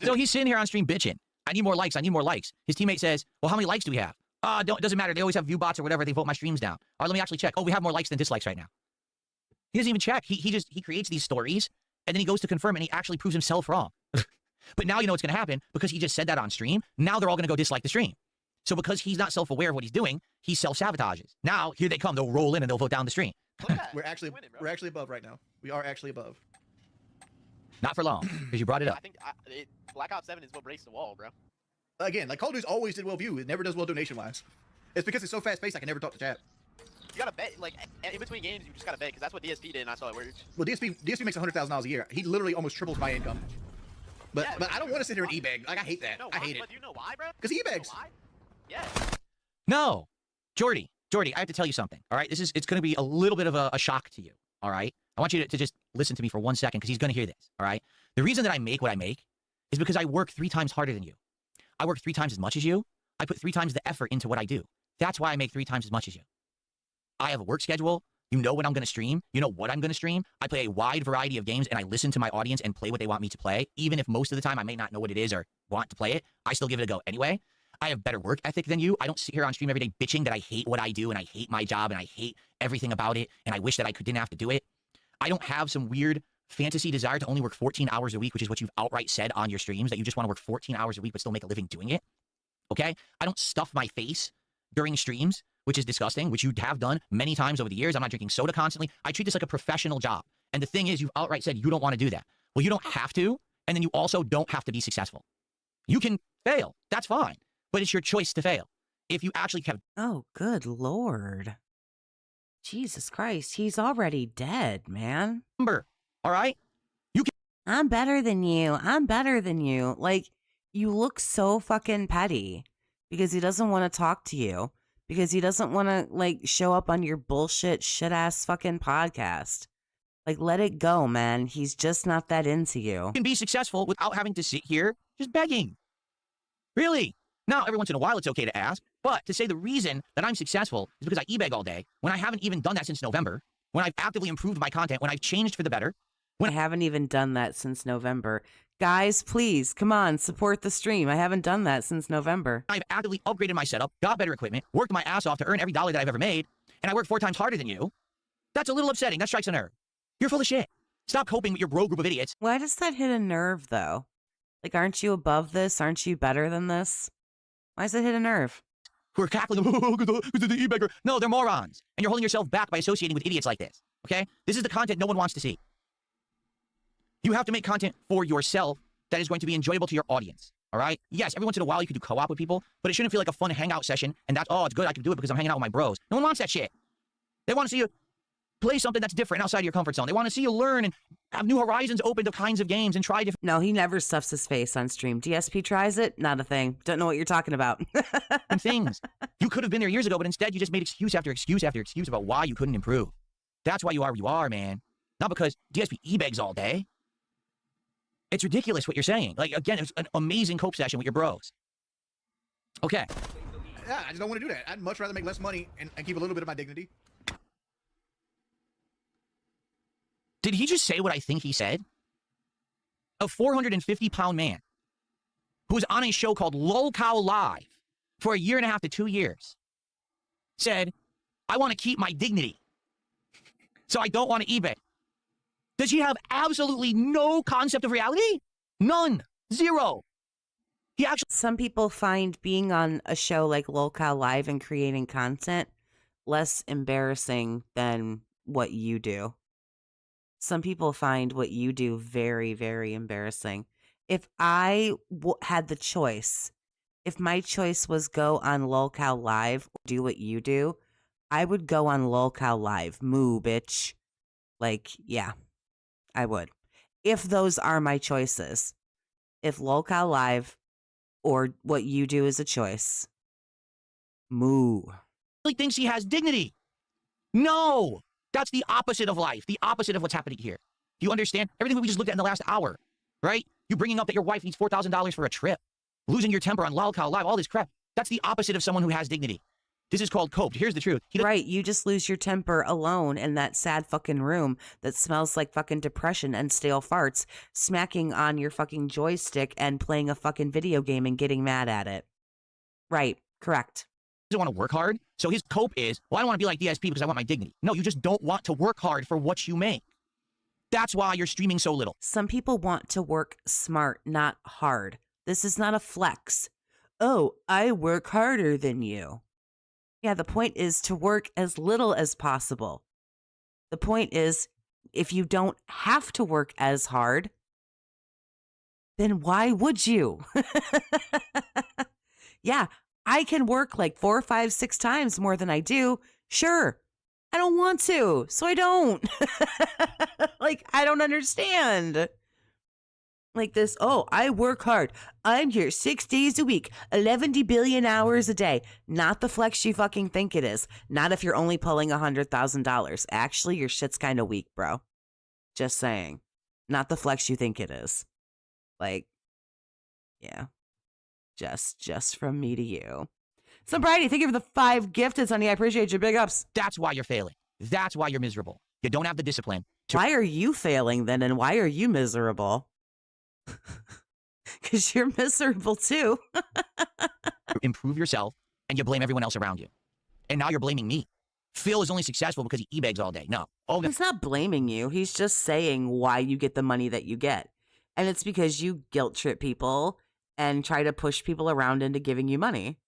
So he's sitting here on stream bitching. I need more likes. I need more likes. His teammate says, well, how many likes do we have? It doesn't matter. They always have view bots or whatever. They vote my streams down. All right, let me actually check. Oh, we have more likes than dislikes right now. He doesn't even check. He creates these stories and then he goes to confirm and he actually proves himself wrong. But now you know what's going to happen because he just said that on stream. Now they're all going to go dislike the stream. So because he's not self-aware of what he's doing, he self-sabotages. Now here they come. They'll roll in and they'll vote down the stream. We're actually above right now. We are actually above. Not for long because you brought it up. I think Black Ops 7 is what breaks the wall, bro. Again, like Call of Duty always did well view. It never does well donation-wise. It's because it's so fast-paced I can never talk to chat. You gotta bet, like, in between games, you just gotta bet, because that's what DSP did, and I saw it worked. Well, DSP makes $100,000 a year. He literally almost triples my income. But I don't want to sit here and e-bag. Like, I hate that. I hate it. But do you know why, bro? Because he e-bags. Yeah. No. Jordy, I have to tell you something, all right? It's going to be a little bit of a shock to you, all right? I want you to just listen to me for 1 second because he's going to hear this, all right? The reason that I make what I make is because I work 3 times harder than you. I work 3 times as much as you. I put 3 times the effort into what I do. That's why I make 3 times as much as you. I have a work schedule. You know when I'm going to stream. You know what I'm going to stream. I play a wide variety of games, and I listen to my audience and play what they want me to play. Even if most of the time I may not know what it is or want to play it, I still give it a go anyway. I have better work ethic than you. I don't sit here on stream every day bitching that I hate what I do, and I hate my job, and I hate everything about it, and I wish that I didn't have to do it. I don't have some weird fantasy desire to only work 14 hours a week, which is what you've outright said on your streams, that you just want to work 14 hours a week but still make a living doing it. Okay? I don't stuff my face during streams, which is disgusting, which you have done many times over the years. I'm not drinking soda constantly. I treat this like a professional job. And the thing is, you've outright said you don't want to do that. Well, you don't have to, and then you also don't have to be successful. You can fail. That's fine. But it's your choice to fail. If you actually have... Oh, good Lord. Jesus Christ, he's already dead, man. All right? You can... I'm better than you. I'm better than you. Like, You look so fucking petty because he doesn't want to talk to you, because he doesn't want to like show up on your bullshit shit ass fucking podcast. Like, let it go, man. He's just not that into you. Can be successful without having to sit here just begging. Really? Now, every once in a while, it's okay to ask, but to say the reason that I'm successful is because I e-beg all day, when I haven't even done that since November, when I've actively improved my content, when I've changed for the better. I haven't even done that since November. Guys, please, come on, support the stream. I haven't done that since November. I've actively upgraded my setup, got better equipment, worked my ass off to earn every dollar that I've ever made, and I work 4 times harder than you. That's a little upsetting. That strikes a nerve. You're full of shit. Stop coping with your bro group of idiots. Why does that hit a nerve, though? Like, aren't you above this? Aren't you better than this? Why does it hit a nerve? Who are cackling, the e-beggar. No, they're morons. And you're holding yourself back by associating with idiots like this, okay? This is the content no one wants to see. You have to make content for yourself that is going to be enjoyable to your audience, all right? Yes, every once in a while you can do co-op with people, but it shouldn't feel like a fun hangout session, and that's, oh, it's good, I can do it because I'm hanging out with my bros. No one wants that shit. They want to see you play something that's different outside of your comfort zone. They want to see you learn and have new horizons open to kinds of games and try different... No, he never stuffs his face on stream. DSP tries it, not a thing. Don't know what you're talking about. things. You could have been there years ago, but instead you just made excuse after excuse after excuse about why you couldn't improve. That's why you are where you are, man. Not because DSP e-begs all day. It's ridiculous what you're saying. Like, again, it's an amazing cope session with your bros. Okay. Yeah, I just don't want to do that. I'd much rather make less money and keep a little bit of my dignity. Did he just say what I think he said? A 450-pound man who was on a show called Lol Cow Live for 1.5 to 2 years said, I want to keep my dignity, so I don't want to eBay. Does he have absolutely no concept of reality? None. Zero. He actually... Some people find being on a show like Lol Cow Live and creating content less embarrassing than what you do. Some people find what you do very, very embarrassing. If I had the choice, if my choice was go on Lol Cow Live or do what you do, I would go on Lol Cow Live. Moo, bitch. Like, yeah, I would. If those are my choices. If Lol Cow Live or what you do is a choice. Moo. He thinks he has dignity. No. That's the opposite of life, the opposite of what's happening here. Do you understand? Everything we just looked at in the last hour, right? You bringing up that your wife needs $4,000 for a trip, losing your temper on Lol Cow Live, all this crap. That's the opposite of someone who has dignity. This is called coped. Here's the truth. Right, you just lose your temper alone in that sad fucking room that smells like fucking depression and stale farts, smacking on your fucking joystick and playing a fucking video game and getting mad at it. Right, correct. Doesn't want to work hard. So his cope is, well, I don't want to be like DSP because I want my dignity. No, you just don't want to work hard for what you make. That's why you're streaming so little. Some people want to work smart, not hard. This is not a flex. Oh, I work harder than you. Yeah, the point is to work as little as possible. The point is, if you don't have to work as hard, then why would you? Yeah, I can work like 4, 5, 6 times more than I do. Sure. I don't want to, so I don't. Like, I don't understand. Like this, oh, I work hard. I'm here 6 days a week, 11 billion hours a day. Not the flex you fucking think it is. Not if you're only pulling $100,000. Actually, your shit's kind of weak, bro. Just saying. Not the flex you think it is. Like, yeah. Just from me to you. So, Bridie, thank you for the 5 gifted, Sonny. I appreciate you. Big ups. That's why you're failing. That's why you're miserable. You don't have the discipline. Why are you failing then, and why are you miserable? Because you're miserable too. Improve yourself, and you blame everyone else around you. And now you're blaming me. Phil is only successful because he e-begs all day. No. He's not blaming you. He's just saying why you get the money that you get. And it's because you guilt trip people and try to push people around into giving you money.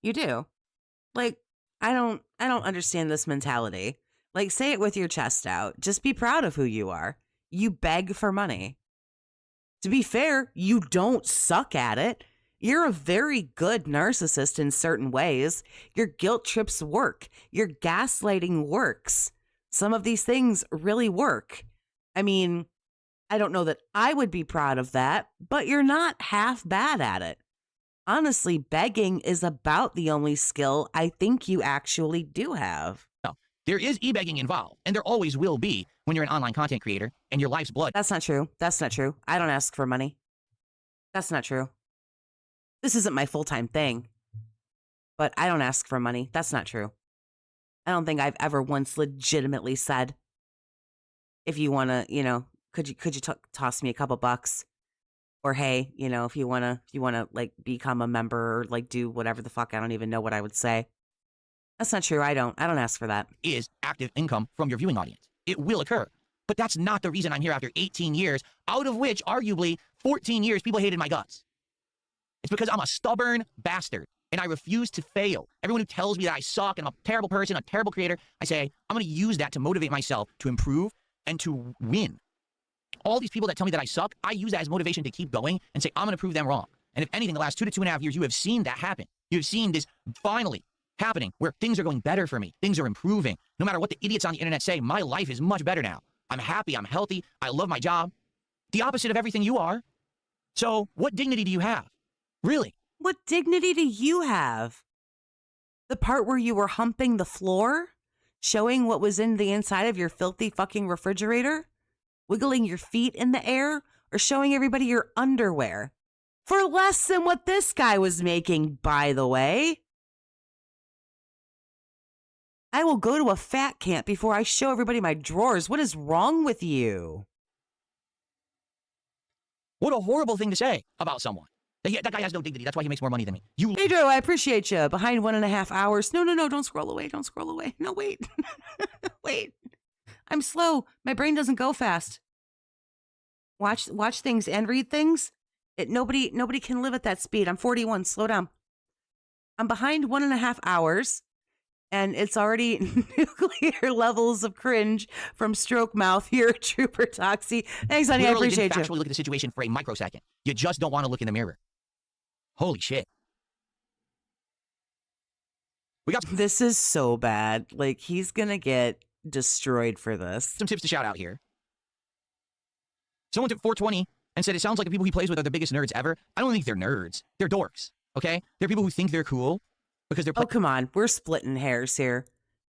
You do. Like, I don't understand this mentality. Like, say it with your chest out. Just be proud of who you are. You beg for money. To be fair, you don't suck at it. You're a very good narcissist in certain ways. Your guilt trips work. Your gaslighting works. Some of these things really work. I mean, I don't know that I would be proud of that, but you're not half bad at it. Honestly, begging is about the only skill I think you actually do have. No, there is e-begging involved, and there always will be when you're an online content creator and your life's blood. That's not true. That's not true. I don't ask for money. That's not true. This isn't my full-time thing, but I don't ask for money. That's not true. I don't think I've ever once legitimately said, if you want to, you know, could you toss me a couple bucks? Or hey, you know, if you wanna like become a member or like do whatever the fuck, I don't even know what I would say. That's not true. I don't ask for that. Is active income from your viewing audience. It will occur. But that's not the reason I'm here after 18 years, out of which arguably 14 years people hated my guts. It's because I'm a stubborn bastard and I refuse to fail. Everyone who tells me that I suck and I'm a terrible person, a terrible creator, I say, I'm going to use that to motivate myself to improve and to win. All these people that tell me that I suck, I use that as motivation to keep going and say, I'm going to prove them wrong. And if anything, the last 2 to 2.5 years, you have seen that happen. You have seen this finally happening where things are going better for me. Things are improving. No matter what the idiots on the internet say, my life is much better now. I'm happy. I'm healthy. I love my job. The opposite of everything you are. So what dignity do you have? Really? What dignity do you have? The part where you were humping the floor? Showing what was in the inside of your filthy fucking refrigerator? Wiggling your feet in the air? Or showing everybody your underwear? For less than what this guy was making, by the way. I will go to a fat camp before I show everybody my drawers. What is wrong with you? What a horrible thing to say about someone. That guy has no dignity. That's why he makes more money than me. Hey, Drew, I appreciate you. Behind 1.5 hours. No, don't scroll away. Don't scroll away. No, wait. Wait. I'm slow. My brain doesn't go fast. Watch things and read things. Nobody can live at that speed. I'm 41. Slow down. I'm behind 1.5 hours, and it's already nuclear levels of cringe from stroke mouth here, Trooper Toxie. Thanks, honey. I appreciate you. Actually, look at the situation for a microsecond. You just don't want to look in the mirror. Holy shit. This is so bad. Like, he's gonna get destroyed for this. Some tips to shout out here. Someone took 420 and said it sounds like the people he plays with are the biggest nerds ever. I don't think they're nerds. They're dorks, okay? They're people who think they're cool because they're... Oh, come on. We're splitting hairs here.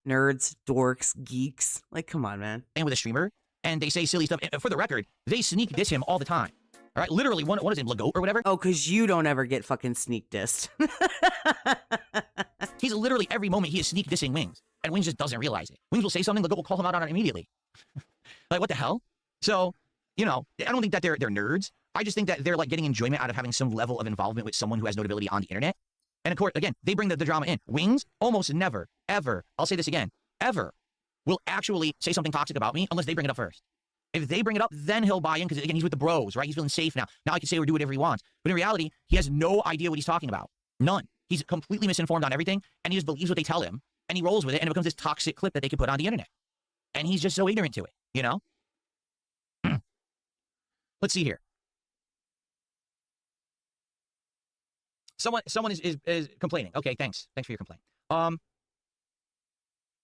Nerds, dorks, geeks. Like, come on, man. And with a streamer, and they say silly stuff. And for the record, they sneak diss him all the time. All right? Literally, what is it, Lagoat or whatever? Oh, because you don't ever get fucking sneak dissed. He's literally, every moment, he is sneak dissing Wings. And Wings just doesn't realize it. Wings will say something, Lagoat will call him out on it immediately. Like, what the hell? So, you know, I don't think that they're nerds. I just think that they're, like, getting enjoyment out of having some level of involvement with someone who has notability on the internet. And, of course, again, they bring the drama in. Wings almost never, ever, I'll say this again, ever will actually say something toxic about me unless they bring it up first. If they bring it up, then he'll buy in because, again, he's with the bros, right? He's feeling safe now. Now he can say or do whatever he wants. But in reality, he has no idea what he's talking about. None. He's completely misinformed on everything, and he just believes what they tell him, and he rolls with it, and it becomes this toxic clip that they can put on the internet. And he's just so ignorant to it, you know? Let's see here. Someone is complaining. Okay, thanks. Thanks for your complaint.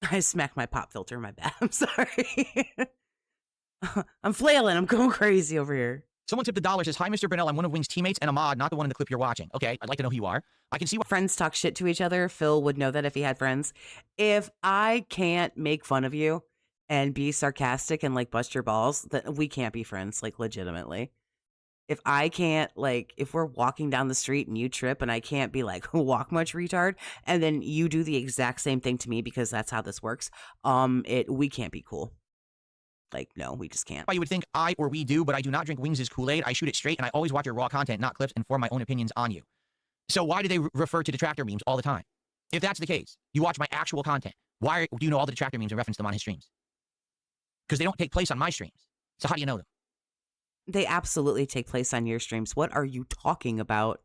I smacked my pop filter. My bad. I'm sorry. I'm flailing. I'm going crazy over here. Someone tipped $1, says, hi, Mr. Brunel. I'm one of Wing's teammates and a mod, not the one in the clip you're watching. Okay, I'd like to know who you are. I can see what friends talk shit to each other. Phil would know that if he had friends. If I can't make fun of you and be sarcastic and like bust your balls, that we can't be friends, like legitimately. If I can't, like, if we're walking down the street and you trip and I can't be like, walk much retard, and then you do the exact same thing to me because that's how this works, we can't be cool. Like, no, we just can't. You would think I or we do, but I do not drink Wings' Kool-Aid. I shoot it straight, and I always watch your raw content, not clips, and form my own opinions on you. So why do they refer to detractor memes all the time? If that's the case, you watch my actual content. Why do you know all the detractor memes and reference them on his streams? Because they don't take place on my streams. So how do you know them? They absolutely take place on your streams. What are you talking about?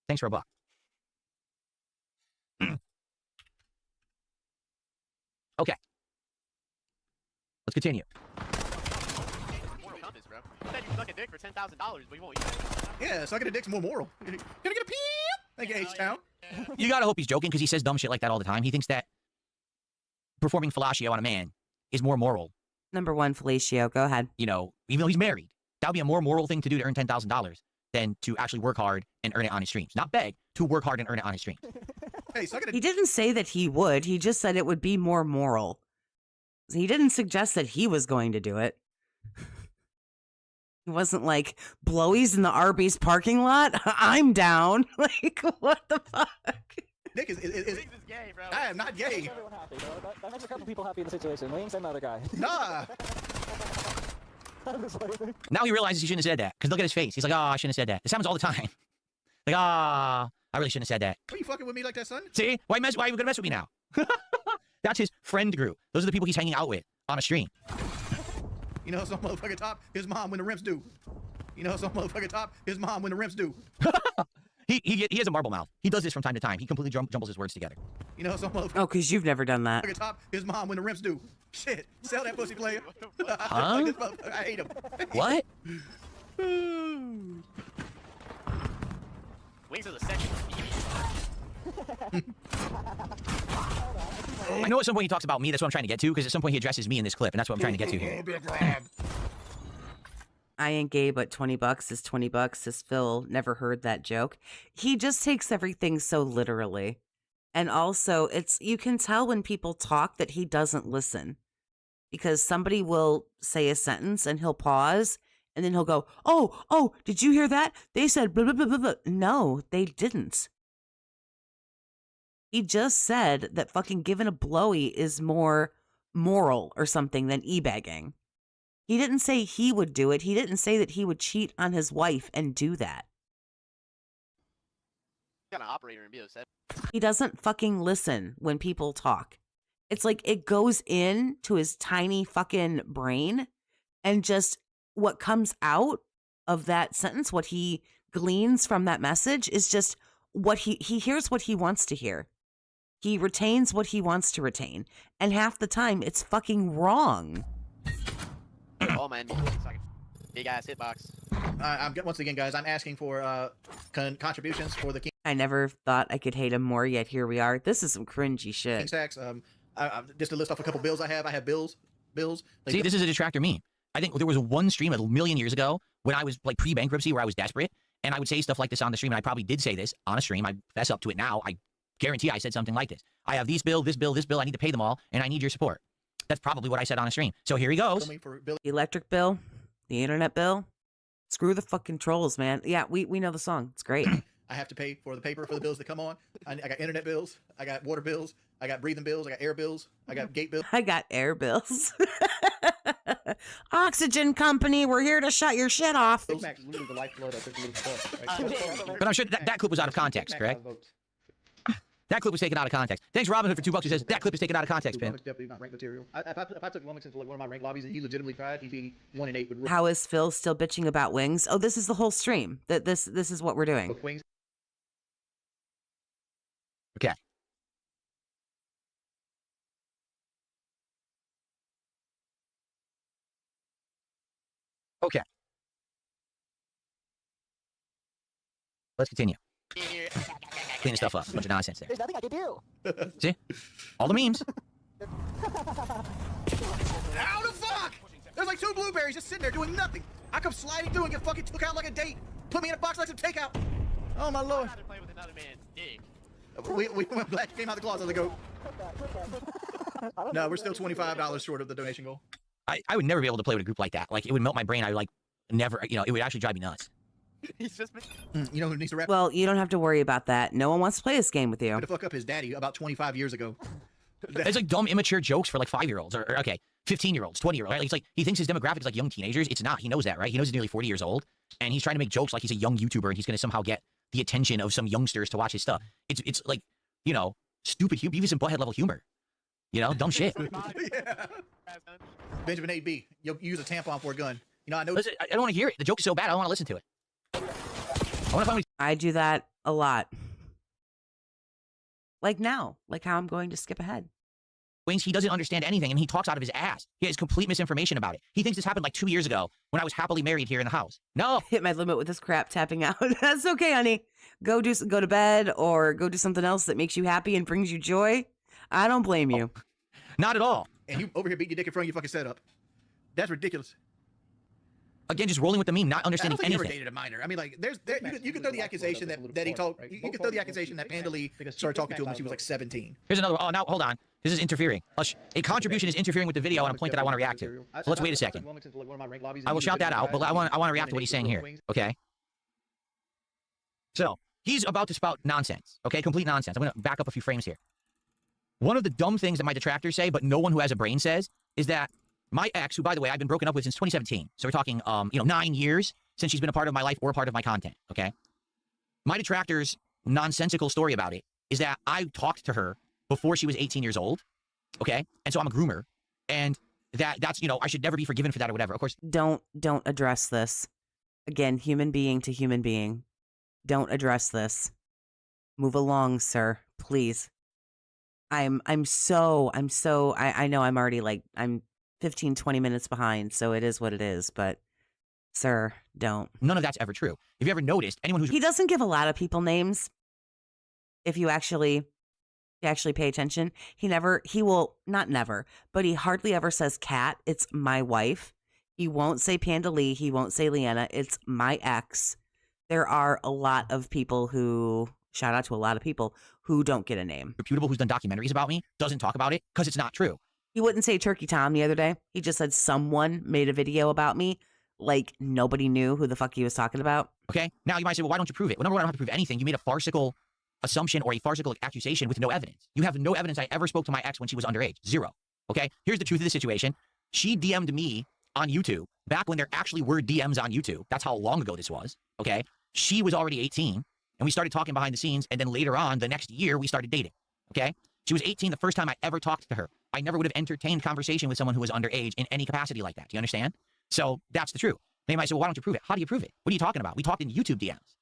Thanks for a buck. Okay. Let's continue. Moral compass, bro. You said you suck a dick for $10,000, but you won't use it. Yeah, sucking a dick's more moral. Can I get a peep? Thank you, H-Town. You gotta hope he's joking because he says dumb shit like that all the time. He thinks that performing fellatio on a man is more moral. Number one, Felicio, go ahead. You know, even though he's married, that would be a more moral thing to do to earn $10,000 than to actually work hard and earn it on his streams. Not beg, to work hard and earn it on his streams. Hey, so He didn't say that he would. He just said it would be more moral. He didn't suggest that he was going to do it. It wasn't like, Blowies in the Arby's parking lot? I'm down. Like, what the fuck? Nick is gay, bro. I am not gay. Everyone happy, bro. That makes a couple people happy in the situation. Williams and another guy. Nah. Now he realizes he shouldn't have said that. Because look at his face. He's like, oh, I shouldn't have said that. This happens all the time. Like, ah, I really shouldn't have said that. Are you fucking with me like that, son? See? Why are you going to mess with me now? That's his friend group. Those are the people he's hanging out with on a stream. You know, some motherfucking top, his mom when the rims do. You know, some motherfucking top, his mom when the rims do. He has a marble mouth. He does this from time to time. He completely jumbles his words together. You know, some motherfucking Oh, because you've never done that. top, his mom when the rims do. Shit, sell that pussy player. Huh? This motherfucker, I hate him. What? Wings is a section. I know at some point he talks about me. That's what I'm trying to get to, because at some point he addresses me in this clip, and that's what I'm trying to get to here. I ain't gay, but $20 is $20, says Phil. Never heard that joke. He just takes everything so literally. And also, you can tell when people talk that he doesn't listen. Because somebody will say a sentence and he'll pause, and then he'll go, oh, did you hear that? They said blah, blah, blah, blah, blah. No, they didn't. He just said that fucking giving a blowy is more moral or something than e-bagging. He didn't say he would do it. He didn't say that he would cheat on his wife and do that. Got an operator in BO7. He doesn't fucking listen when people talk. It's like it goes into his tiny fucking brain, and just what comes out of that sentence, what he gleans from that message is just what he hears what he wants to hear. He retains what he wants to retain. And half the time it's fucking wrong. Oh man, big ass hitbox. Once again, guys, I'm asking for contributions for the King I never thought I could hate him more, yet here we are. This is some cringy shit. Stacks. Just to list off a couple bills I have bills. Like, See, this is a detractor meme. I think there was one stream a million years ago when I was like pre-bankruptcy where I was desperate, and I would say stuff like this on the stream, and I probably did say this on a stream. I fess up to it now. I guarantee I said something like this. I have this bill, this bill, this bill. I need to pay them all, and I need your support. That's probably what I said on a stream. So here he goes. The electric bill, the internet bill. Screw the fucking trolls, man. Yeah, we know the song. It's great. I have to pay for the paper for the bills that come on. I got internet bills. I got water bills. I got breathing bills. I got air bills. I got gate bills. I got air bills. Oxygen company, we're here to shut your shit off. But I'm sure that clip was out of context, correct? That clip was taken out of context. Thanks, Robin Hood, for $2. He says that clip is taken out of context, Pim. Definitely not ranked material. If I took Lumix into like one of my ranked lobbies and he legitimately tried, he'd be 1-8 with. How is Phil still bitching about wings? Oh, this is the whole stream. This is what we're doing. Wings. Okay. Okay. Let's continue. Clean the stuff up. Bunch of nonsense there. There's nothing I can do. See? All the memes. How the fuck? There's like 2 blueberries just sitting there doing nothing. I come sliding through and get fucking took out like a date. Put me in a box like some takeout. Oh my lord. To play with another man's dick. We went black, came out the closet. I go. No, we're still $25 short of the donation goal. I would never be able to play with a group like that. Like, it would melt my brain. I would like never, it would actually drive me nuts. He's just You know who needs to wrap? Well, you don't have to worry about that. No one wants to play this game with you. To fuck up his daddy about 25 years ago. It's like dumb, immature jokes for like 5-year-olds or 15-year-olds, 20-year-olds. Right? It's like he thinks his demographic is like young teenagers. It's not. He knows that, right? He knows he's nearly 40 years old, and he's trying to make jokes like he's a young YouTuber and he's going to somehow get the attention of some youngsters to watch his stuff. It's like, stupid humor, even some butthead level humor. Dumb shit. Yeah. Benjamin 8B, you use a tampon for a gun. I know. Listen, I don't want to hear it. The joke is so bad, I don't want to listen to it. I do that a lot. Like now, like how I'm going to skip ahead. He doesn't understand anything, and he talks out of his ass. He has complete misinformation about it. He thinks this happened like 2 years ago when I was happily married here in the house. No. Hit my limit with this crap tapping out. That's okay, honey. Go to bed or go do something else that makes you happy and brings you joy. I don't blame you. Not at all. and you over here beating your dick in front of your fucking setup. That's ridiculous. Again, just rolling with the meme, not I understanding don't think he ever anything. dated a minor. I mean, like, you could throw the accusation that he talked. You could throw the accusation that Panda Lee started talking to him when she was like 17. Here's another one. Oh, now, hold on. This is interfering. A contribution is interfering with the video on a point that I want to react to. So let's wait a second. I will shout that out, but I want to react to what he's saying here, okay? So, he's about to spout nonsense, okay? Complete nonsense. I'm going to back up a few frames here. One of the dumb things that my detractors say, but no one who has a brain says, is that my ex, who, by the way, I've been broken up with since 2017. So we're talking, 9 years since she's been a part of my life or a part of my content, okay? My detractors' nonsensical story about it is that I talked to her before she was 18 years old, okay? And so I'm a groomer, and that's, I should never be forgiven for that or whatever. Of course. Don't address this. Again, human being to human being. Don't address this. Move along, sir, please. I know I'm already like, I'm 15, 20 minutes behind, so it is what it is, but sir, don't. None of that's ever true. Have you ever noticed anyone who's... He doesn't give a lot of people names. If you actually pay attention, he will, not never, but he hardly ever says Kat. It's my wife. He won't say Panda Lee. He won't say Leanna. It's my ex. There are a lot of people who, shout out to a lot of people who don't get a name. Reputable who's done documentaries about me doesn't talk about it because it's not true. He wouldn't say Turkey Tom the other day. He just said someone made a video about me. Like nobody knew who the fuck he was talking about. Okay. Now you might say, well, why don't you prove it? Well, number one, I don't have to prove anything. You made a farcical assumption or a farcical accusation with no evidence. You have no evidence I ever spoke to my ex when she was underage. Zero. Okay. Here's the truth of the situation. She DM'd me on YouTube back when there actually were DMs on YouTube. That's how long ago this was. Okay. She was already 18 and we started talking behind the scenes. And then later on, the next year, we started dating. Okay. She was 18 the first time I ever talked to her. I never would have entertained conversation with someone who was underage in any capacity like that. Do you understand? So that's the truth. They might say, well, why don't you prove it? How do you prove it? What are you talking about? We talked in YouTube DMs.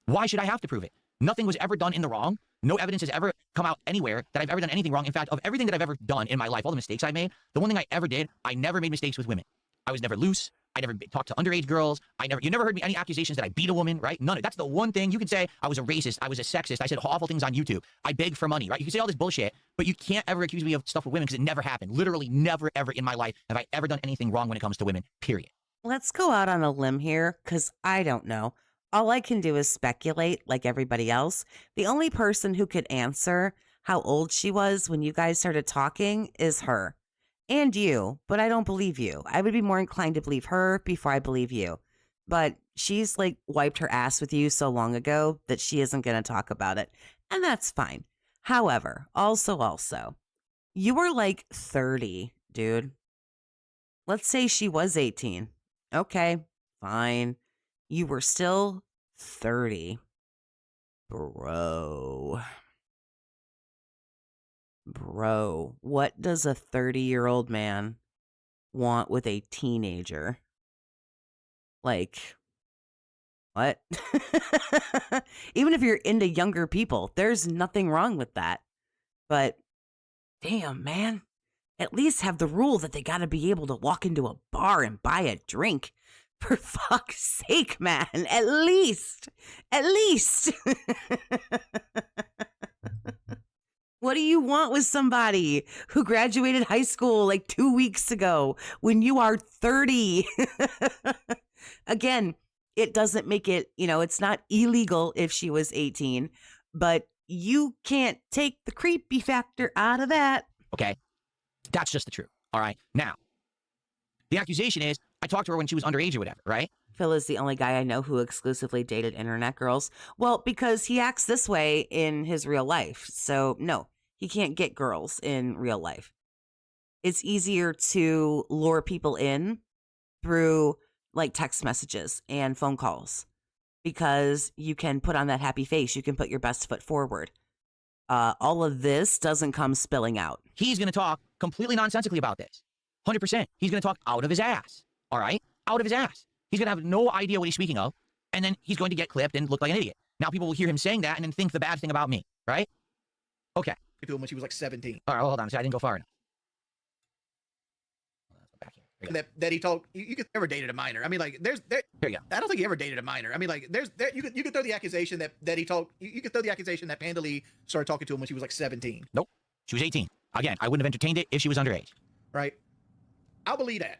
Why should I have to prove it? Nothing was ever done in the wrong. No evidence has ever come out anywhere that I've ever done anything wrong. In fact, of everything that I've ever done in my life, all the mistakes I made, the one thing I ever did, I never made mistakes with women. I was never loose. I never talked to underage girls. You never heard me any accusations that I beat a woman, right? None of it. That's the one thing you can say. I was a racist. I was a sexist. I said awful things on YouTube. I begged for money, right? You can say all this bullshit, but you can't ever accuse me of stuff with women because it never happened. Literally never, ever in my life have I ever done anything wrong when it comes to women, period. Let's go out on a limb here because I don't know. All I can do is speculate like everybody else. The only person who could answer how old she was when you guys started talking is her. And you, but I don't believe you. I would be more inclined to believe her before I believe you. But she's like wiped her ass with you so long ago that she isn't going to talk about it. And that's fine. However, also, you were like 30, dude. Let's say she was 18. Okay, fine. You were still 30. Bro, what does a 30-year-old man want with a teenager? Like, what? Even if you're into younger people, there's nothing wrong with that. But, damn, man. At least have the rule that they gotta be able to walk into a bar and buy a drink. For fuck's sake, man. At least. What do you want with somebody who graduated high school like 2 weeks ago when you are 30? Again, it doesn't make it, it's not illegal if she was 18, but you can't take the creepy factor out of that. Okay. That's just the truth. All right. Now, the accusation is I talked to her when she was underage or whatever, right? Phil is the only guy I know who exclusively dated internet girls. Well, because he acts this way in his real life. So, no, he can't get girls in real life. It's easier to lure people in through like text messages and phone calls because you can put on that happy face. You can put your best foot forward. All of this doesn't come spilling out. He's going to talk completely nonsensically about this. 100%. He's going to talk out of his ass. All right? Out of his ass. He's going to have no idea what he's speaking of. And then he's going to get clipped and look like an idiot. Now people will hear him saying that and then think the bad thing about me. Right? Okay. To him when she was like 17. All right, well, hold on. So I didn't go far enough. That he told you could never dated a minor. I mean, like there. Here you go. I don't think he ever dated a minor. I mean, like you could throw the accusation that he told you could throw the accusation that Panda Lee started talking to him when she was like 17. Nope, she was 18. Again, I wouldn't have entertained it if she was underage. right? I'll believe that.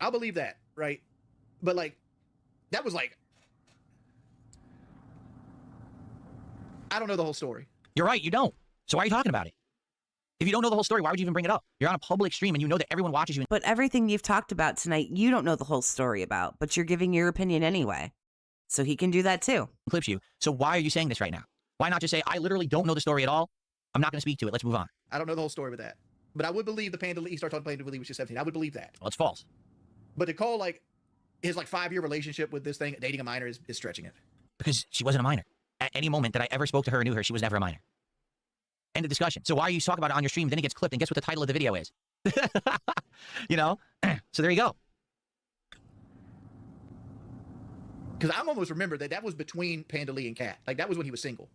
I'll believe that, right? But like, that was like, I don't know the whole story. You're right, you don't. So why are you talking about it? If you don't know the whole story, why would you even bring it up? You're on a public stream and you know that everyone watches you. But everything you've talked about tonight, you don't know the whole story about, but you're giving your opinion anyway. So he can do that too. Clips you. So why are you saying this right now? Why not just say, I literally don't know the story at all. I'm not going to speak to it. Let's move on. I don't know the whole story with that. But I would believe the Panda Lee, he started talking Panda Lee when she was 17. I would believe that. Well, it's false. But to call like his like 5-year relationship with this thing, dating a minor, is stretching it. Because she wasn't a minor. At any moment that I ever spoke to her or knew her, she was never a minor. End of discussion. So why are you talking about it on your stream? Then it gets clipped, and guess what the title of the video is? You know? So there you go. Because I'm almost remember that was between Panda Lee and Kat. Like, that was when he was single.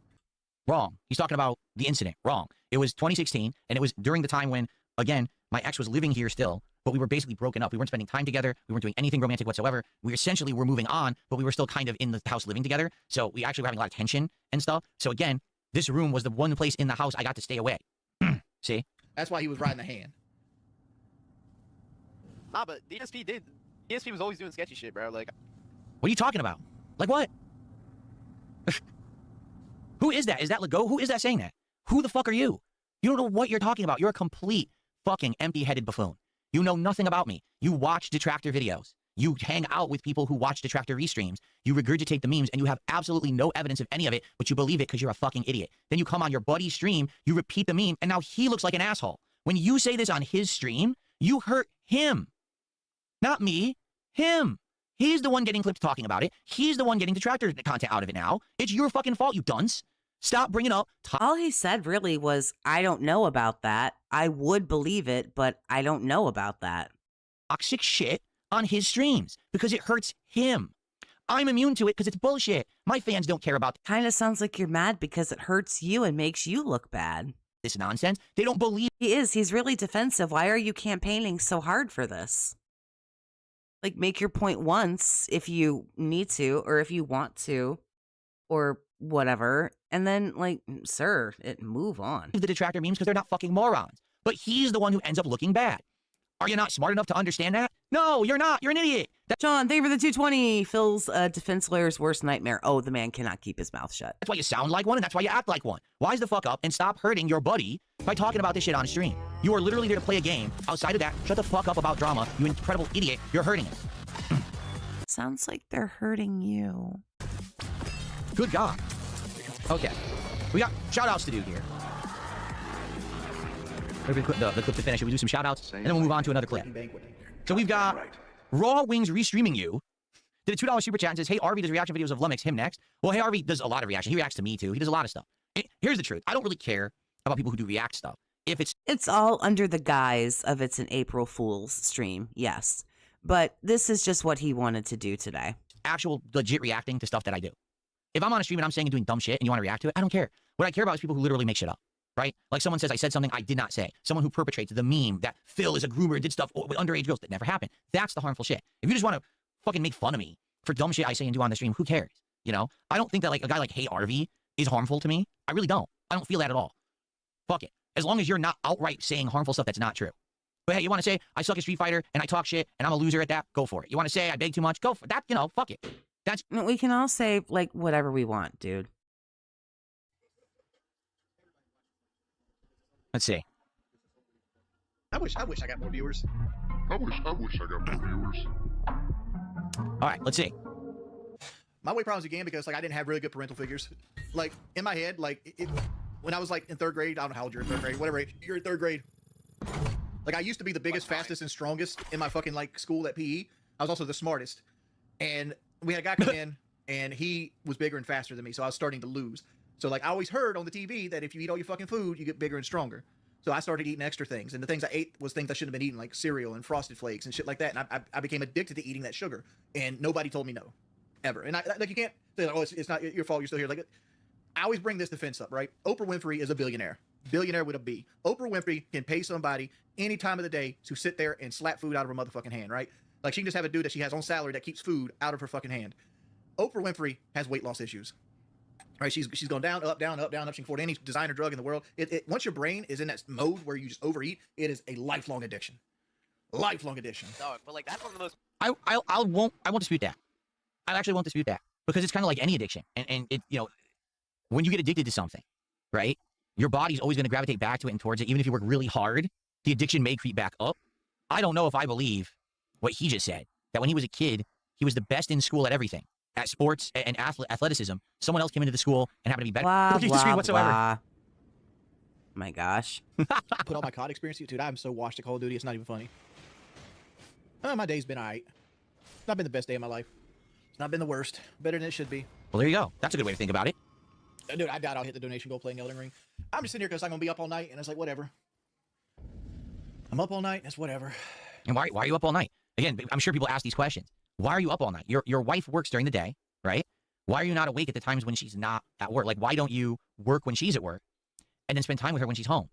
Wrong. He's talking about the incident. Wrong. It was 2016, and it was during the time when, again, my ex was living here still, but we were basically broken up. We weren't spending time together. We weren't doing anything romantic whatsoever. We essentially were moving on, but we were still kind of in the house living together. So we actually were having a lot of tension and stuff. So again, this room was the one place in the house I got to stay away. See? That's why he was riding the hand. Nah, but DSP was always doing sketchy shit, bro. Like, what are you talking about? Like what? Who is that? Is that Legault? Who is that saying that? Who the fuck are you? You don't know what you're talking about. You're a complete fucking empty-headed buffoon. You know nothing about me. You watch detractor videos. You hang out with people who watch detractor restreams. You regurgitate the memes, and you have absolutely no evidence of any of it, but you believe it because you're a fucking idiot. Then you come on your buddy's stream, you repeat the meme, and now he looks like an asshole. When you say this on his stream, you hurt him. Not me. Him. He's the one getting clipped talking about it. He's the one getting detractor content out of it now. It's your fucking fault, you dunce. Stop bringing up... All he said really was, I don't know about that. I would believe it, but I don't know about that. Toxic shit on his streams because it hurts him. I'm immune to it because it's bullshit. My fans don't care about... Kind of sounds like you're mad because it hurts you and makes you look bad. This nonsense. They don't believe... He is. He's really defensive. Why are you campaigning so hard for this? Like, make your point once if you need to, or if you want to, or whatever, and then, like, sir, move on. The detractor memes because they're not fucking morons. But he's the one who ends up looking bad. Are you not smart enough to understand that? No, you're not. You're an idiot. John, thank you for the 220. Phil's defense lawyer's worst nightmare. Oh, the man cannot keep his mouth shut. That's why you sound like one, and that's why you act like one. Wise the fuck up and stop hurting your buddy by talking about this shit on stream. You are literally there to play a game. Outside of that, shut the fuck up about drama. You incredible idiot. You're hurting it. Sounds like they're hurting you. Good God. Okay. We got shout-outs to do here. The clip to finish. We do some shout-outs, and then we'll move on to another clip. So we've got Raw Wings restreaming you. Did a $2 super chat and says, hey, RV does reaction videos of Lumix, him next. Well, hey, RV does a lot of reaction. He reacts to me, too. He does a lot of stuff. Here's the truth. I don't really care about people who do react stuff. If it's all under the guise of it's an April Fool's stream, yes. But this is just what he wanted to do today. Actual legit reacting to stuff that I do. If I'm on a stream and I'm saying and doing dumb shit and you want to react to it, I don't care. What I care about is people who literally make shit up, right? Like someone says I said something I did not say. Someone who perpetrates the meme that Phil is a groomer and did stuff with underage girls that never happened. That's the harmful shit. If you just want to fucking make fun of me for dumb shit I say and do on the stream, who cares? You know? I don't think that like a guy like Hey RV is harmful to me. I really don't. I don't feel that at all. Fuck it. As long as you're not outright saying harmful stuff that's not true. But hey, you want to say I suck at Street Fighter and I talk shit and I'm a loser at that? Go for it. You want to say I beg too much? Go for that. You know, fuck it. That's... We can all say, like, whatever we want, dude. Let's see. I wish I got more viewers. I wish I got more viewers. All right, let's see. My weight problems began because, like, I didn't have really good parental figures. Like, in my head, like, when I was, like, in 3rd grade, I don't know how old you're in 3rd grade, whatever age, you're in 3rd grade. Like, I used to be the biggest, fastest, and strongest in my fucking, like, school at PE. I was also the smartest. And we had a guy come in, and he was bigger and faster than me, so I was starting to lose. So, like, I always heard on the TV that if you eat all your fucking food, you get bigger and stronger. So I started eating extra things, and the things I ate was things I shouldn't have been eating, like cereal and Frosted Flakes and shit like that. And I became addicted to eating that sugar, and nobody told me no, ever. And like, you can't say, oh, it's not your fault, you're still here. Like, I always bring this defense up, right? Oprah Winfrey is a billionaire. Billionaire with a B. Oprah Winfrey can pay somebody any time of the day to sit there and slap food out of her motherfucking hand, right? Like, she can just have a dude that she has on salary that keeps food out of her fucking hand. Oprah Winfrey has weight loss issues. Right, she's gone down, up, down, up, down, up. She can afford any designer drug in the world. Once your brain is in that mode where you just overeat, it is a lifelong addiction. Lifelong addiction. Dog, but like that's one of the most. I won't dispute that. I actually won't dispute that because it's kind of like any addiction, and it, you know, when you get addicted to something, right? Your body's always going to gravitate back to it and towards it, even if you work really hard. The addiction may creep back up. I don't know if I believe what he just said, that when he was a kid, he was the best in school at everything, at sports and athleticism. Someone else came into the school and happened to be better. Blah, I don't disagree blah, whatsoever. blah. My gosh. Put all my COD experience, dude. I'm so washed at Call of Duty. It's not even funny. My day's been alright. It's not been the best day of my life. It's not been the worst. Better than it should be. Well, there you go. That's a good way to think about it. Dude, I doubt I'll hit the donation goal playing Elden Ring. I'm just sitting here because I'm gonna be up all night, and it's like whatever. I'm up all night. It's whatever. And why are you up all night? Again, I'm sure people ask these questions. Why are you up all night? Your wife works during the day, right? Why are you not awake at the times when she's not at work? Like, why don't you work when she's at work and then spend time with her when she's home?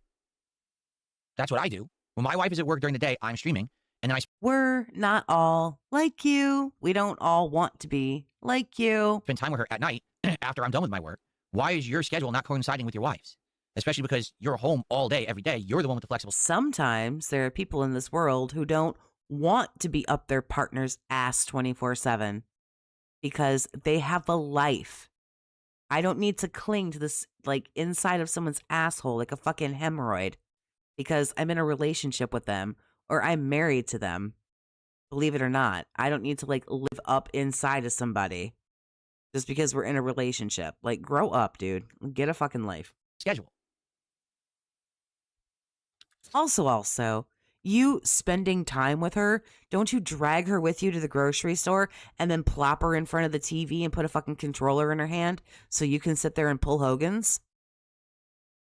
That's what I do. When my wife is at work during the day, I'm streaming, and then We're not all like you. We don't all want to be like you. spend time with her at night after I'm done with my work. Why is your schedule not coinciding with your wife's? Especially because you're home all day, every day. You're the one with the flexible. Sometimes there are people in this world who don't want to be up their partner's ass 24/7 because they have a life. I don't need to cling to this, like, inside of someone's asshole like a fucking hemorrhoid because I'm in a relationship with them or I'm married to them. Believe it or not, I don't need to, like, live up inside of somebody just because we're in a relationship. Like, grow up, dude. Get a fucking life. Schedule. Also, you spending time with her, don't you drag her with you to the grocery store and then plop her in front of the TV and put a fucking controller in her hand so you can sit there and pull Hogan's?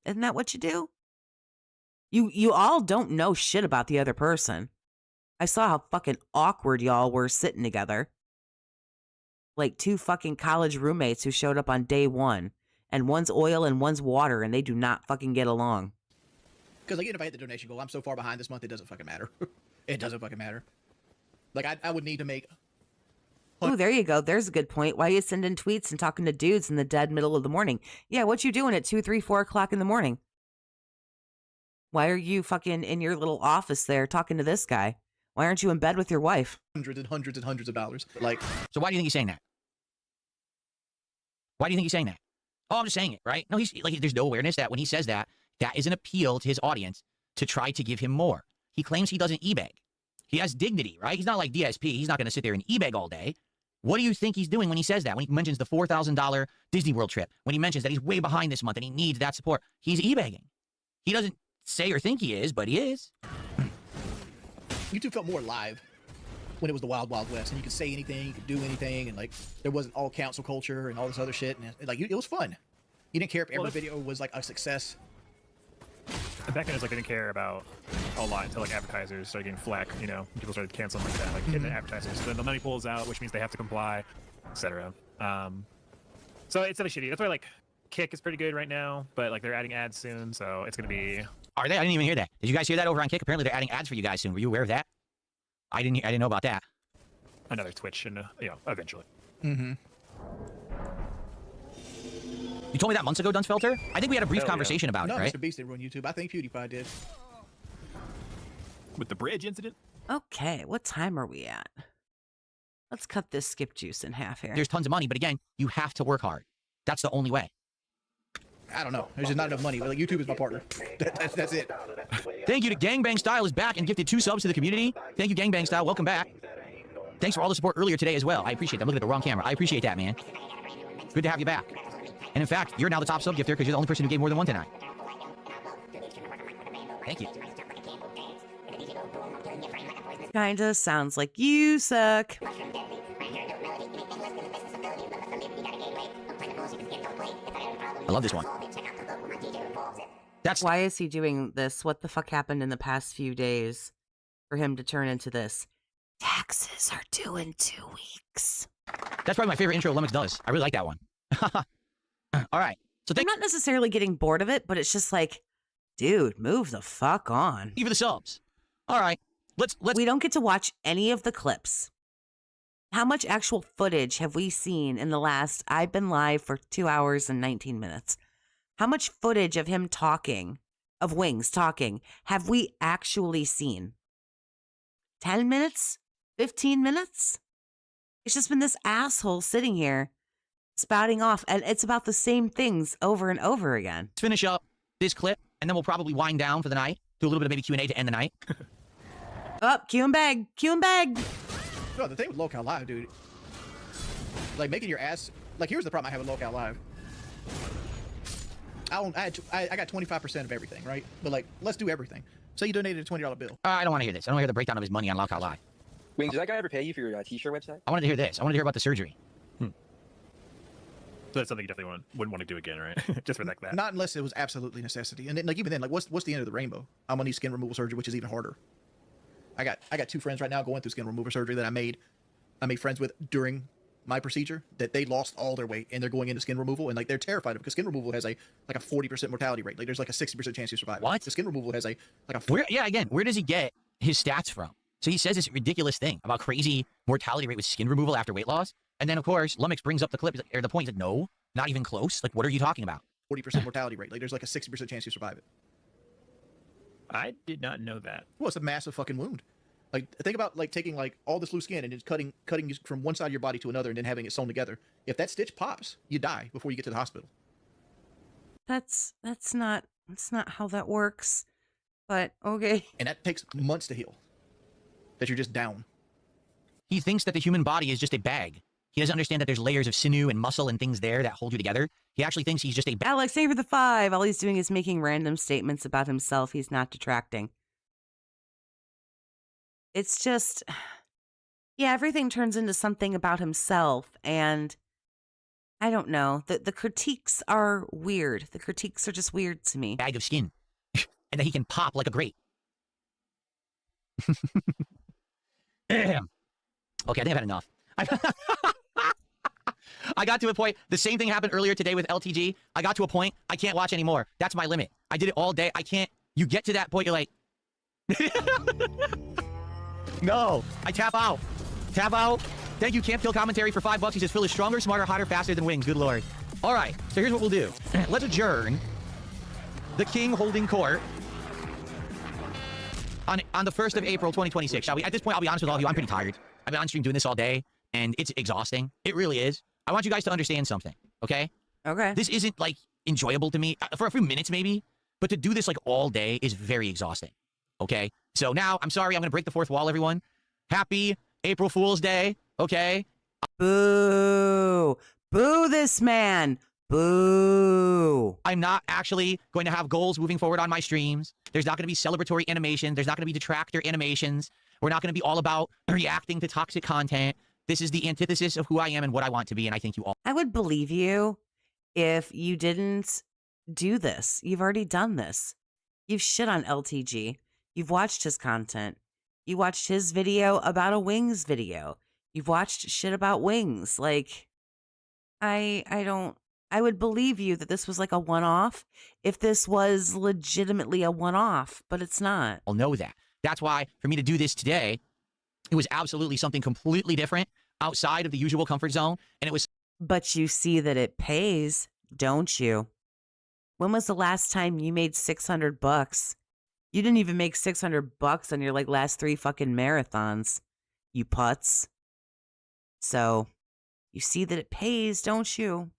Isn't that what you do? You all don't know shit about the other person. I saw how fucking awkward y'all were sitting together. Like two fucking college roommates who showed up on day one, and one's oil and one's water, and they do not fucking get along. Because like, even if I hit the donation goal, I'm so far behind this month, it doesn't fucking matter. It doesn't fucking matter. Like, I would need to make... Oh, there you go. There's a good point. Why are you sending tweets and talking to dudes in the dead middle of the morning? Yeah, what you doing at 2, 3, 4 o'clock in the morning? Why are you fucking in your little office there talking to this guy? Why aren't you in bed with your wife? Hundreds and hundreds and hundreds of dollars. Like, so why do you think he's saying that? Why do you think he's saying that? Oh, I'm just saying it, right? No, he's like, there's no awareness that when he says that, that is an appeal to his audience to try to give him more. He claims he doesn't e-beg. He has dignity, right? He's not like DSP. He's not going to sit there and e-beg all day. What do you think he's doing when he says that? When he mentions the $4,000 Disney World trip, when he mentions that he's way behind this month and he needs that support, he's e-begging. He doesn't say or think he is, but he is. YouTube felt more live when it was the Wild Wild West, and you could say anything, you could do anything, and like there wasn't all cancel culture and all this other shit, and like it was fun. You didn't care if every video was like a success. Back then, it's like I didn't care about a lot until like advertisers started getting flack. You know, people started canceling like that, like hitting the advertisers. So then the money pulls out, which means they have to comply, etc. So it's really shitty. That's why like Kick is pretty good right now, but like they're adding ads soon, so it's gonna be. Are they? I didn't even hear that. Did you guys hear that over on Kick? Apparently they're adding ads for you guys soon. Were you aware of that? I didn't know about that. Another Twitch, and you know, eventually. Mm-hmm. You told me that months ago, Dunsfelter? I think we had a brief conversation about it, right? Mr. Beast didn't run YouTube. I think PewDiePie did. With the bridge incident? Okay, what time are we at? Let's cut this skip juice in half here. There's tons of money, but again, you have to work hard. That's the only way. I don't know. There's just not enough money. Like, YouTube is my partner. That's it. Thank you to Gangbang Style is back and gifted 2 subs to the community. Thank you, Gangbang Style. Welcome back. Thanks for all the support earlier today as well. I appreciate that. I'm looking at the wrong camera. I appreciate that, man. Good to have you back. And in fact, you're now the top sub gifter because you're the only person who gave more than one tonight. Thank you. Kinda sounds like you suck. I love this one. That's why is he doing this? What the fuck happened in the past few days for him to turn into this? Taxes are due in 2 weeks. That's probably my favorite intro Lemix does. I really like that one. All right. So I'm not necessarily getting bored of it, but it's just like, dude, move the fuck on. Even the subs. All right. Let's. We don't get to watch any of the clips. How much actual footage have we seen in the last? I've been live for 2 hours and 19 minutes. How much footage of him talking, of Wings talking, have we actually seen? 10 minutes, 15 minutes. It's just been this asshole sitting here spouting off, and it's about the same things over and over again. Let's finish up this clip, and then we'll probably wind down for the night. Do a little bit of maybe Q&A to end the night. Oh, Q and bag. Q and bag. No, the thing with Locale Live, dude, like making your ass, like here's the problem I have with Locale Live. I got 25% of everything, right? But like, let's do everything. Say you donated a $20 bill. I don't want to hear this. I don't want to hear the breakdown of his money on Lockout Live. Wings, did that guy ever pay you for your t-shirt website? I wanted to hear this. I wanted to hear about the surgery. So that's something you definitely wouldn't want to do again, right? Just for that. Not unless it was absolutely necessity. And then, like even then, like what's the end of the rainbow? I'm gonna need skin removal surgery, which is even harder. I got 2 friends right now going through skin removal surgery that I made friends with during my procedure, that they lost all their weight and they're going into skin removal, and like they're terrified of it because skin removal has a 40% mortality rate. Like there's like a 60% chance you survive. What? The skin removal has a where does he get his stats from? So he says this ridiculous thing about crazy mortality rate with skin removal after weight loss, and then of course Lumix brings up the clip or the point. He's like, no, not even close. Like, what are you talking about? 40% mortality rate. Like there's like a 60% chance you survive it. I did not know that. Well, it's a massive fucking wound. Like, think about like taking like all this loose skin and just cutting you from one side of your body to another and then having it sewn together. If that stitch pops, you die before you get to the hospital. That's not how that works. But okay. And that takes months to heal. That you're just down. He thinks that the human body is just a bag. He doesn't understand that there's layers of sinew and muscle and things there that hold you together. He actually thinks he's just a bag. Alex, thank you for the 5. All he's doing is making random statements about himself. He's not detracting. It's just, yeah, everything turns into something about himself, and I don't know. The critiques are weird. The critiques are just weird to me. Bag of skin. And that he can pop like a grape. Okay, I think I've had enough. I got to a point, the same thing happened earlier today with LTG. I got to a point, I can't watch anymore. That's my limit. I did it all day. I can't, you get to that point, you're like, no, I tap out. Tap out. Thank you, Camp Kill Commentary for $5. He says, Phil is stronger, smarter, hotter, faster than Wings. Good Lord. All right, so here's what we'll do. Let's adjourn the King holding court on the 1st of April, 2026, shall we? At this point, I'll be honest with all of you, I'm pretty tired. I've been on stream doing this all day, and it's exhausting. It really is. I want you guys to understand something, okay? Okay. This isn't, like, enjoyable to me. For a few minutes, maybe. But to do this, like, all day is very exhausting, okay? So now, I'm sorry, I'm going to break the 4th wall, everyone. Happy April Fool's Day, okay? Boo. Boo this man. Boo. I'm not actually going to have goals moving forward on my streams. There's not going to be celebratory animation. There's not going to be detractor animations. We're not going to be all about reacting to toxic content. This is the antithesis of who I am and what I want to be, and I think you all... I would believe you if you didn't do this. You've already done this. You've shit on LTG. You've watched his content. You watched his video about a Wings video. You've watched shit about Wings. Like, I would believe you that this was like a one-off if this was legitimately a one-off, but it's not. I'll know that. That's why, for me to do this today, it was absolutely something completely different outside of the usual comfort zone, and it was... But you see that it pays, don't you? When was the last time you made $600? You didn't even make $600 on your like last 3 fucking marathons, you putz. So, you see that it pays, don't you?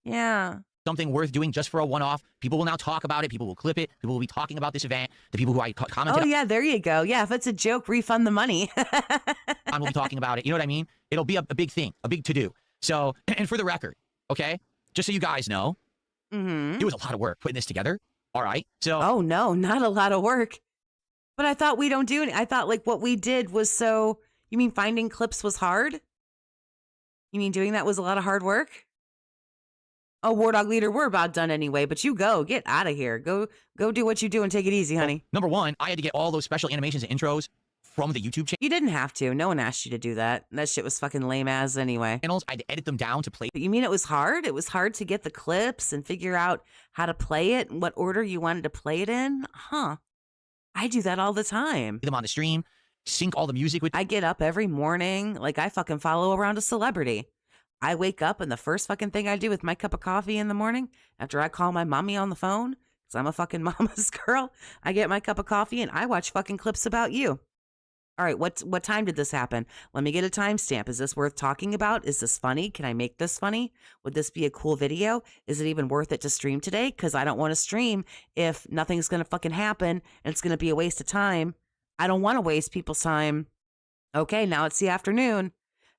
Yeah. Something worth doing just for a one-off. People will now talk about it. People will clip it. People will be talking about this event. The people who I commented Oh, yeah, there you go. Yeah, if it's a joke, refund the money. on will be talking about it. You know what I mean? It'll be a big thing, a big to-do. So, and for the record, okay, just so you guys know, it was a lot of work putting this together. All right. So. Oh, no, not a lot of work. But I thought we don't do it. I thought like what we did was so, you mean finding clips was hard? You mean doing that was a lot of hard work? Oh, War Dog Leader, we're about done anyway, but you get out of here. Go do what you do and take it easy, honey. Well, number one, I had to get all those special animations and intros from the YouTube channel. You didn't have to. No one asked you to do that. That shit was fucking lame as anyway. I had to edit them down to play. But you mean it was hard? It was hard to get the clips and figure out how to play it and what order you wanted to play it in? Huh. I do that all the time. Them on the stream, sync all the music with... I get up every morning like I fucking follow around a celebrity. I wake up and the first fucking thing I do with my cup of coffee in the morning, after I call my mommy on the phone, because I'm a fucking mama's girl, I get my cup of coffee and I watch fucking clips about you. All right, what time did this happen? Let me get a timestamp. Is this worth talking about? Is this funny? Can I make this funny? Would this be a cool video? Is it even worth it to stream today? Because I don't want to stream if nothing's going to fucking happen and it's going to be a waste of time. I don't want to waste people's time. Okay, now it's the afternoon.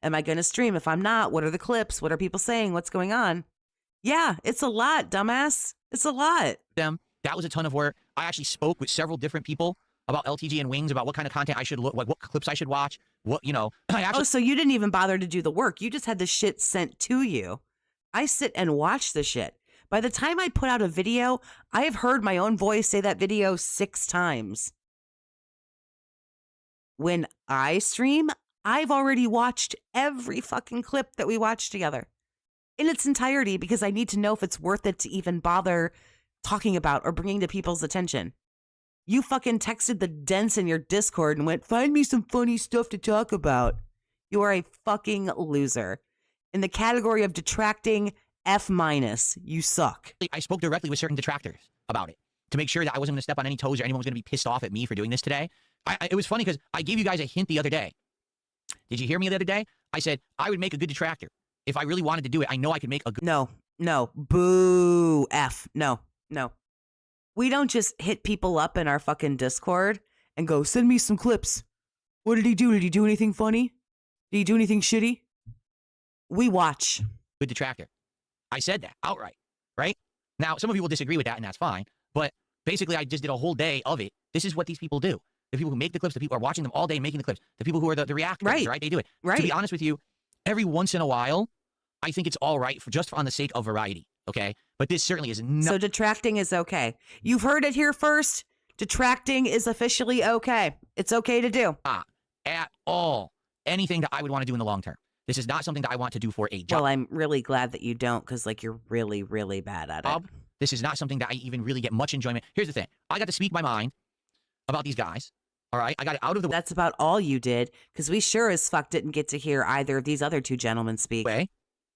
Am I going to stream? If I'm not, what are the clips? What are people saying? What's going on? Yeah, it's a lot, dumbass. It's a lot. That was a ton of work. I actually spoke with several different people about LTG and Wings, about what kind of content I should look, what clips I should watch, what, you know. Oh, so you didn't even bother to do the work. You just had the shit sent to you. I sit and watch the shit. By the time I put out a video, I have heard my own voice say that video 6 times. When I stream, I've already watched every fucking clip that we watched together in its entirety because I need to know if it's worth it to even bother talking about or bringing to people's attention. You fucking texted the dents in your Discord and went, find me some funny stuff to talk about. You are a fucking loser. In the category of detracting, F-, you suck. I spoke directly with certain detractors about it to make sure that I wasn't going to step on any toes or anyone was going to be pissed off at me for doing this today. It was funny because I gave you guys a hint the other day. Did you hear me the other day? I said I would make a good detractor. If I really wanted to do it, I know I could make a good... No. Boo. F. No. We don't just hit people up in our fucking Discord and go, send me some clips. What did he do? Did he do anything funny? Did he do anything shitty? We watch. Good detractor. I said that outright, right? Now, some of you will disagree with that, and that's fine. But basically, I just did a whole day of it. This is what these people do. The people who make the clips, the people who are watching them all day making the clips, the people who are the reactors, right? They do it. Right. To be honest with you, every once in a while, I think it's all right for just on the sake of variety, okay? But this certainly is not... So detracting is okay. You've heard it here first. Detracting is officially okay. It's okay to do. At all. Anything that I would want to do in the long term. This is not something that I want to do for a job. Well, I'm really glad that you don't, because like you're really, really bad at it. This is not something that I even really get much enjoyment. Here's the thing. I got to speak my mind about these guys. All right? I got it out of the way. That's about all you did, because we sure as fuck didn't get to hear either of these other two gentlemen speak.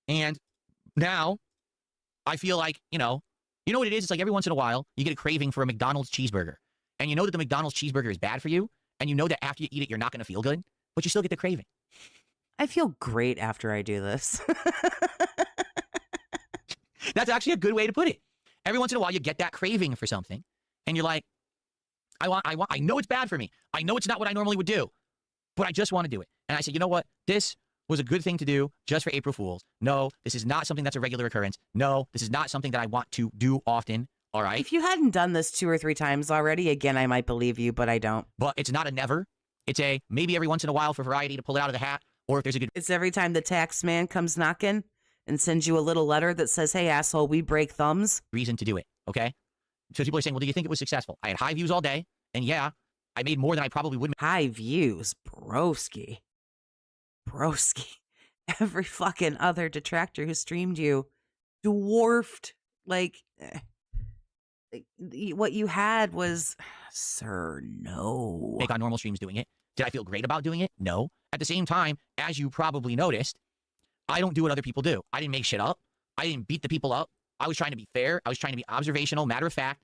And now I feel like, you know what it is? It's like every once in a while, you get a craving for a McDonald's cheeseburger. And you know that the McDonald's cheeseburger is bad for you. And you know that after you eat it, you're not going to feel good. But you still get the craving. I feel great after I do this. That's actually a good way to put it. Every once in a while, you get that craving for something. And you're like, I know it's bad for me. I know it's not what I normally would do. But I just want to do it. And I said, you know what? This was a good thing to do just for April Fools. No, this is not something that's a regular occurrence. No, this is not something that I want to do often. All right? If you hadn't done this 2 or 3 times already, again, I might believe you, but I don't. But it's not a never. It's a maybe every once in a while for variety to pull it out of the hat. Or if there's a good... It's every time the tax man comes knocking and sends you a little letter that says, hey, asshole, we break thumbs. Reason to do it, okay? So people are saying, well, do you think it was successful? I had high views all day. And yeah, I made more than I probably would. High views, broski. Every fucking other detractor who streamed you dwarfed, like what you had was, sir, no. Make on normal streams doing it. Did I feel great about doing it? No. At the same time, as you probably noticed, I don't do what other people do. I didn't make shit up. I didn't beat the people up. I was trying to be fair. I was trying to be observational, matter of fact.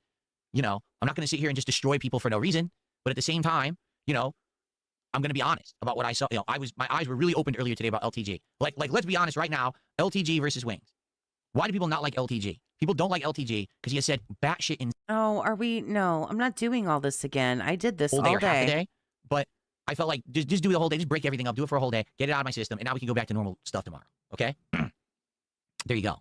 You know, I'm not going to sit here and just destroy people for no reason. But at the same time, you know, I'm going to be honest about what I saw. You know, my eyes were really opened earlier today about LTG. Like, let's be honest right now. LTG versus Wings. Why do people not like LTG? People don't like LTG because he has said batshit in. Oh, are we? No, I'm not doing all this again. I did this all day. Or half a day. But I felt like just do the whole day. Just break everything up. Do it for a whole day. Get it out of my system. And now we can go back to normal stuff tomorrow. Okay? There you go.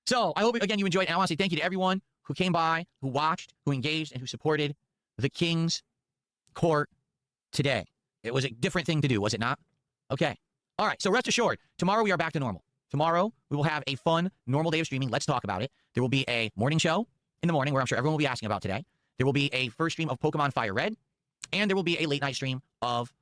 So I hope, again, you enjoyed. And I want to say thank you to everyone who came by, who watched, who engaged, and who supported the King's Court today. It was a different thing to do, was it not? Okay. All right. So rest assured, tomorrow we are back to normal. Tomorrow we will have a fun, normal day of streaming. Let's talk about it. There will be a morning show in the morning where I'm sure everyone will be asking about today. There will be a first stream of Pokemon Fire Red. And there will be a late night stream of,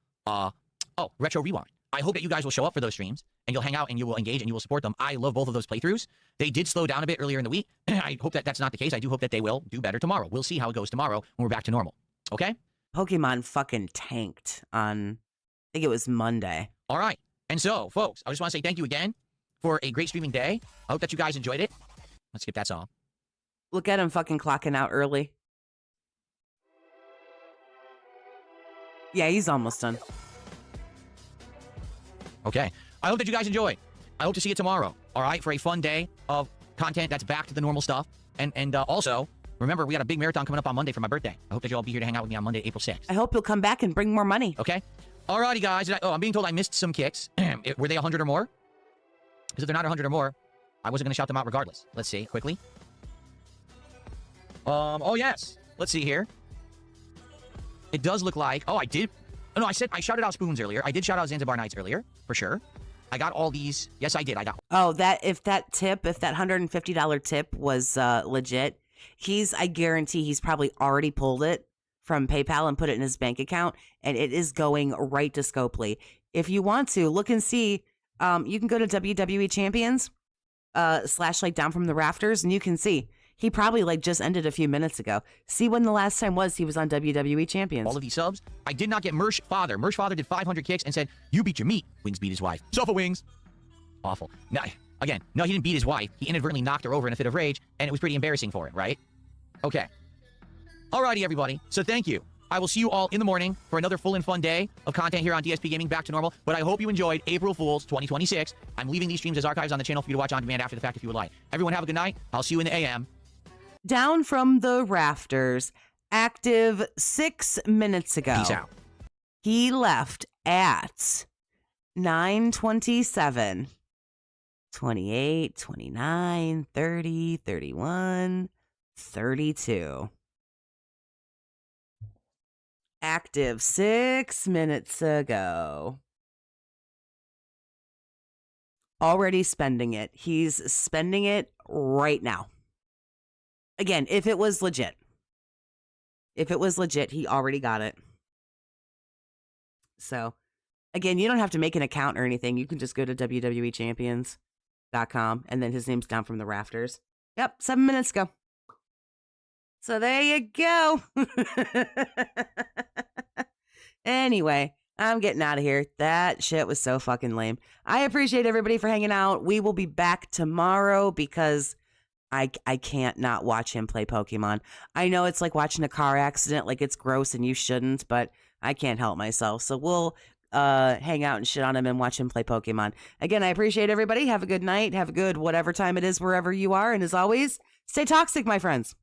Retro Rewind. I hope that you guys will show up for those streams and you'll hang out and you will engage and you will support them. I love both of those playthroughs. They did slow down a bit earlier in the week. I hope that that's not the case. I do hope that they will do better tomorrow. We'll see how it goes tomorrow when we're back to normal. Okay? Pokemon fucking tanked on, I think it was Monday. All right. And so, folks, I just want to say thank you again for a great streaming day. I hope that you guys enjoyed it. Let's skip that song. Look at him fucking clocking out early. Yeah, he's almost done. Okay. I hope that you guys enjoyed. I hope to see you tomorrow, all right, for a fun day of content that's back to the normal stuff. And also, remember, we got a big marathon coming up on Monday for my birthday. I hope that you'll all be here to hang out with me on Monday, April 6th. I hope you'll come back and bring more money. Okay? Alrighty, guys. I'm being told I missed some kicks. Were they 100 or more? Because if they're not 100 or more, I wasn't going to shout them out regardless. Let's see, quickly. Oh, yes. Let's see here. It does look like... Oh, I did... Oh, no, I shouted out Spoons earlier. I did shout out Zanzibar Nights earlier, for sure. I got all these. Yes, I did. I got... Oh, if that $150 tip was legit, I guarantee he's probably already pulled it from PayPal and put it in his bank account, and it is going right to Scopely. If you want to, look and see. You can go to WWE Champions / Down from the Rafters, and you can see. He probably just ended a few minutes ago. See when the last time was he was on WWE Champions. All of these subs. I did not get Mersh Father. Mersh Father did 500 kicks and said, "You beat your meat." Wings beat his wife. Sofa Wings. Awful. No, again, no, he didn't beat his wife. He inadvertently knocked her over in a fit of rage, and it was pretty embarrassing for him, right? Okay. Alrighty, everybody. So thank you. I will see you all in the morning for another full and fun day of content here on DSP Gaming, back to normal. But I hope you enjoyed April Fool's 2026. I'm leaving these streams as archives on the channel for you to watch on demand after the fact if you would like. Everyone have a good night. I'll see you in the AM. Down from the Rafters, active 6 minutes ago. Peace out. He left at 9:27, 28, 29, 30, 31, 32. Active 6 minutes ago. Already spending it. He's spending it right now. Again, if it was legit. If it was legit, he already got it. So, again, you don't have to make an account or anything. You can just go to WWEchampions.com, and then his name's Down from the Rafters. Yep, 7 minutes ago. So there you go. Anyway, I'm getting out of here. That shit was so fucking lame. I appreciate everybody for hanging out. We will be back tomorrow because I can't not watch him play Pokemon. I know it's like watching a car accident, like it's gross and you shouldn't, but I can't help myself. So we'll hang out and shit on him and watch him play Pokemon. Again, I appreciate everybody. Have a good night. Have a good whatever time it is wherever you are. And as always, stay toxic, my friends.